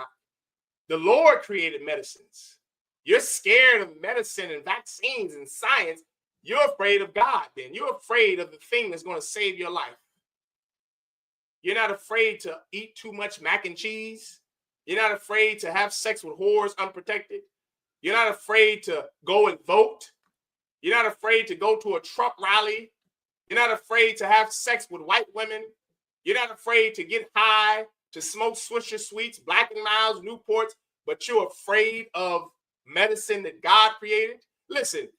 The Lord created medicines. You're scared of medicine and vaccines and science. You're afraid of God then. You're afraid of the thing that's going to save your life. You're not afraid to eat too much mac and cheese. You're not afraid to have sex with whores unprotected. You're not afraid to go and vote. You're not afraid to go to a Trump rally. You're not afraid to have sex with white women. You're not afraid to get high, to smoke Swisher Sweets, Black & Milds, Newports, but you're afraid of medicine that God created. Listen,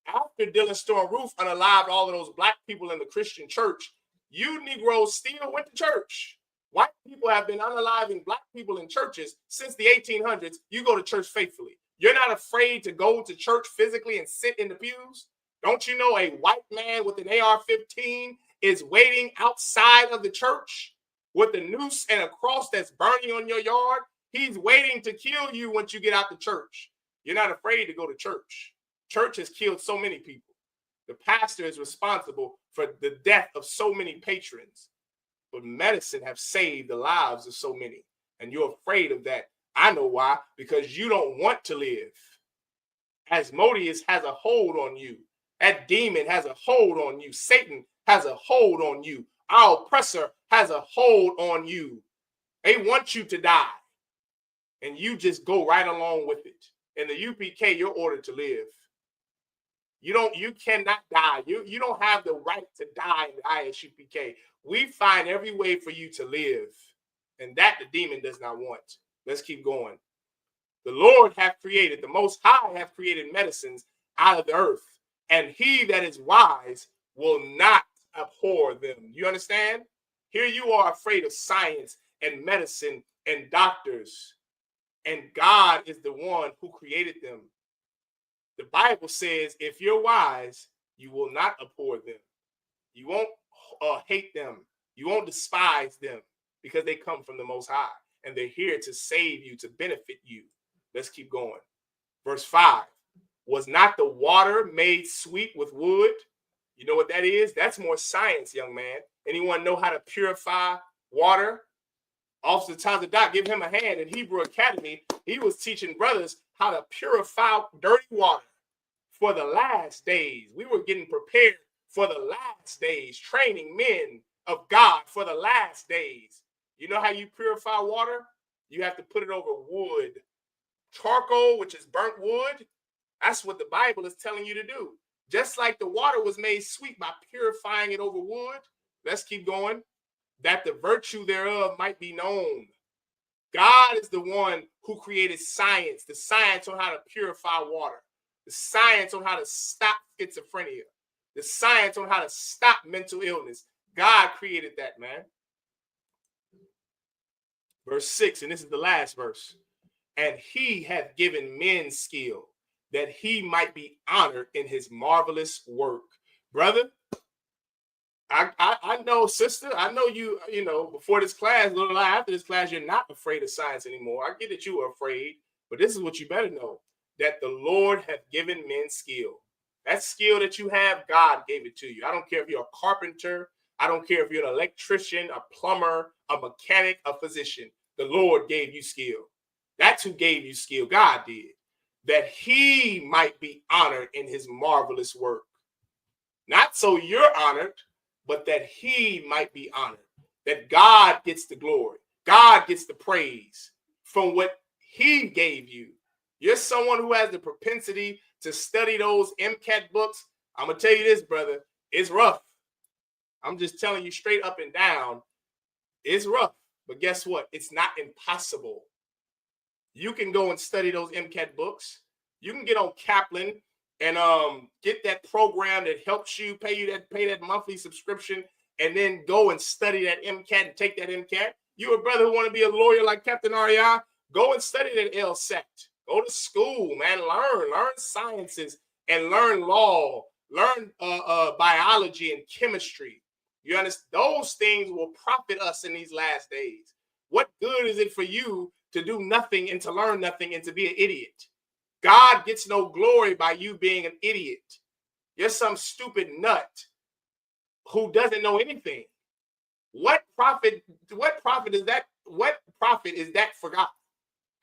after Dylan Storm Roof unalived all of those black people in the Christian church, you Negroes still went to church. White people have been unaliving black people in churches since the 1800s. You go to church faithfully. You're not afraid to go to church physically and sit in the pews. Don't you know a white man with an AR-15 is waiting outside of the church with a noose and a cross that's burning on your yard? He's waiting to kill you once you get out the church. You're not afraid to go to church. Church has killed so many people. The pastor is responsible for the death of so many patrons. But medicine have saved the lives of so many. And you're afraid of that. I know why. Because you don't want to live. Asmodeus has a hold on you. That demon has a hold on you. Satan has a hold on you. Our oppressor has a hold on you. They want you to die. And you just go right along with it. In the UPK, you're ordered to live. You cannot die. You don't have the right to die in the I.S.U.P.K. We find every way for you to live. And that the demon does not want. Let's keep going. The Lord hath created, the Most High hath created medicines out of the earth. And he that is wise will not abhor them. You understand? Here you are afraid of science and medicine and doctors. And God is the one who created them. The Bible says, if you're wise, you will not abhor them. You won't hate them. You won't despise them because they come from the Most High. And they're here to save you, to benefit you. Let's keep going. Verse 5. Was not the water made sweet with wood? You know what that is? That's more science, young man. Anyone know how to purify water? Officer Tazadot, Doc, give him a hand. In Hebrew Academy, he was teaching brothers how to purify dirty water for the last days. We were getting prepared for the last days, training men of God for the last days. You know how you purify water? You have to put it over wood charcoal, which is burnt wood. That's what the Bible is telling you to do. Just like the water was made sweet by purifying it over wood. Let's keep going. That the virtue thereof might be known. God is the one who created science, the science on how to purify water, the science on how to stop schizophrenia, the science on how to stop mental illness. God created that, man. Verse 6, and this is the last verse. And he hath given men skill, that he might be honored in his marvelous work. Brother, I know, sister, I know you know, before this class, a little after this class, you're not afraid of science anymore. I get that you are afraid, but this is what you better know, that the Lord hath given men skill. That skill that you have, God gave it to you. I don't care if you're a carpenter. I don't care if you're an electrician, a plumber, a mechanic, a physician. The Lord gave you skill. That's who gave you skill. God did. That he might be honored in his marvelous work. Not so you're honored, but that he might be honored. That God gets the glory. God gets the praise from what he gave you. You're someone who has the propensity to study those MCAT books. I'm going to tell you this, brother. It's rough. I'm just telling you straight up and down. It's rough. But guess what? It's not impossible. You can go and study those MCAT books. You can get on Kaplan and get that program that helps you pay that monthly subscription, and then go and study that MCAT and take that MCAT. You a brother who want to be a lawyer like Captain REI, go and study that LSAT. Go to school, man. Learn sciences and learn law. Learn biology and chemistry. You understand? Those things will profit us in these last days. What good is it for you to do nothing and to learn nothing and to be an idiot? God gets no glory by you being an idiot. You're some stupid nut who doesn't know anything. What profit is that? What profit is that for God?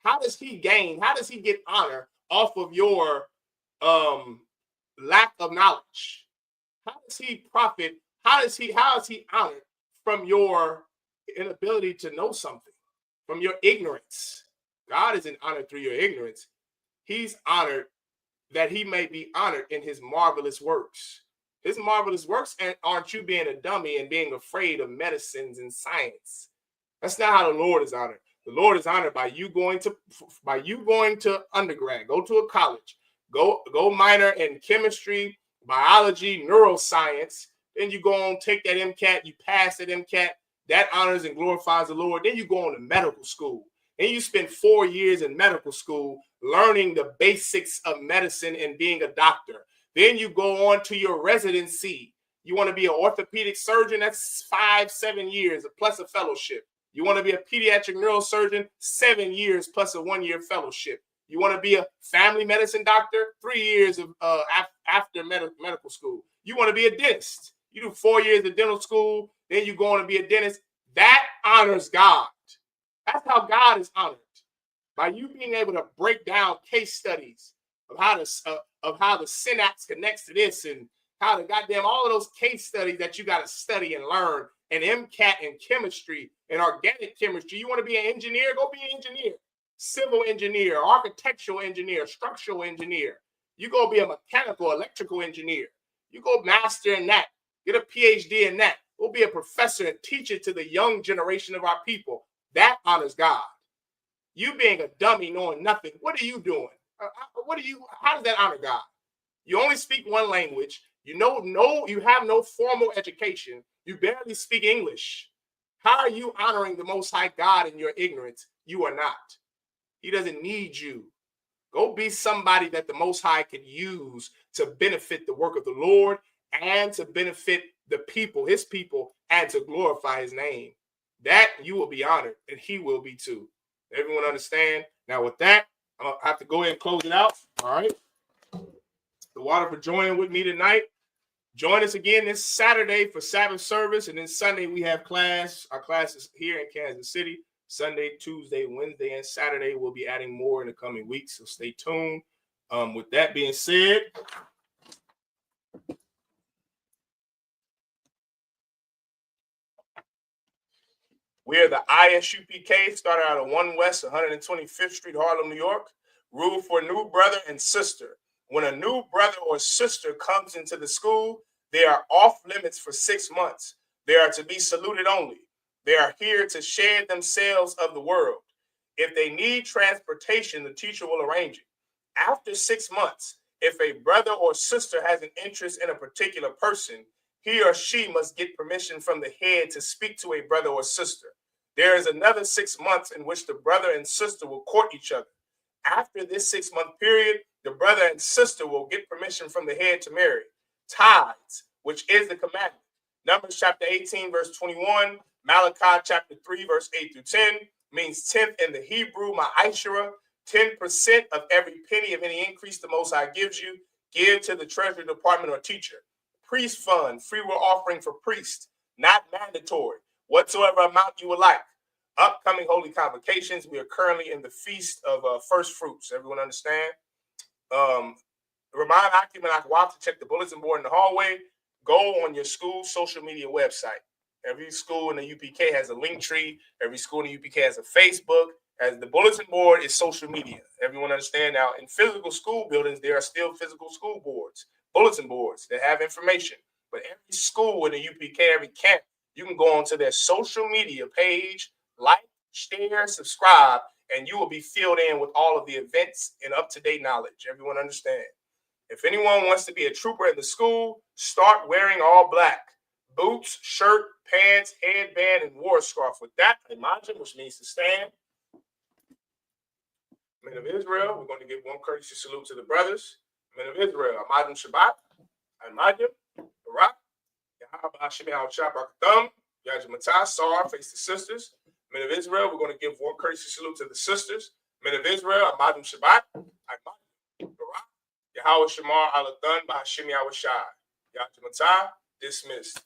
How does he gain? How does he get honor off of your lack of knowledge? How does he profit? How is he honored from your inability to know something, from your ignorance? God isn't honored through your ignorance. He's honored that he may be honored in his marvelous works. His marvelous works aren't you being a dummy and being afraid of medicines and science. That's not how the Lord is honored. The Lord is honored by you going to undergrad, go to a college, go minor in chemistry, biology, neuroscience. Then you go on, take that MCAT, you pass that MCAT, that honors and glorifies the Lord. Then you go on to medical school. And you spend 4 years in medical school learning the basics of medicine and being a doctor. Then you go on to your residency. You want to be an orthopedic surgeon? That's 5-7 years plus a fellowship. You want to be a pediatric neurosurgeon? 7 years plus a 1-year fellowship. You want to be a family medicine doctor? 3 years of after medical school. You want to be a dentist? You do 4 years of dental school. Then you go on to be a dentist. That honors God. That's how God is honored, by you being able to break down case studies of how the synapse connects to this, and how the goddamn all of those case studies that you got to study and learn, and MCAT and chemistry and organic chemistry. You want to be an engineer? Go be an engineer, civil engineer, architectural engineer, structural engineer. You go be a mechanical, electrical engineer. You go master in that, get a PhD in that. Go be a professor and teach it to the young generation of our people. That honors God. You being a dummy, knowing nothing. What are you doing? How does that honor God? You only speak one language. You have no formal education. You barely speak English. How are you honoring the Most High God in your ignorance? You are not. He doesn't need you. Go be somebody that the Most High can use to benefit the work of the Lord and to benefit the people, his people, and to glorify his name. That you will be honored, and he will be too. Everyone understand? Now with that, I have to go ahead and close it out. All right. The water for joining with me tonight. Join us again this Saturday for Sabbath service, and then Sunday we have class. Our class is here in Kansas City. Sunday, Tuesday, Wednesday, and Saturday. We'll be adding more in the coming weeks, so stay tuned. With that being said, we are the I.S.U.P.K, started out at 1 West 125th Street, Harlem, New York. Rule for new brother and sister. When a new brother or sister comes into the school, they are off limits for 6 months. They are to be saluted only. They are here to share themselves of the world. If they need transportation, the teacher will arrange it. After 6 months, if a brother or sister has an interest in a particular person, he or she must get permission from the head to speak to a brother or sister. There is another 6 months in which the brother and sister will court each other. After this 6-month period, the brother and sister will get permission from the head to marry. Tithes, which is the commandment. Numbers chapter 18, verse 21, Malachi chapter 3, verse 8 through 10, means 10th in the Hebrew, ma'ashera, 10% of every penny of any increase the Most High gives you, give to the treasury department or teacher. Priest fund, free will offering for priests, not mandatory, whatsoever amount you would like. Upcoming holy convocations. We are currently in the feast of first fruits. Everyone understand? Remind Akim and Akwab to check the bulletin board in the hallway. Go on your school social media website. Every school in the UPK has a link tree. Every school in the UPK has a Facebook. As the bulletin board is social media. Everyone understand? Now, in physical school buildings, there are still physical school boards, bulletin boards that have information. But every school in the UPK, every camp, you can go onto their social media page, like, share, subscribe, and you will be filled in with all of the events and up-to-date knowledge. Everyone understand? If anyone wants to be a trooper in the school, start wearing all black. Boots, shirt, pants, headband, and war scarf. With that, imagine, which means to stand. Men of Israel, we're going to give one courtesy salute to the brothers. Men of Israel, Amadim Shabbat, Amadim, Barak, Yahanna, Shemiah, Yajimatah, Sar, face the sisters. Men of Israel, we're going to give one courtesy salute to the sisters. Men of Israel, Amadim Shabbat, Amadim, Barak, Yahweh Shamar, Alathan, Bahashim Yahweh Shai. Yajimatah, dismissed.